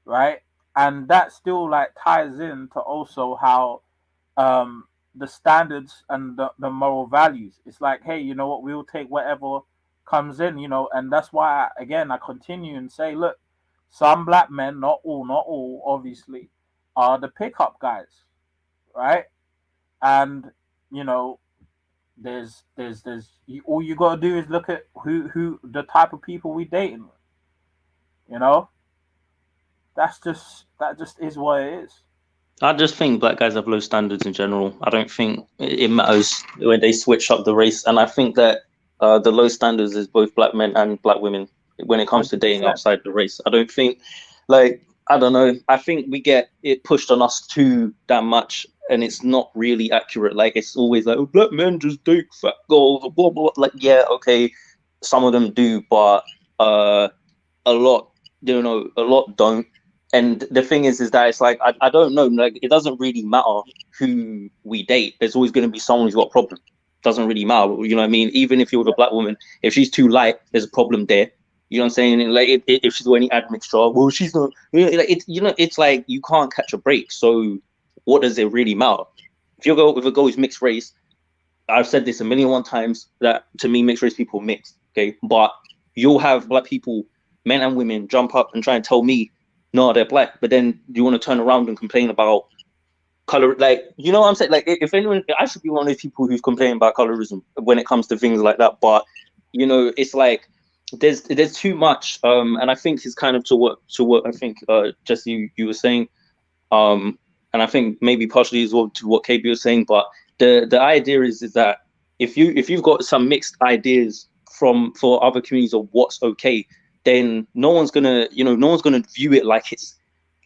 right? And that still like ties in to also how the standards and the moral values. It's like, hey, you know what, we'll take whatever comes in, you know, and that's why again I continue and say, look, some black men, not all, obviously, are the pickup guys, right? And you know, all you gotta do is look at who the type of people we dating, you know. That just is what it is. I just think black guys have low standards in general. I don't think it matters when they switch up the race, and I think that the low standards is both black men and black women when it comes to dating 100%. outside the race. I don't think, like, I don't know. I think we get it pushed on us too damn much, and it's not really accurate. Like, it's always like, oh, black men just date fat girls, blah, blah, blah. Like, yeah, okay, some of them do, but a lot, you know, a lot don't. And the thing is that it's like, I don't know, like, it doesn't really matter who we date. There's always going to be someone who's got a problem. Doesn't really matter, you know what I mean? Even if you're with a black woman, if she's too light, there's a problem there. You know what I'm saying? And like, if she's got any admixture, well, she's not. You know, like, it's like you can't catch a break. So what does it really matter? If you go with a girl who's mixed race, I've said this a million times that to me, mixed race people mix. Okay, but you'll have black people, men and women, jump up and try and tell me, no, they're black. But then you want to turn around and complain about color, like, you know what I'm saying? Like, if anyone, I should be one of those people who's complaining about colorism when it comes to things like that. But you know, it's like there's too much, and I think it's kind of to what I think Jesy, you were saying, and I think maybe partially as well to what KB was saying. But the idea is that if you've got some mixed ideas for other communities of what's okay, then no one's gonna view it like it's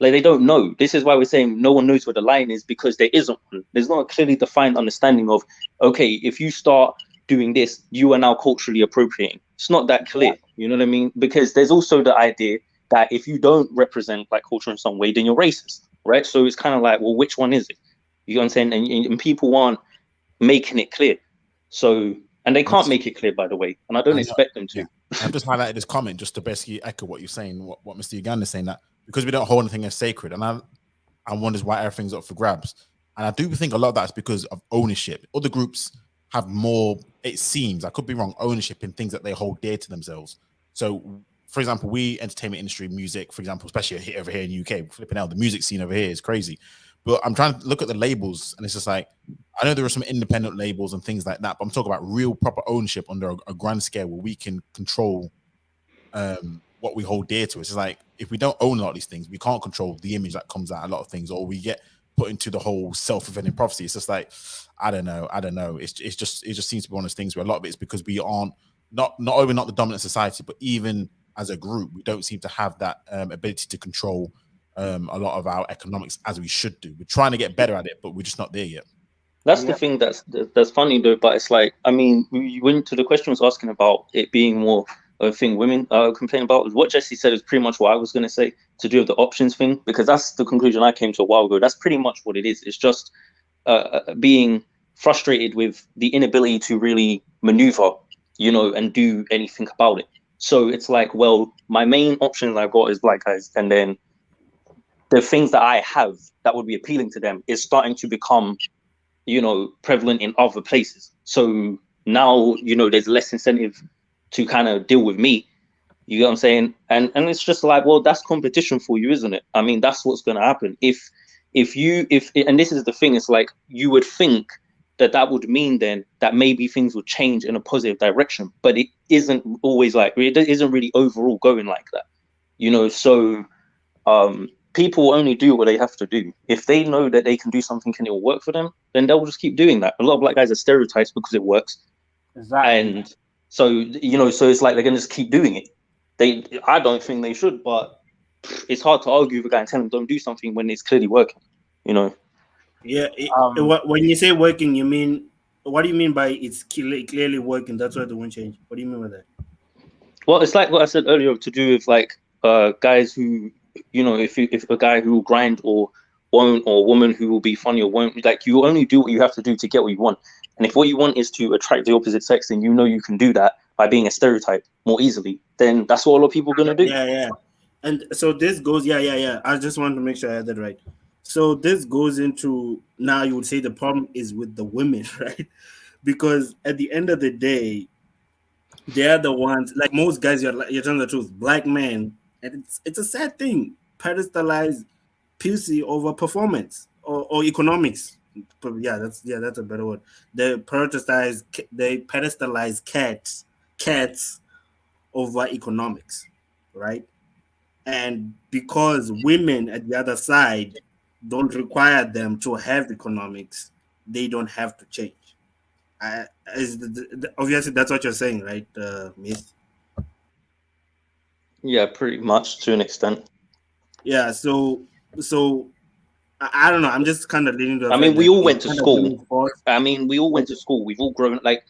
like they don't know. This is why we're saying no one knows where the line is, because there isn't one. There's not a clearly defined understanding of, okay, if you start doing this, you are now culturally appropriating. It's not that clear, you know what I mean? Because there's also the idea that if you don't represent black culture in some way, then you're racist, right? So it's kind of like, well, which one is it? You know what I'm saying? And people aren't making it clear. So, and they can't make it clear, by the way, and I don't expect them to. Yeah. I've just highlighted this comment just to basically echo what you're saying, what Mr. Uganda is saying, that because we don't hold anything as sacred, and I wonders why everything's up for grabs. And I do think a lot of that's because of ownership. Other groups have more, it seems, I could be wrong, ownership in things that they hold dear to themselves. So, for example, we entertainment industry, music, for example, especially over here in the UK, flipping out, the music scene over here is crazy. But I'm trying to look at the labels, and it's just like, I know there are some independent labels and things like that, but I'm talking about real proper ownership under a grand scale where we can control what we hold dear to. It's just like, if we don't own a lot of these things, we can't control the image that comes out of a lot of things, or we get put into the whole self-fulfilling prophecy. It's just like, I don't know. It just seems to be one of those things where a lot of it's because we aren't not only not the dominant society, but even as a group, we don't seem to have that ability to control a lot of our economics as we should do. We're trying to get better at it, but we're just not there yet. That's the thing that's funny though. But it's like, I mean, you went to the question was asking about it being more a thing women complain about. What Jesy said is pretty much what I was going to say, to do with the options thing, because that's the conclusion I came to a while ago. That's pretty much what it is. It's just being frustrated with the inability to really maneuver, you know, and do anything about it. So it's like, well, my main options I've got is black guys, and then the things that I have that would be appealing to them is starting to become, you know, prevalent in other places. So now, you know, there's less incentive to kind of deal with me. You know what I'm saying? And it's just like, well, that's competition for you, isn't it? I mean, that's what's going to happen. If and this is the thing, it's like, you would think that would mean then that maybe things would change in a positive direction, but it isn't always like, it isn't really overall going like that, you know? So people only do what they have to do. If they know that they can do something and it will work for them, then they'll just keep doing that. A lot of black guys are stereotypes because it works. Exactly. And so, you know, so it's like they're going to just keep doing it. I don't think they should, but it's hard to argue with a guy and tell him don't do something when it's clearly working. you know. Yeah. Um, When you say working, you mean, what do you mean by it's clearly working? That's why they won't change. What do you mean by that? Well, it's like what I said earlier to do with like guys who, you know, if a guy who will grind or won't, or a woman who will be funny or won't, like, you only do what you have to do to get what you want. And if what you want is to attract the opposite sex, then you know you can do that by being a stereotype more easily. Then that's what a lot of people are gonna do. Yeah. And so this goes, yeah. I just wanted to make sure I had that right. So this goes into, now you would say the problem is with the women, right? Because at the end of the day, they're the ones, like most guys, you're telling the truth. Black men, and it's a sad thing, pedestalize pussy over performance or economics. Yeah, that's a better word. They pedestalize cats over economics, right? And because women at the other side don't require them to have economics, they don't have to change. Obviously, that's what you're saying, right, Miss? Yeah, pretty much to an extent. Yeah. So I don't know. I'm just kind of leaning to the I mean, fact we that all went it's to kind of school. being forced. I mean, we all went to school. We've all grown. Like,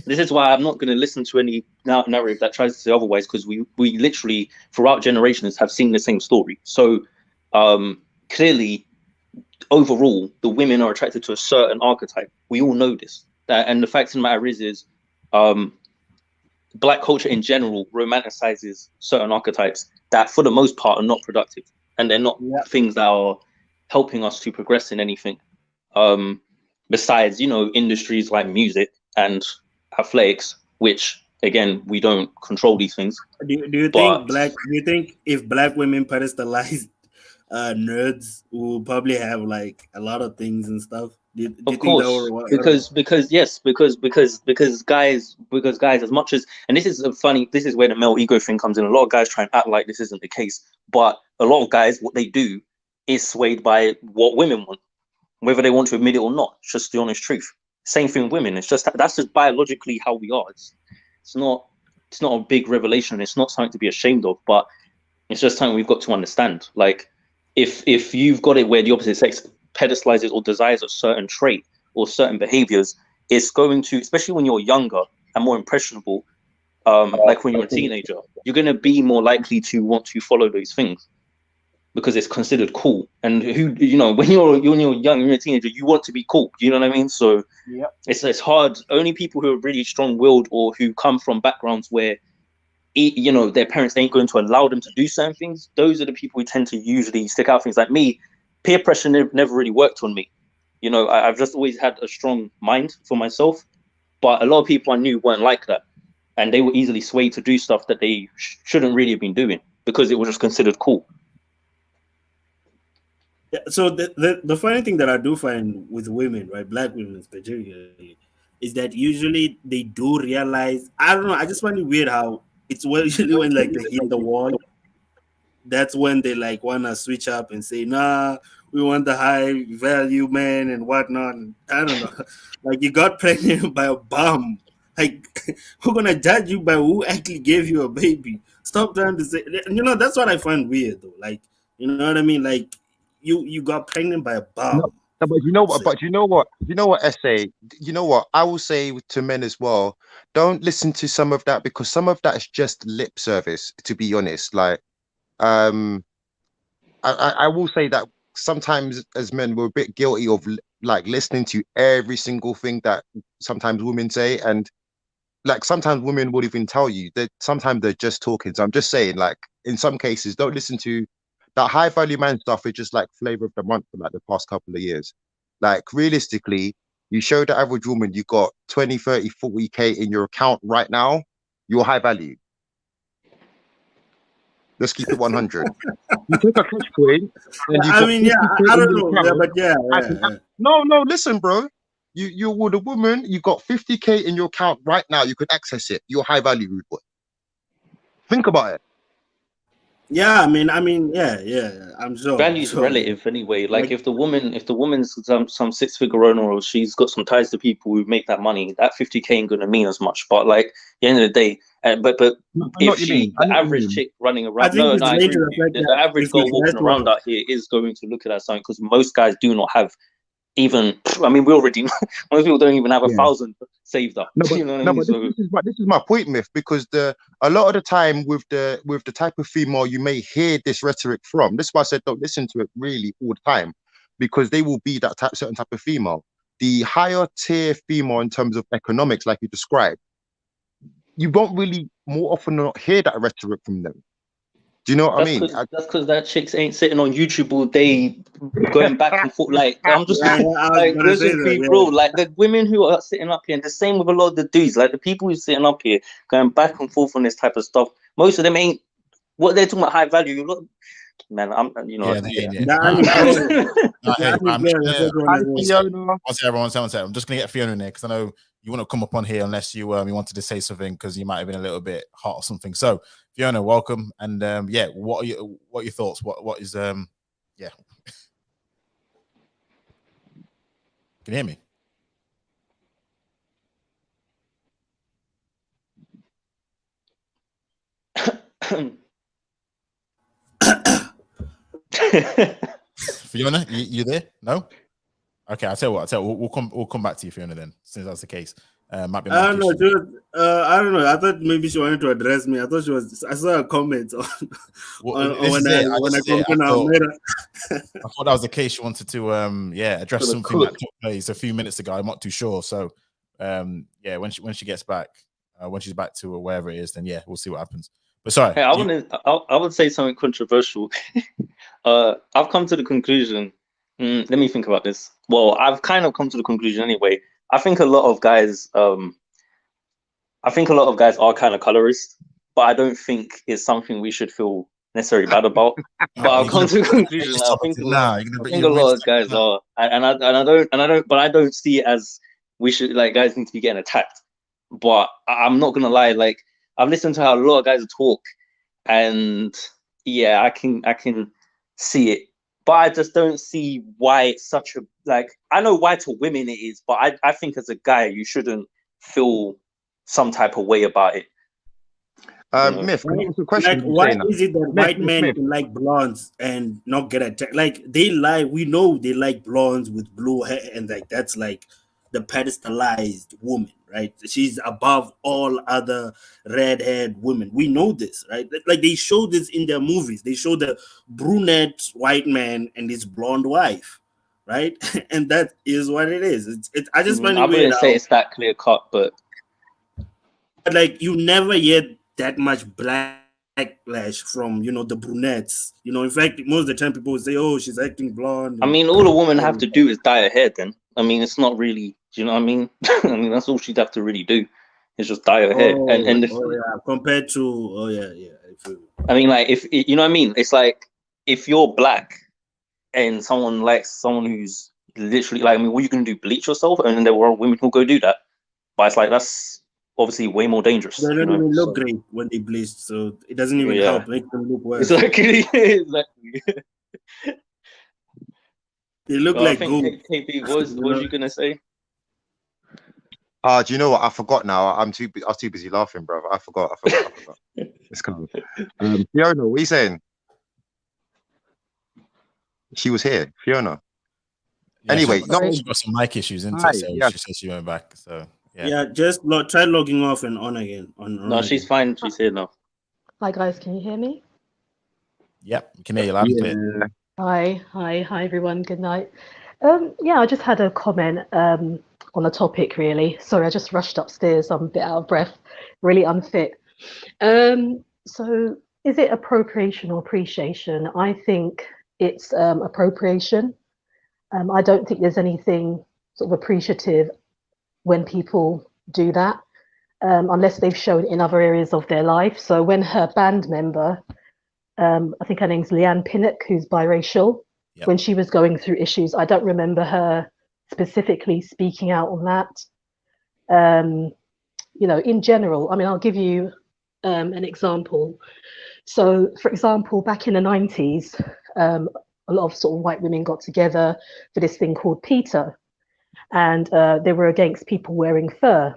this is why I'm not going to listen to any narrative that tries to say otherwise, because we literally throughout generations have seen the same story. So clearly, overall, the women are attracted to a certain archetype. We all know this. And the fact of the matter is Black culture in general romanticizes certain archetypes that, for the most part, are not productive, and they're not things that are helping us to progress in anything. Besides, you know, industries like music and athletics, which again we don't control these things. Do you think if Black women pedestalized nerds, will probably have like a lot of things and stuff? Do you Of think course, because guys, as much as, and this is where the male ego thing comes in. A lot of guys try and act like this isn't the case, but a lot of guys, what they do is swayed by what women want, whether they want to admit it or not. It's just the honest truth. Same thing with women. It's just, that's just biologically how we are. It's not a big revelation. It's not something to be ashamed of, but it's just something we've got to understand. Like, if you've got it where the opposite sex pedestalizes or desires a certain trait or certain behaviors, it's going to, especially when you're younger and more impressionable, like when you're a teenager, you're going to be more likely to want to follow those things because it's considered cool. And who, you know, when you're young, you're a teenager, you want to be cool. You know what I mean? So it's hard. Only people who are really strong-willed or who come from backgrounds where, you know, their parents ain't going to allow them to do certain things, those are the people who tend to usually stick out. Things like me, peer pressure never really worked on me. You know, I've just always had a strong mind for myself, but a lot of people I knew weren't like that, and they were easily swayed to do stuff that they shouldn't really have been doing because it was just considered cool. Yeah, so the funny thing that I do find with women, right, Black women particularly, is that usually they do realize, I don't know, I just find it weird how it's usually when like they hit the wall, that's when they like want to switch up and say, nah, we want the high value man and whatnot. And I don't know, like, you got pregnant by a bum. Like, who's gonna judge you by who actually gave you a baby? Stop trying to say, you know, that's what I find weird though. Like, you know what I mean? Like, you got pregnant by a bum. No, but you know what? But you know what? You know what, SA? You know what? I will say to men as well, don't listen to some of that, because some of that is just lip service, to be honest. Like, I will say that sometimes as men we're a bit guilty of like listening to every single thing that sometimes women say, and like sometimes women would even tell you that sometimes they're just talking. So I'm just saying, like, in some cases, don't listen to that high value man stuff. Is just like flavor of the month for like the past couple of years. Like, realistically, you show the average woman you got 20, 30, 40K in your account right now, you're high value. Let's keep it 100. You take a cash coin and you I mean, I don't know, but yeah. No, listen, bro. You with a woman, you got 50K in your account right now, you could access it. You're high value, rude boy. Think about it. Yeah, yeah. I'm sure. Value's Sure. relative anyway. Like Like, if the woman's some six-figure owner, or she's got some ties to people who make that money, that 50K ain't gonna mean as much. But like at the end of the day, but I know if what you mean. I the know what you average mean. chick running I around, think no, it's I agree later with the you. fact The that average if we girl walking dress around well, out here is going to look at that something, because most guys do not have even. I mean, we already know, most people don't even have Yeah. 1,000 saved up. No, but You know what I no, mean? but So this is my point, Myth, because a lot of the time with the type of female you may hear this rhetoric from. This is why I said don't listen to it really all the time, because they will be that certain type of female. The higher tier female in terms of economics, like you described, you won't really more often than not hear that rhetoric from them. Do you know what I mean? that's because that chicks ain't sitting on YouTube all day going back and forth. Like I'm just yeah, I was like, gonna let's say just be that. real. Like the women who are sitting up here, and the same with a lot of the dudes. Like the people who's sitting up here going back and forth on this type of stuff. Most of them ain't what they're talking about high value. Look, man, I'm Yeah, yeah. yeah. That All is right, fair. hey, That is I'm just fair. That's gonna what Hi, I was Fiona. one second, everyone. One second. I'm just gonna get Fiona in there because I know you want to come up on here unless you wanted to say something because you might have been a little bit hot or something. So Fiona, welcome, and yeah, what are your thoughts? What is yeah? Can you hear me? Fiona, you there? No. Okay, I'll tell you what. We'll come back to you, Fiona. Then, since that's the case, might be I mic don't know. issue. I don't know. I thought maybe she wanted to address me. I thought she was. I saw a comment on, Well, on this is it. when This I is it. complained on Meta. I thought that was the case. She wanted to yeah address Gonna something that cook. took place a few minutes ago. I'm not too sure. So yeah, when she gets back, when she's back to wherever it is, then yeah, we'll see what happens. But sorry, Hey, I would say something controversial. I've come to the conclusion. Let me think about this. Well, I've kind of come to the conclusion anyway. I think a lot of guys, I think a lot of guys are kind of colorist, but I don't think it's something we should feel necessarily bad about. But I've you're come gonna to the bring conclusion this that topic to now. I think a lot of guys are, but I don't see it as we should, like, guys need to be getting attacked. But I'm not gonna lie, like I've listened to how a lot of guys talk, and yeah, I can see it, but I just don't see why it's such a, like, I know why to women it is, but I think as a guy you shouldn't feel some type of way about it. You know? Myth, can I Right? ask a Like, question? You why saying that? is it that Myth, white myth, men myth. can like blondes and not get attacked? Like, they like, we know they like blondes with blue hair, and like that's like the pedestalized woman, right? She's above all other red-haired women. We know this, right? Like, they show this in their movies. They show the brunette white man and his blonde wife, right? And that is what it is. I just find I it weird wouldn't say how, it's that clear cut, but like, you never hear that much backlash from, the brunettes. In fact, most of the time people say, oh, she's acting blonde, I mean, all a woman have and to do is dye her hair. Then I mean, it's not really. Do you know what I mean? I mean, that's all she'd have to really do is just dye her hair. And oh yeah, compared to, oh yeah, I mean, like, if you know what I mean, it's like if you're black and someone likes someone who's literally like, I mean, what are you gonna do? Bleach yourself? And then there were women who go do that, but it's like that's obviously way more dangerous, they you don't know. even look So great when they bleach, so it doesn't even yeah, help make them look worse. exactly, exactly. They look Well, I like think gold. KP, what was you gonna say? Do you know what? I forgot now. I was too busy laughing, bro. I forgot. It's cool. Fiona, what are you saying? She was here, Fiona. Yeah, Anyway, she's no. got some mic issues, isn't Hi. it? So Yeah. she says she went back. So yeah. Yeah, just try logging off and on again. No, she's fine. She's here now. Hi guys, can you hear me? Yep, we can hear you loud and clear. Hi everyone. Good night. Yeah, I just had a comment on the topic really. Sorry, I just rushed upstairs. I'm a bit out of breath, really unfit. So is it appropriation or appreciation? I think it's appropriation. I don't think there's anything sort of appreciative when people do that, unless they've shown in other areas of their life. So when her band member, I think her name's Leanne Pinnock, who's biracial, Yep. when she was going through issues, I don't remember her specifically speaking out on that. In general, I mean, I'll give you an example. So, for example, back in the 90s, a lot of sort of white women got together for this thing called PETA, and they were against people wearing fur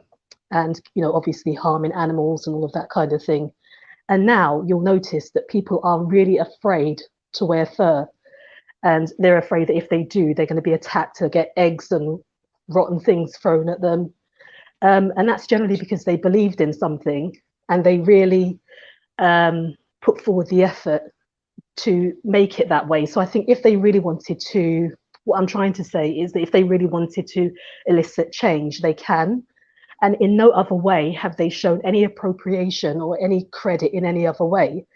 and, you know, obviously harming animals and all of that kind of thing. And now you'll notice that people are really afraid to wear fur, and they're afraid that if they do, they're going to be attacked or get eggs and rotten things thrown at them. And that's generally because they believed in something and they really put forward the effort to make it that way. So I think if they really wanted to, what I'm trying to say is that if they really wanted to elicit change, they can. And in no other way have they shown any appropriation or any credit in any other way.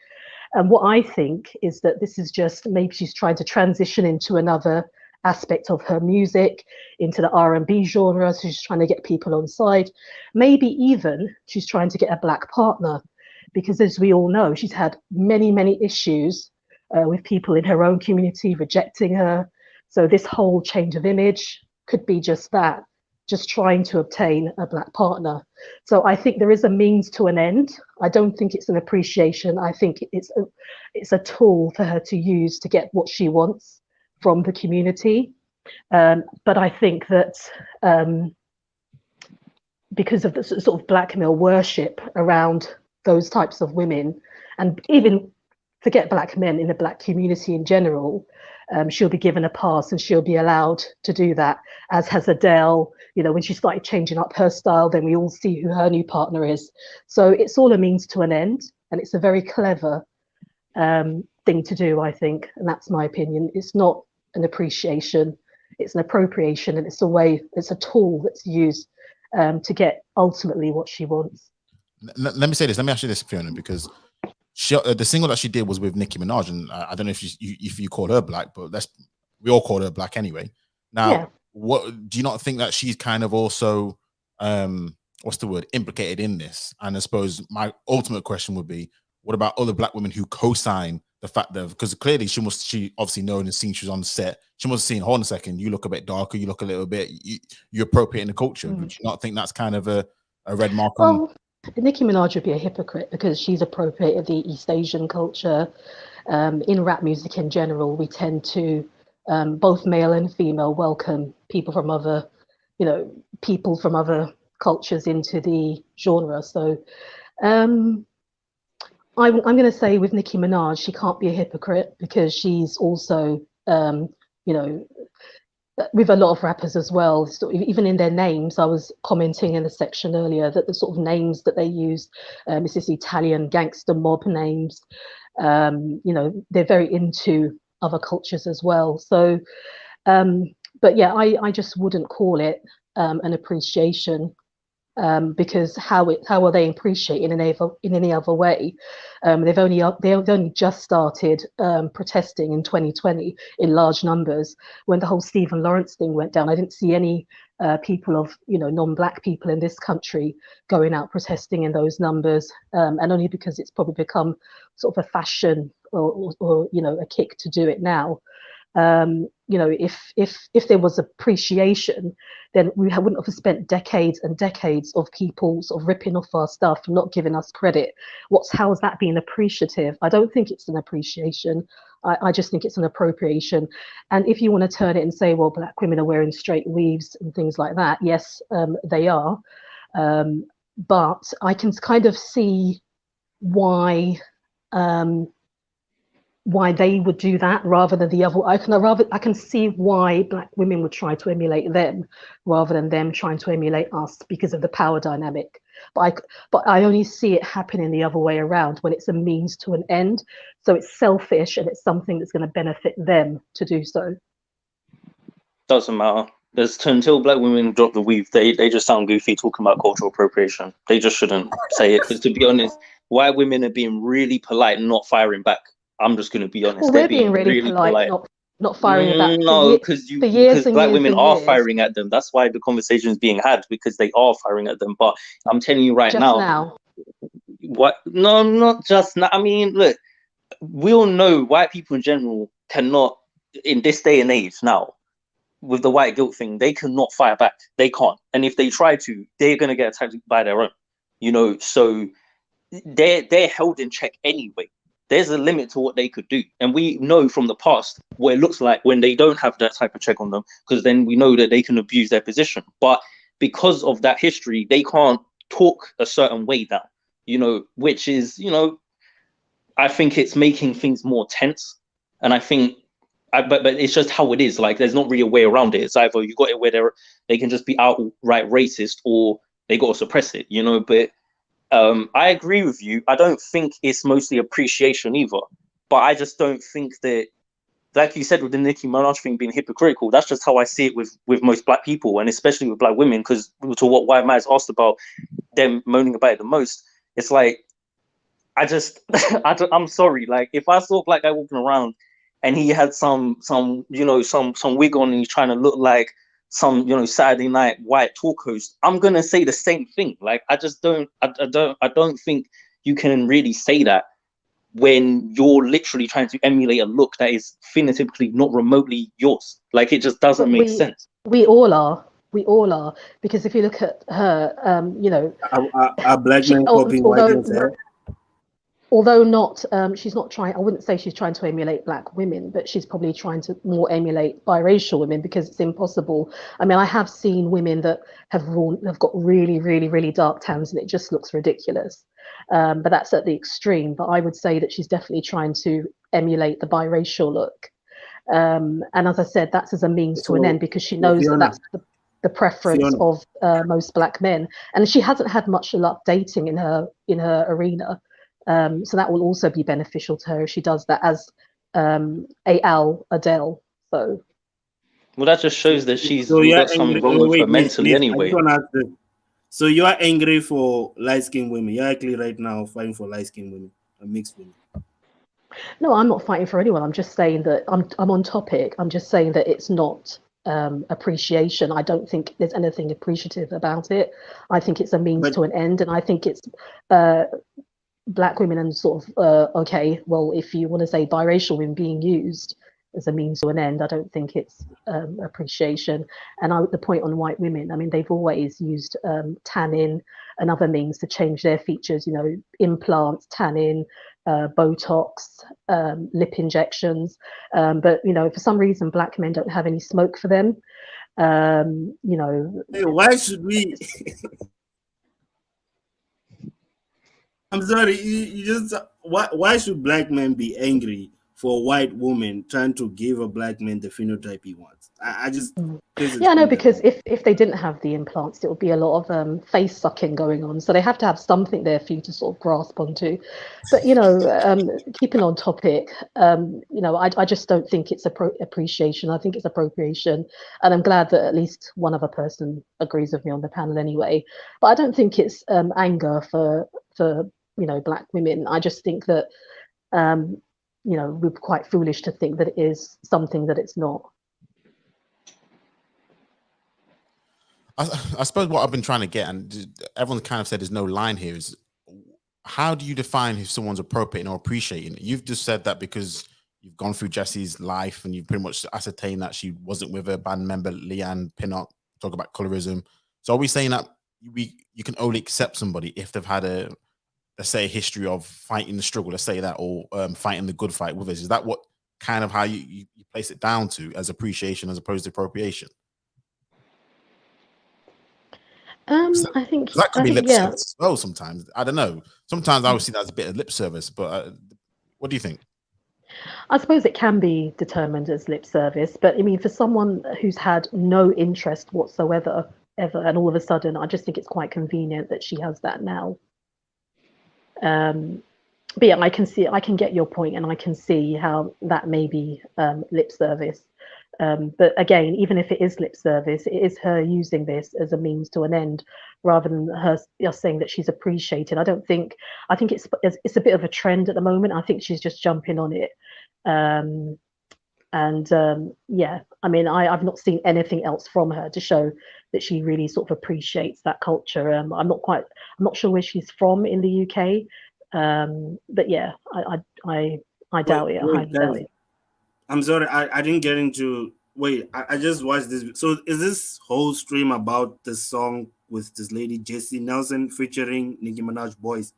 And what I think is that this is just, maybe she's trying to transition into another aspect of her music, into the R&B genre. So she's trying to get people on side. Maybe even she's trying to get a black partner, because as we all know, she's had many, many issues with people in her own community rejecting her. So this whole change of image could be just that, just trying to obtain a black partner. So I think there is a means to an end. I don't think it's an appreciation. I think it's a tool for her to use to get what she wants from the community. But I think that because of the sort of black male worship around those types of women, and even forget black men in the black community in general, she'll be given a pass and she'll be allowed to do that, as has Adele. You know, when she started changing up her style, then we all see who her new partner is. So it's all a means to an end, and it's a very clever thing to do, I think, and that's my opinion. It's not an appreciation, it's an appropriation, and it's a way, it's a tool that's used to get ultimately what she wants. Let me say this. Let me ask you this, Fiona, because the single that she did was with Nicki Minaj, and I don't know if you call her black, but we all call her black anyway. Now, Yeah. what do you not think that she's kind of also what's the word, implicated in this? And I suppose my ultimate question would be, what about other black women who co-sign the fact that, because clearly she obviously known and seen she was on the set, she must have seen, hold on a second, you look a bit darker, you look a little bit, you appropriating the culture. Do you not think that's kind of a red mark on? Well, Nicki Minaj would be a hypocrite because she's appropriated the East Asian culture. In rap music in general, we tend to both male and female welcome people from other, people from other cultures into the genre. So I'm going to say with Nicki Minaj, she can't be a hypocrite because she's also, with a lot of rappers as well, so even in their names, I was commenting in the section earlier that the sort of names that they use, is this Italian gangster mob names, they're very into other cultures as well. So, but yeah, I just wouldn't call it an appreciation. Because how are they appreciating in any other way? They've only just started protesting in 2020 in large numbers. When the whole Stephen Lawrence thing went down, I didn't see any people of non-black people in this country going out protesting in those numbers, and only because it's probably become sort of a fashion or a kick to do it now. If there was appreciation, then we wouldn't have spent decades and decades of people sort of ripping off our stuff and not giving us credit. How is that being appreciative? I don't think it's an appreciation. I just think it's an appropriation. And if you want to turn it and say, well, black women are wearing straight weaves and things like that, yes, they are. But I can kind of see why they would do that rather than the other. I can see why black women would try to emulate them rather than them trying to emulate us because of the power dynamic. But I only see it happening the other way around, when it's a means to an end. So it's selfish and it's something that's going to benefit them to do so. Doesn't matter. Until black women drop the weave, they just sound goofy talking about cultural appropriation. They just shouldn't say it, because to be honest, white women are being really polite and not firing back. I'm just going to be honest. Well, we're being really polite. Not firing back. No, because black women are firing at them. That's why the conversation is being had, because they are firing at them. But I'm telling you right now. What? No, not just now. I mean, look, we all know white people in general cannot, in this day and age now, with the white guilt thing, they cannot fire back. They can't. And if they try to, they're going to get attacked by their own. So they're held in check anyway. there's a limit to what they could do. And we know from the past what it looks like when they don't have that type of check on them, because then we know that they can abuse their position. But because of that history, they can't talk a certain way now, you know, which is, you know, I think it's making things more tense. And I think, but it's just how it is. Like, there's not really a way around it. It's either you got it where they can just be outright racist, or they got to suppress it, you know. But I agree with you. I don't think it's mostly appreciation either. But I just don't think that, like you said, with the Nicki Minaj thing being hypocritical, that's just how I see it with most black people, and especially with black women, because to what White Matt's asked about them moaning about it the most, it's like, I'm sorry. Like, if I saw a black guy walking around and he had some you know, some wig on and he's trying to look like some, you know, Saturday night white talk host, I'm gonna say the same thing. Like, I don't think you can really say that when you're literally trying to emulate a look that is phenotypically not remotely yours. Like, it just doesn't make sense. We all are. We all are, because if you look at her, you know, are black men copying white men's hair? Although not, she's not trying, I wouldn't say she's trying to emulate black women, but she's probably trying to more emulate biracial women, because it's impossible. I mean, I have seen women that have got really, really, really dark tans, and it just looks ridiculous. But that's at the extreme. But I would say that she's definitely trying to emulate the biracial look. And as I said, that's as a means to an end, because she knows that that's the preference of most black men. And she hasn't had much luck dating in her arena. So that will also be beneficial to her if she does that as Adele. So, well, that just shows that she's got something wrong with her mentally anyway. So you are angry for light-skinned women? You're actually right now fighting for light-skinned women and mixed women? No, I'm not fighting for anyone. I'm just saying that I'm on topic. I'm just saying that it's not appreciation. I don't think there's anything appreciative about it. I think it's a means to an end, and I think it's black women and sort of okay, well, if you want to say biracial women being used as a means to an end, I don't think it's appreciation. And the point on white women, I mean, they've always used tanning and other means to change their features, you know, implants, tanning, Botox, lip injections. But, you know, for some reason, black men don't have any smoke for them. You know. Hey, why should we? I'm sorry, you just why should black men be angry for a white woman trying to give a black man the phenotype he wants? I just no, because if they didn't have the implants, it would be a lot of face sucking going on. So they have to have something there for you to sort of grasp onto. But, you know, keeping on topic, you know, I just don't think it's appreciation. I think it's appropriation, and I'm glad that at least one other person agrees with me on the panel anyway. But I don't think it's anger for you know, black women. I just think that you know, we're quite foolish to think that it is something that it's not. I suppose what I've been trying to get, and everyone kind of said there's no line here, is how do you define if someone's appropriating or appreciating? You've just said that because you've gone through Jesy's life and you've pretty much ascertained that she wasn't with her band member Leanne Pinnock, talk about colorism. So are we saying that you can only accept somebody if they've had a, let's say, a history of fighting the struggle, let's say that, or fighting the good fight with us? Is that what kind of how you place it down to, as appreciation as opposed to appropriation? I think that could be lip yeah. service as well sometimes. I don't know. Sometimes I would see that as a bit of lip service, but what do you think? I suppose it can be determined as lip service, but I mean, for someone who's had no interest whatsoever, ever, and all of a sudden, I just think it's quite convenient that she has that now. But yeah, I can get your point, and I can see how that may be lip service. But again, even if it is lip service, it is her using this as a means to an end, rather than her just saying that she's appreciated. I think it's a bit of a trend at the moment. I think she's just jumping on it. Yeah, I mean, I've not seen anything else from her to show that she really sort of appreciates that culture. I'm not sure where she's from in the UK. But yeah, I doubt it. I highly doubt it. I'm sorry, I didn't get into. Wait, I just watched this. So is this whole stream about the song with this lady Jesy Nelson featuring Nicki Minaj Boys?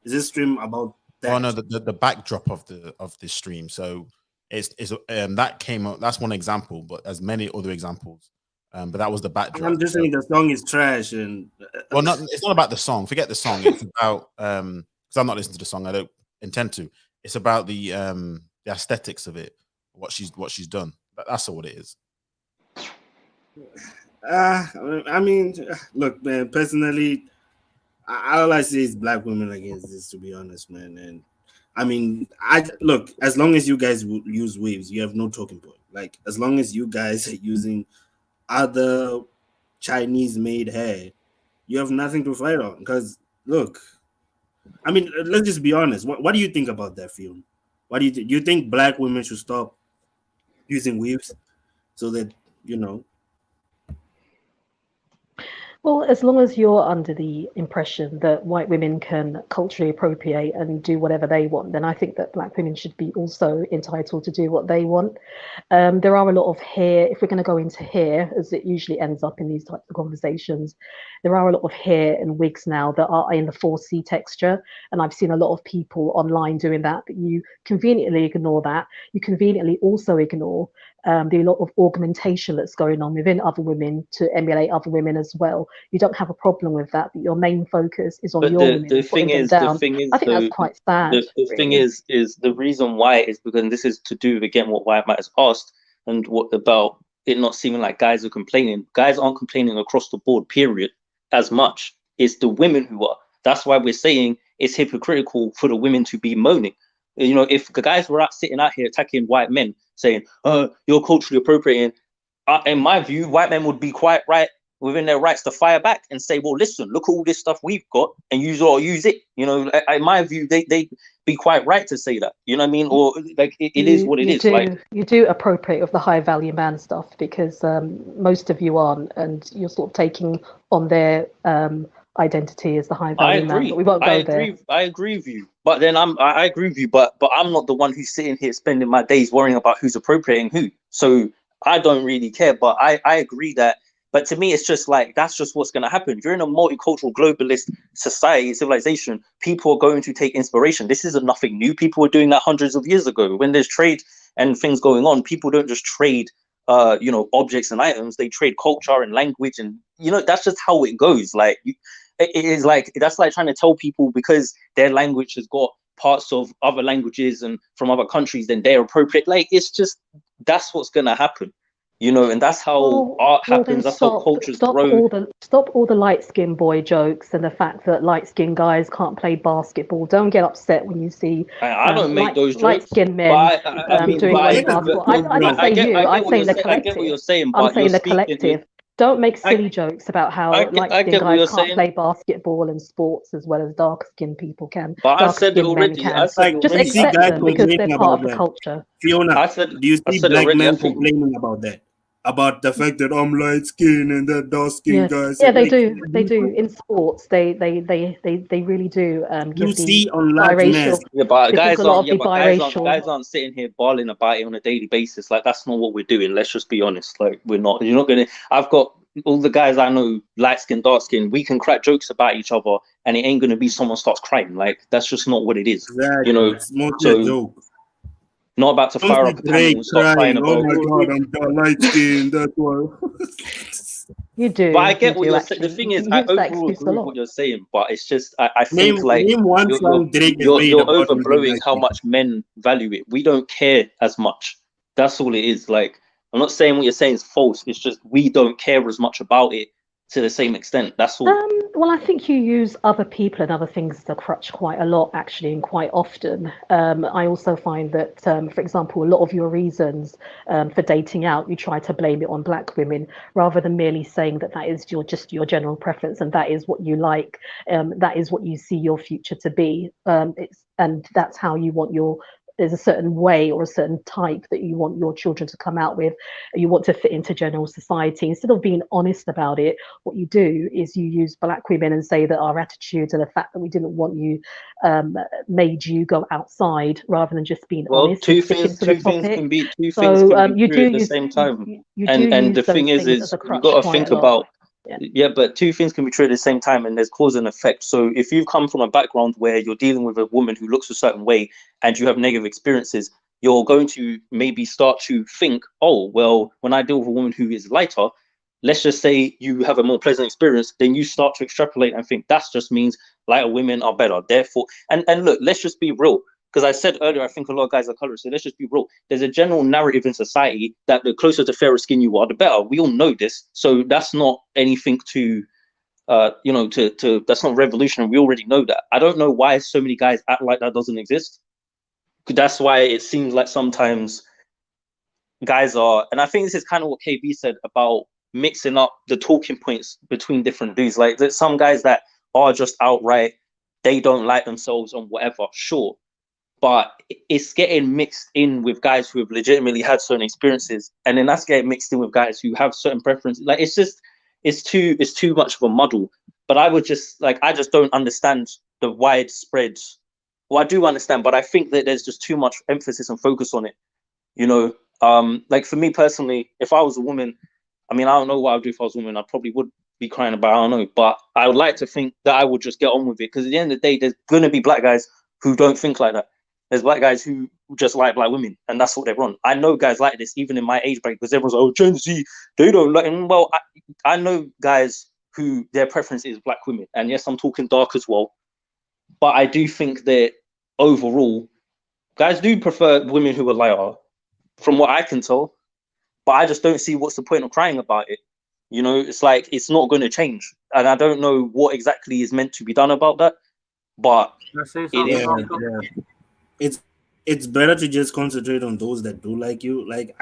Is this stream about Oh no, the backdrop of the stream. So it's that came up. That's one example, but as many other examples. But that was the backdrop. I'm just saying the song is trash, and well, it's not about the song. Forget the song. It's about because I'm not listening to the song. I don't intend to. It's about the aesthetics of it, what she's done. That's all it is. I mean, look, man. Personally, all I say is black women against this. To be honest, man. And I mean, look. As long as you guys use waves, you have no talking point. Like as long as you guys are using other Chinese-made hair, you have nothing to fight on. Because look, I mean, let's just be honest. What do you think about that film? What do you think? Do you think black women should stop using weaves so that Well, as long as you're under the impression that white women can culturally appropriate and do whatever they want, then I think that black women should be also entitled to do what they want. There are a lot of hair, if we're going to go into hair, as it usually ends up in these types of conversations, there are a lot of hair and wigs now that are in the 4C texture. And I've seen a lot of people online doing that, but you conveniently ignore that. You conveniently also ignore the lot of augmentation that's going on within other women to emulate other women as well. You don't have a problem with that, but your main focus is on But your women. the thing is, I think that's quite sad. The thing is the reason why is because this is to do again what White Matters asked and what about it not seeming like guys are complaining. Guys aren't complaining across the board, period, as much. It's the women who are. That's why we're saying it's hypocritical for the women to be moaning. You know, if the guys were sitting out here attacking white men, saying, you're culturally appropriating, in my view, white men would be quite right within their rights to fire back and say, well, listen, look at all this stuff we've got and use it. You know, in my view, they be quite right to say that. You know what I mean? Or like it is what it is. You do appropriate of the high value man stuff because most of you aren't, and you're sort of taking on their identity as the high value man. But we won't go there. I agree with you. But then I agree with you, but I'm not the one who's sitting here spending my days worrying about who's appropriating who. So I don't really care. But I agree that. But to me, it's just like that's just what's going to happen. If you're in a multicultural globalist society, civilization, people are going to take inspiration. This isn't nothing new. People were doing that hundreds of years ago. When there's trade and things going on, people don't just trade objects and items. They trade culture and language, and that's just how it goes. Like it is like that's like trying to tell people because their language has got parts of other languages and from other countries, then they're appropriate. Like it's just that's what's gonna happen, and that's how art happens. That's how cultures grow. Stop all the light skinned boy jokes and the fact that light skinned guys can't play basketball. Don't get upset when you see I don't make those jokes. Light skinned men doing basketball. I'm not saying you. I'm saying the collective. I get what you're saying, but I'm saying the collective. Don't make silly jokes about how light-skinned guys can't play basketball and sports as well as dark-skinned people can. But I said it already. Just accept them because they're part of the culture. Fiona, do you see black men complaining about that? About the fact that I'm light-skinned and that dark-skinned guys. Yeah, they do. They do in sports. They really do. You see on biracial. Yeah, but guys aren't sitting here bawling about it on a daily basis. Like that's not what we're doing. Let's just be honest. Like we're not. You're not gonna. I've got all the guys I know, light skin, dark skin. We can crack jokes about each other, and it ain't gonna be someone starts crying. Like that's just not what it is. Exactly. It's mostly a joke. Not about to fire up a panel and start crying about. Oh my god, I'm light skinned. That's why. You do. But I get what you're saying. The thing is, I overall agree with what you're saying, but it's just I think you're overblowing how much men value it. We don't care as much. That's all it is. Like I'm not saying what you're saying is false. It's just we don't care as much about it to the same extent. That's all. Well, I think you use other people and other things as a crutch quite a lot, actually, and quite often. I also find that, for example, a lot of your reasons for dating out, you try to blame it on black women rather than merely saying that is just your general preference and that is what you like, that is what you see your future to be, and that's how you want there's a certain way or a certain type that you want your children to come out with. You want to fit into general society. Instead of being honest about it, what you do is you use black women and say that our attitudes and the fact that we didn't want you made you go outside rather than just being honest. Two things can be true at the same time. And the thing is you've got to think about Yeah, but two things can be true at the same time, and there's cause and effect. So if you've come from a background where you're dealing with a woman who looks a certain way and you have negative experiences, you're going to maybe start to think, oh, well, when I deal with a woman who is lighter, let's just say you have a more pleasant experience, then you start to extrapolate and think that just means lighter women are better. Therefore, and look, let's just be real. Because I said earlier, I think a lot of guys are colorist. So let's just be real. There's a general narrative in society that the closer to fairer skin you are, the better. We all know this. So that's not anything to, that's not revolutionary. We already know that. I don't know why so many guys act like that doesn't exist. That's why it seems like sometimes guys are, and I think this is kind of what KB said about mixing up the talking points between different dudes. Like there's some guys that are just outright, they don't like themselves and whatever, sure. But it's getting mixed in with guys who have legitimately had certain experiences, and then that's getting mixed in with guys who have certain preferences. Like it's too much of a muddle. But I just don't understand the widespread. Well, I do understand, but I think that there's just too much emphasis and focus on it. Like for me personally, if I was a woman, I mean, I don't know what I'd do if I was a woman. I probably would be crying about, I don't know, but I would like to think that I would just get on with it, because at the end of the day, there's gonna be black guys who don't think like that. There's black guys who just like black women, and that's what they run. I know guys like this, even in my age bracket, because everyone's like, oh, Gen Z, they don't like. And well, I know guys who their preference is black women, and yes, I'm talking dark as well. But I do think that overall, guys do prefer women who are lighter, from what I can tell. But I just don't see what's the point of crying about it. It's like it's not going to change, and I don't know what exactly is meant to be done about that. But it's better to just concentrate on those that do like you. Like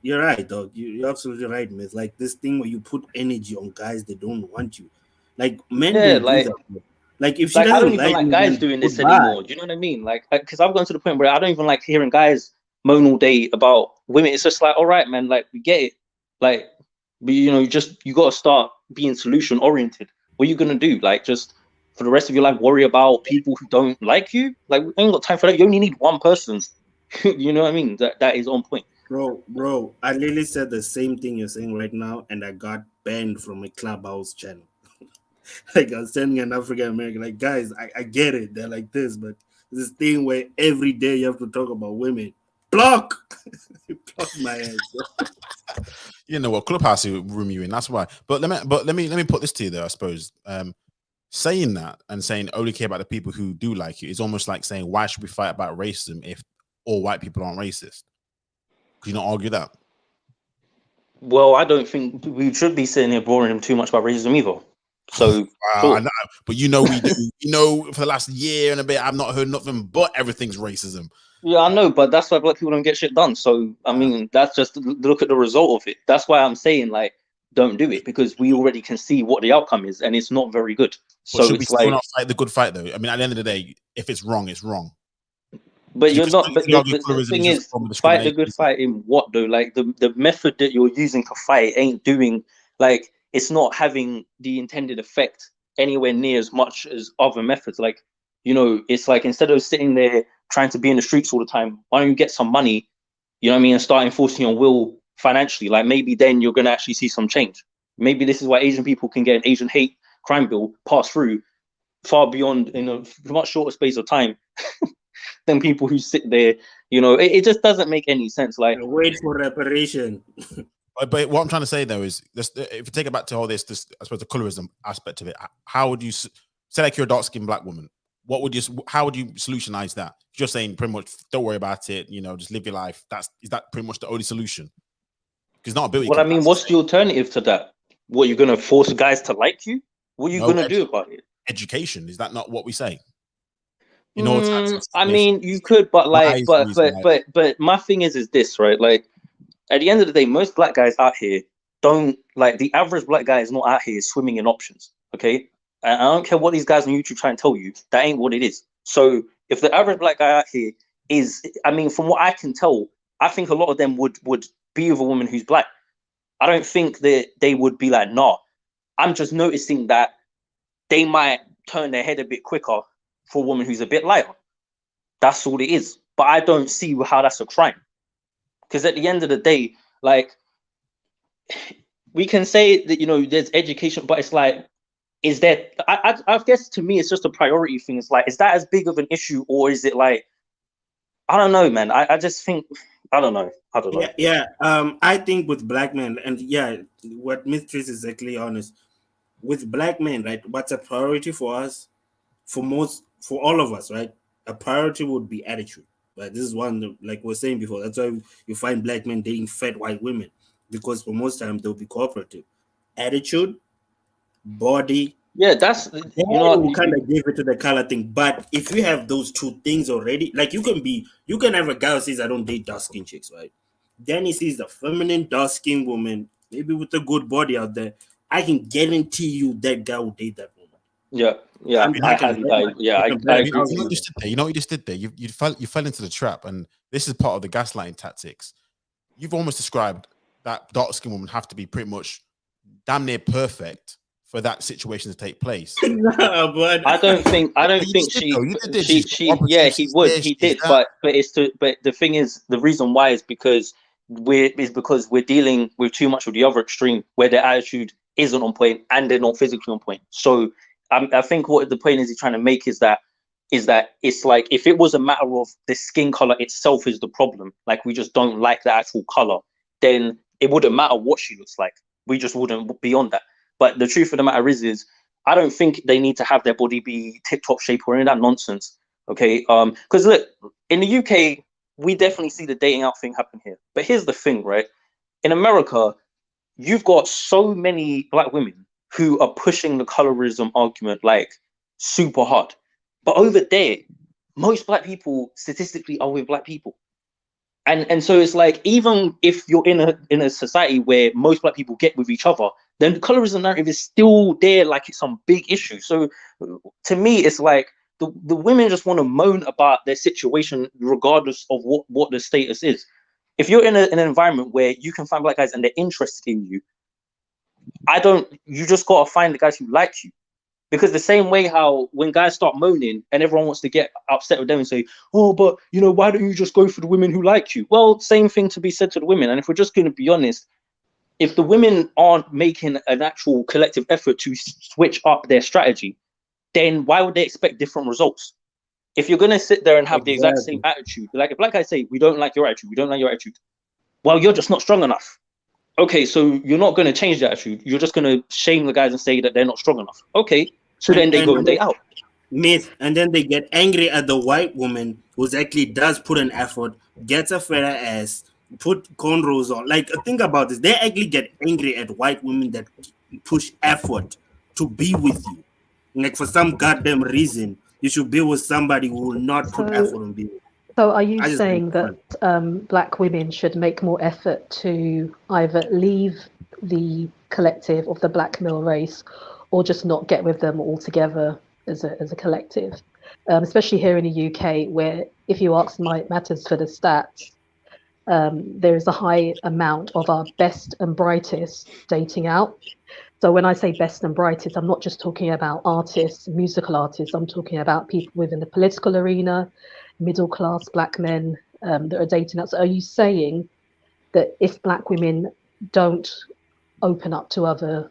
you're right, dog. You're absolutely right, Myth. Like this thing where you put energy on guys that don't want you. Like men don't do that. Bro. Like if she doesn't I don't even like guys then doing this anymore. Do you know what I mean? Like, because I've gone to the point where I don't even like hearing guys moan all day about women. It's just like, all right, man, like we get it. Like, but you got to start being solution oriented. What are you gonna do? Like, just for the rest of your life, worry about people who don't like you? Like, we ain't got time for that. You only need one person. You know what I mean? That is on point. Bro, I literally said the same thing you're saying right now, and I got banned from a Clubhouse channel. Like I was sending an African American, like, guys, I get it, they're like this, but this thing where every day you have to talk about women. Block my ass. You know what? Clubhouse will room you in. That's why. But let me put this to you though. I suppose saying that and saying only care about the people who do like you is almost like saying, why should we fight about racism if all white people aren't racist? Could you not argue that? Well, I don't think we should be sitting here boring him too much about racism either. So, I know, but we do. For the last year and a bit, I've not heard nothing but everything's racism. Yeah, I know, but that's why black people don't get shit done. So, I mean, that's just look at the result of it. That's why I'm saying, like, don't do it, because we already can see what the outcome is, and it's not very good. But so should we still not fight the good fight, though? I mean, at the end of the day, if it's wrong, it's wrong. But you're not. But the thing is, fight the good fight in what though? Like the method that you're using to fight ain't doing, like, it's not having the intended effect anywhere near as much as other methods. Like, it's like, instead of sitting there trying to be in the streets all the time, why don't you get some money? You know what I mean, and start enforcing your will financially. Like, maybe then you're gonna actually see some change. Maybe this is why Asian people can get an Asian hate crime bill passed through far beyond in a much shorter space of time. Than people who sit there, it just doesn't make any sense. Like, wait for reparation. But what I'm trying to say though is, this, if you take it back to all this, I suppose the colorism aspect of it. How would you say, like, you're a dark-skinned black woman? How would you solutionize that? You're saying pretty much, don't worry about it. Just live your life. Is that pretty much the only solution? Because not ability. Well, I mean, what's the alternative to that? What, you're gonna force guys to like you? What are you gonna do about it? Education, is that not what we say? I mean, you could, but like, but my thing is this, right? Like, at the end of the day, most black guys out here don't, like, the average black guy is not out here swimming in options. Okay, and I don't care what these guys on YouTube try and tell you, that ain't what it is. So if the average black guy out here is, I mean, from what I can tell, I think a lot of them would be with a woman who's black. I don't think that they would be like, nah. I'm just noticing that they might turn their head a bit quicker for a woman who's a bit lighter. That's all it is. But I don't see how that's a crime. Because at the end of the day, like, we can say that, you know, there's education, but it's like, is that, I guess to me, it's just a priority thing. It's like, is that as big of an issue, or is it like, I don't know, man. I just think, I don't know. Yeah. I think with black men, and yeah, what Mistress is exactly honest. With black men, right? What's a priority for us? For all of us, right? A priority would be attitude. Right? This is one, like we were saying before. That's why you find black men dating fat white women, because for most time they'll be cooperative. Attitude, body. Yeah, that's, Then you know, we'll kind of give it to the color thing. But if you have those two things already, like you can have a guy who says I don't date dark skin chicks, right? Then he sees the feminine dark skin woman, maybe with a good body out there. I can guarantee you that guy will date that woman. yeah, I mean, I You know what you just did there? You know what you just did there? You fell into the trap, and this is part of the gaslighting tactics. You've almost described that dark skinned woman have to be pretty much damn near perfect for that situation to take place. But I don't think he did, but the thing is, the reason why is because we're dealing with too much of the other extreme, where their attitude isn't on point and they're not physically on point. So I think what the point is he's trying to make is that it's like, if it was a matter of the skin color itself is the problem, like we just don't like the actual color, then it wouldn't matter what she looks like. We just wouldn't be on that. But the truth of the matter is I don't think they need to have their body be tip-top shape or any of that nonsense. Okay, because look, in the UK, we definitely see the dating out thing happen here. But here's the thing, right? In America, you've got so many black women who are pushing the colorism argument like super hard. But over there, most black people statistically are with black people. And so it's like, even if you're in a society where most black people get with each other, then the colorism narrative is still there, like it's some big issue. So to me, it's like the women just want to moan about their situation regardless of what the status is. If you're in an environment where you can find black guys and they're interested in you, you just got to find the guys who like you. Because the same way how when guys start moaning and everyone wants to get upset with them and say, oh, but, you know, why don't you just go for the women who like you? Well, same thing to be said to the women. And if we're just going to be honest, if the women aren't making an actual collective effort to switch up their strategy, then why would they expect different results? If you're going to sit there and have the exact same attitude, like if black guys say, we don't like your attitude, well, you're just not strong enough. Okay, so you're not going to change the attitude. You're just going to shame the guys and say that they're not strong enough. Okay, so then they go and date out. And then they get angry at the white woman who actually does put an effort, gets a fatter ass, put cornrows on. Like, think about this. They actually get angry at white women that push effort to be with you. Like, for some goddamn reason, you should be with somebody who will not put effort and be with you. So are you saying that black women should make more effort to either leave the collective of the black male race or just not get with them altogether as a collective? Especially here in the UK, where if you ask Mike Matters for the stats, there is a high amount of our best and brightest dating out. So when I say best and brightest, I'm not just talking about artists, musical artists. I'm talking about people within the political arena, middle class black men that are dating out. So are you saying that if black women don't open up to other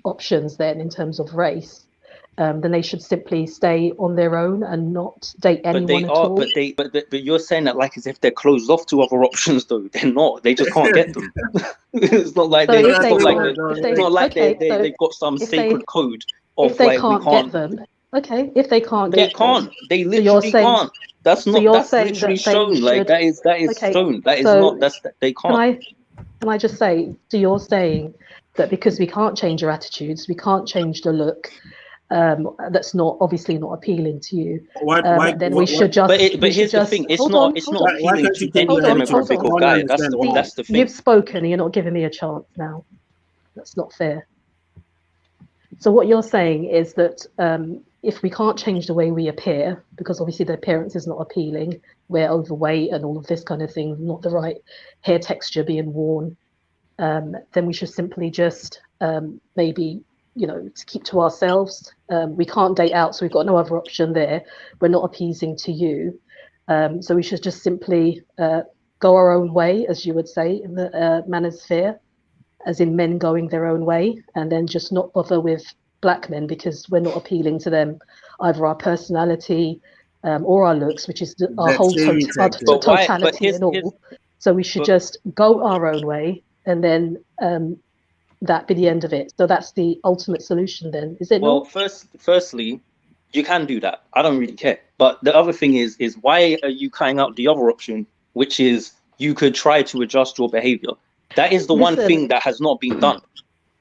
options then in terms of race, then they should simply stay on their own and not date anyone at all? But you're saying that like as if they're closed off to other options, though. They're not. They just can't get them. It's not like they've got some sacred code of if they like can't we can't get them. Okay, if they can't they get can't. them, They literally can't. That's not. So That's literally shown. Like that is okay, shown. That is so not. That's they can't. Can I just say? So you're saying that because we can't change your attitudes, we can't change the look. That's not obviously not appealing to you. Then we should just. But here's the thing: it's not appealing to any demographic of guy. That's the thing. You've spoken, and you're not giving me a chance now. That's not fair. So what you're saying is that if we can't change the way we appear, because obviously the appearance is not appealing, we're overweight and all of this kind of thing, not the right hair texture being worn, then we should simply just maybe, to keep to ourselves. We can't date out, so we've got no other option there. We're not appeasing to you. So we should just simply go our own way, as you would say, in the manosphere, as in men going their own way, and then just not bother with black men because we're not appealing to them, either our personality or our looks, which is our That's whole cherry our picking. But why? But totality here's and all. So we should but just go our own way, and then that be the end of it. So that's the ultimate solution then, is it well, not? firstly, you can do that. I don't really care. But the other thing is why are you cutting out the other option, which is you could try to adjust your behavior? That is the one Listen, thing that has not been done.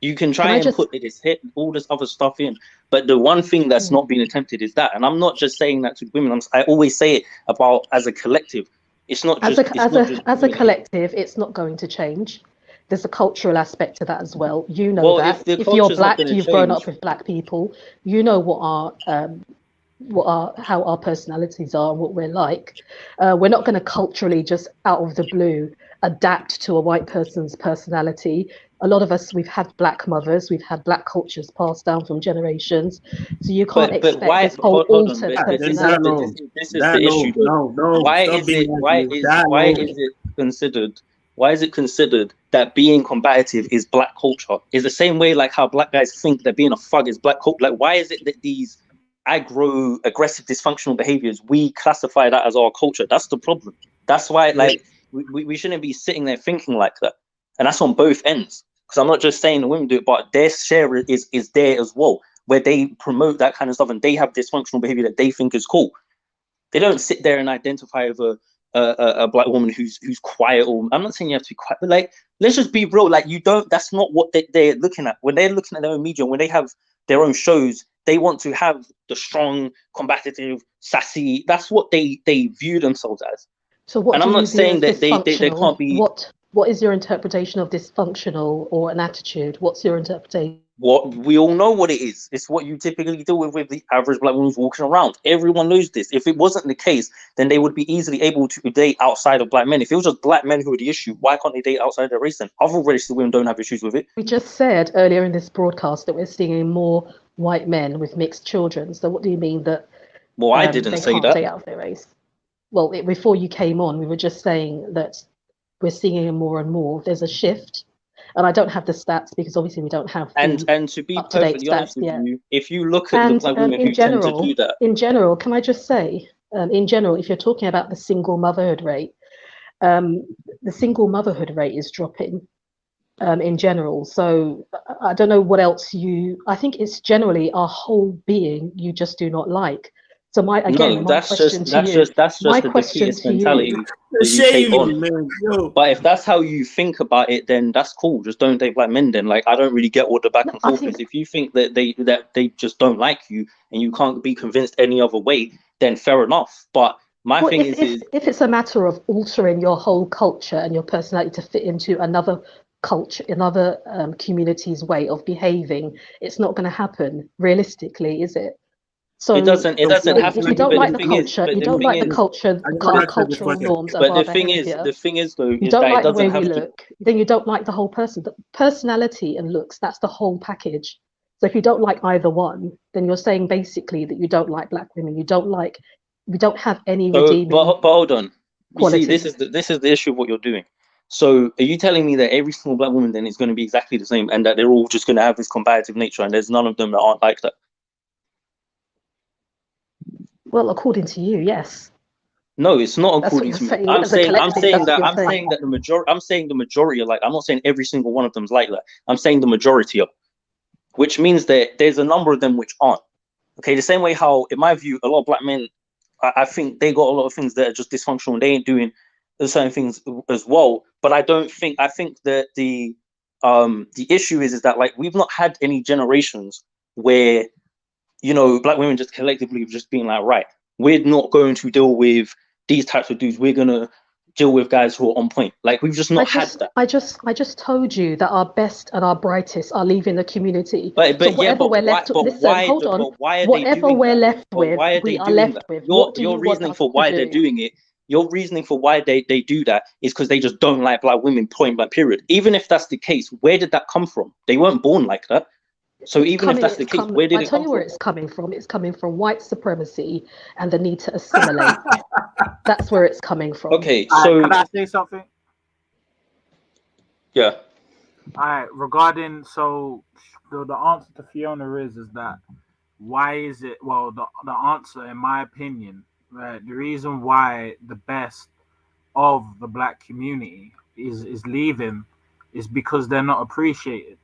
You can try I and just- put this hit all this other stuff in, but the one thing that's not been attempted is that. And I'm not just saying that to women. I always say it about as a collective. It's not just as a collective, it's not going to change. There's a cultural aspect to that as well. You know, Well, that if if the you're culture's not black, gonna you've grown change- up with black people. You know how our personalities are and what we're like. We're not going to culturally just out of the blue adapt to a white person's personality. A lot of us, we've had black mothers, we've had black cultures passed down from generations, so you can't expect why? this whole Hold on. altered But personality. this is the issue. Though. Why is it considered? Why is it considered that being combative is black culture? Is the same way like how black guys think that being a thug is black culture. Like, why is it that these aggressive, dysfunctional behaviors, we classify that as our culture? That's the problem. That's why, like, we shouldn't be sitting there thinking like that. And that's on both ends. Because I'm not just saying the women do it, but their share is there as well, where they promote that kind of stuff and they have dysfunctional behavior that they think is cool. They don't sit there and identify with a black woman who's quiet. Or I'm not saying you have to be quiet, but like, let's just be real. Like, you don't. That's not what they're looking at when they're looking at their own media. When they have their own shows, they want to have the strong, combative, sassy. That's what they view themselves as. So what? And do I'm you not saying view as that they can't be. What is your interpretation of dysfunctional or an attitude? What's your interpretation? What we all know what it is. It's what you typically do with the average black woman who's walking around. Everyone knows this. If it wasn't the case, then they would be easily able to date outside of black men. If it was just black men who were the issue, why can't they date outside their race then? Other races women don't have issues with it. We just said earlier in this broadcast that we're seeing more white men with mixed children. So what do you mean that? Well, I didn't say that. They can't date out of their race. Well, before you came on, we were just saying that we're seeing it more and more. There's a shift, and I don't have the stats because obviously we don't have. And to be perfectly honest with you, if you look at the black women who tend to do that, in general, can I just say, in general, if you're talking about the single motherhood rate, the single motherhood rate is dropping. In general, so I don't know what else I think it's generally our whole being you just do not like. So my question to you, that's just the defeatist mentality that you take on. But if that's how you think about it, then that's cool. Just don't date black men. Then, like, I don't really get what the back and forth is. If you think that they just don't like you and you can't be convinced any other way, then fair enough. But my thing is if it's a matter of altering your whole culture and your personality to fit into another culture, another community's way of behaving, it's not going to happen realistically, is it? So it doesn't have to. If you don't like the culture, you don't like the culture, our cultural norms of our behavior. The thing is, though, you don't like the way we look, then you don't like the whole person. The personality and looks, that's the whole package. So if you don't like either one, then you're saying basically that you don't like black women. You don't have any redeeming. But hold on. Qualities. You see, this is the issue of what you're doing. So are you telling me that every single black woman then is going to be exactly the same, and that they're all just going to have this combative nature, and there's none of them that aren't like that? Well, according to you, yes. No, it's not according to me. I'm saying the majority are like. I'm not saying every single one of them is like that. I'm saying the majority are, which means that there's a number of them which aren't. Okay, the same way how, in my view, a lot of black men, I think they got a lot of things that are just dysfunctional. They ain't doing certain things as well. But I think that the issue is that, like, we've not had any generations where, you know, black women just collectively just being like, right, we're not going to deal with these types of dudes. We're gonna deal with guys who are on point. Like, we've just not had that. I just told you that our best and our brightest are leaving the community. But whatever we're left with, we are left with. Your reasoning for why they're doing it. Your reasoning for why they do that is because they just don't like black women, point blank, period. Even if that's the case, where did that come from? They weren't born like that. So even if that's the case, where did it come from? I tell you where it's coming from. It's coming from white supremacy and the need to assimilate. That's where it's coming from. Okay, so can I say something? Yeah. All right, regarding the answer to Fiona is that why is it? Well, the answer, in my opinion, right, the reason why the best of the black community is leaving is because they're not appreciated,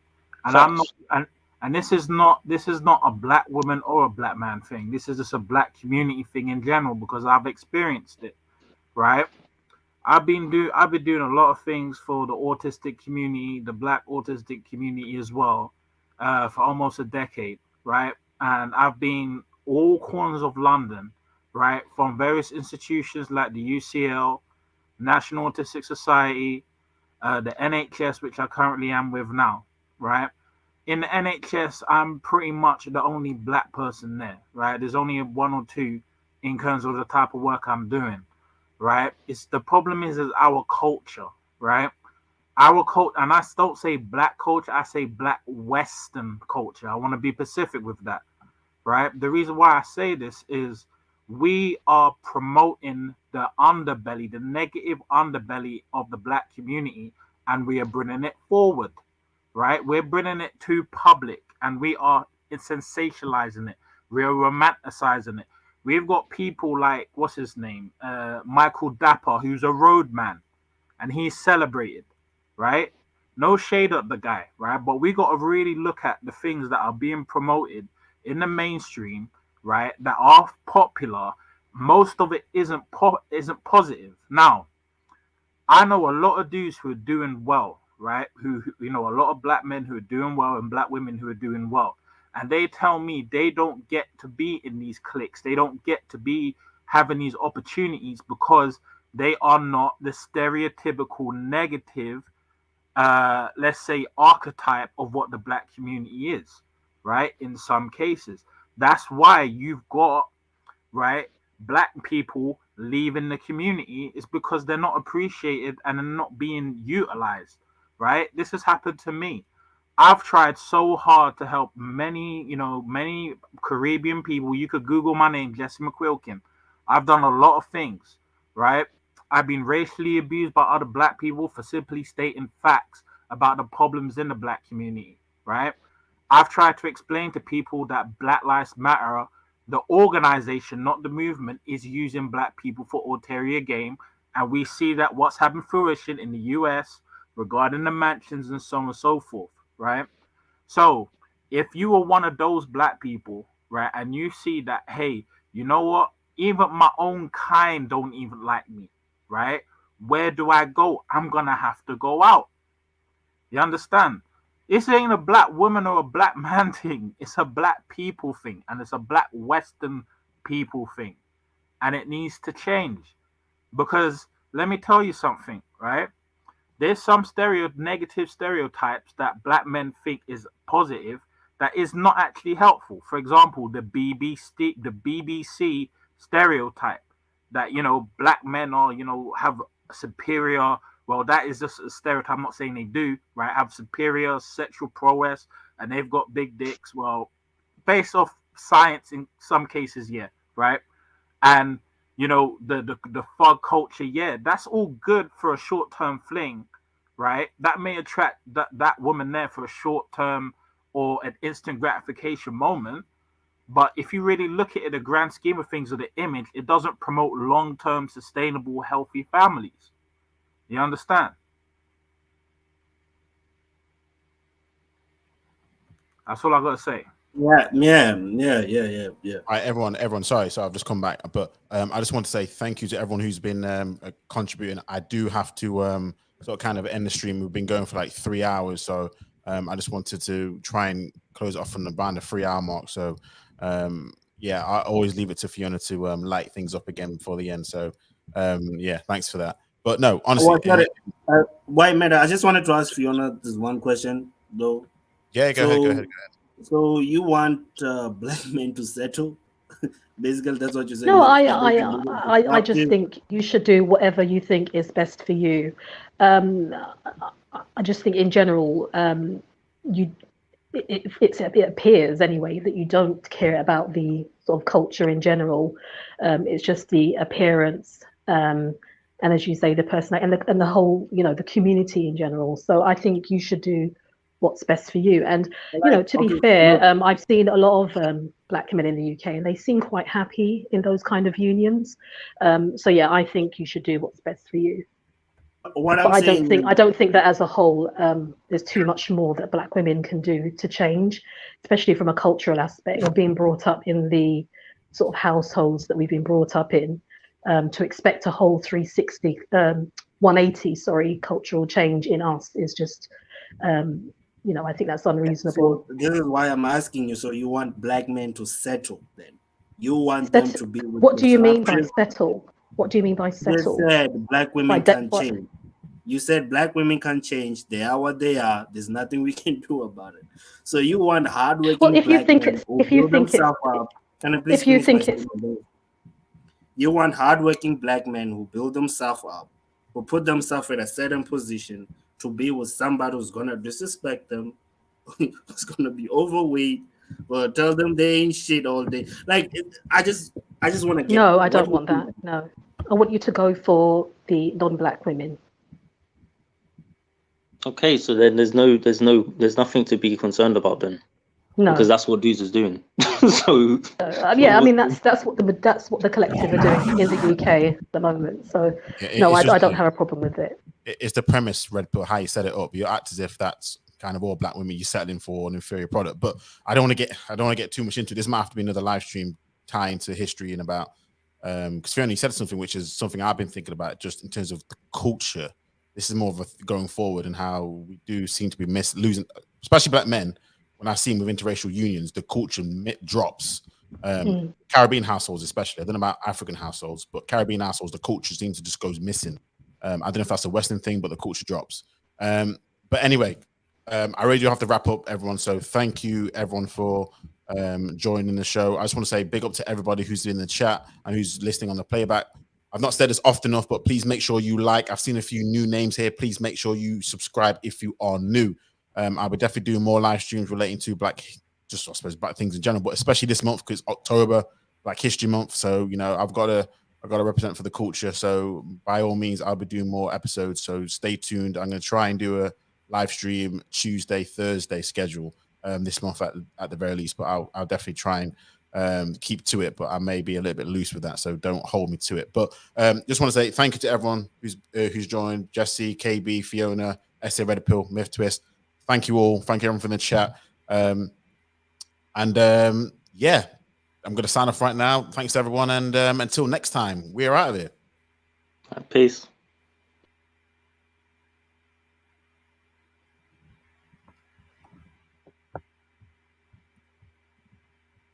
and I'm not Facts. and this is not a black woman or a black man thing. This is just a black community thing in general because I've experienced it, right? I've been doing a lot of things for the autistic community, the black autistic community as well, for almost a decade, right? And I've been all corners of London, right, from various institutions like the UCL, National Autistic Society, the NHS, which I currently am with now, right? In the NHS, I'm pretty much the only black person there, right? There's only one or two in terms of the type of work I'm doing, right? It's the problem is our culture, right? Our culture, and I don't say black culture, I say black Western culture. I want to be specific with that, right? The reason why I say this is we are promoting the underbelly, the negative underbelly of the black community, and we are bringing it forward, right? We're bringing it to public and we are sensationalizing it. We're romanticizing it. We've got people like, what's his name? Michael Dapper, who's a roadman and he's celebrated, right? No shade at the guy, right? But we got to really look at the things that are being promoted in the mainstream, right? That are popular. Most of it isn't positive. Now, I know a lot of dudes who are doing well, right? You know, a lot of black men who are doing well and black women who are doing well. And they tell me they don't get to be in these cliques. They don't get to be having these opportunities because they are not the stereotypical negative, let's say, archetype of what the black community is, right? In some cases. That's why you've got, right, black people leaving the community is because they're not appreciated and are not being utilized, right? This has happened to me. I've tried so hard to help many, many Caribbean people. You could Google my name, Jesy McQuilkin. I've done a lot of things, right? I've been racially abused by other black people for simply stating facts about the problems in the black community, right? I've tried to explain to people that Black Lives Matter, the organization, not the movement, is using black people for ulterior gain. And we see that what's happened fruition in the US regarding the mansions and so on and so forth, right? So if you are one of those black people, right, and you see that, hey, you know what? Even my own kind don't even like me, right? Where do I go? I'm gonna have to go out. You understand? This ain't a black woman or a black man thing. It's a black people thing, and it's a black Western people thing, and it needs to change. Because let me tell you something, right? There's some negative stereotypes that black men think is positive that is not actually helpful. For example, the BBC stereotype that black men are have superior. Well, that is just a stereotype. I'm not saying they do, right? Have superior sexual prowess and they've got big dicks. Well, based off science in some cases, yeah, right? And the thug culture, yeah, that's all good for a short term fling, right? That may attract that woman there for a short term or an instant gratification moment. But if you really look at it, the grand scheme of things of the image, it doesn't promote long term sustainable healthy families. You understand? That's all I gotta say. Yeah. All right, everyone. Sorry, I've just come back, but I just want to say thank you to everyone who's been contributing. I do have to sort of kind of end the stream. We've been going for like 3 hours, so I just wanted to try and close it off on around the 3 hour mark. So yeah, I always leave it to Fiona to light things up again before the end. So yeah, thanks for that. But no, honestly, White matter. I just wanted to ask Fiona this one question, though. Yeah, go ahead. So you want black men to settle? Basically, that's what you're saying. No, I just Adoptive. think you should do whatever you think is best for you. I just think in general, it appears anyway that you don't care about the sort of culture in general. It's just the appearance. and as you say, the person and the whole, the community in general. So I think you should do what's best for you. And to be fair, I've seen a lot of Black men in the UK, and they seem quite happy in those kind of unions. So yeah, I think you should do what's best for you. What But I'm saying, I don't think that as a whole, there's too much more that Black women can do to change, especially from a cultural aspect of being brought up in the sort of households that we've been brought up in. To expect a whole 180, cultural change in us is just, I think that's unreasonable. So this is why I'm asking you. So you want Black men to settle then? You want them to be with What do you mean by disruptive- settle? What do you mean by You settle? said Black women can change. You said Black women can change. They are what they are. There's nothing we can do about it. So you want hardworking Black men who build themselves up. Can I please finish my statement? You want hardworking Black men who build themselves up, who put themselves in a certain position to be with somebody who's gonna disrespect them, who's gonna be overweight, or tell them they ain't shit all day. Like I just want to get. No, I don't want that. No, I want you to go for the non-Black women. Okay, so then there's nothing to be concerned about then. No, because that's what dudes is doing. yeah, I mean that's what the collective are doing in the UK at the moment. So no, I don't have a problem with it. It's the premise, Red Pill, how you set it up. You act as if that's kind of all Black women you're settling for an inferior product. But I don't want to get too much into it. This might have to be another live stream tying to history and about because Fiona, you said something which is something I've been thinking about just in terms of the culture. This is more of a going forward and how we do seem to be losing, especially Black men. When I've seen with interracial unions, the culture drops. Caribbean households, especially. I don't know about African households, but Caribbean households, the culture seems to just goes missing. I don't know if that's a Western thing, but the culture drops. But anyway, I really do have to wrap up, everyone. So thank you, everyone, for joining the show. I just want to say big up to everybody who's in the chat and who's listening on the playback. I've not said this often enough, but please make sure you like. I've seen a few new names here. Please make sure you subscribe if you are new. I would definitely do more live streams relating to Black things in general, but especially this month because October, Black History Month. So I've got to represent for the culture. So by all means, I'll be doing more episodes. So stay tuned. I'm going to try and do a live stream Tuesday, Thursday schedule this month at the very least. But I'll definitely try and keep to it. But I may be a little bit loose with that, so don't hold me to it. But just want to say thank you to everyone who's joined: Jesy, KB, Fiona, SA Red Pill, Myth Twist. Thank you all. Thank you everyone for the chat. Yeah, I'm going to sign off right now. Thanks everyone. And until next time, we're out of here. Peace.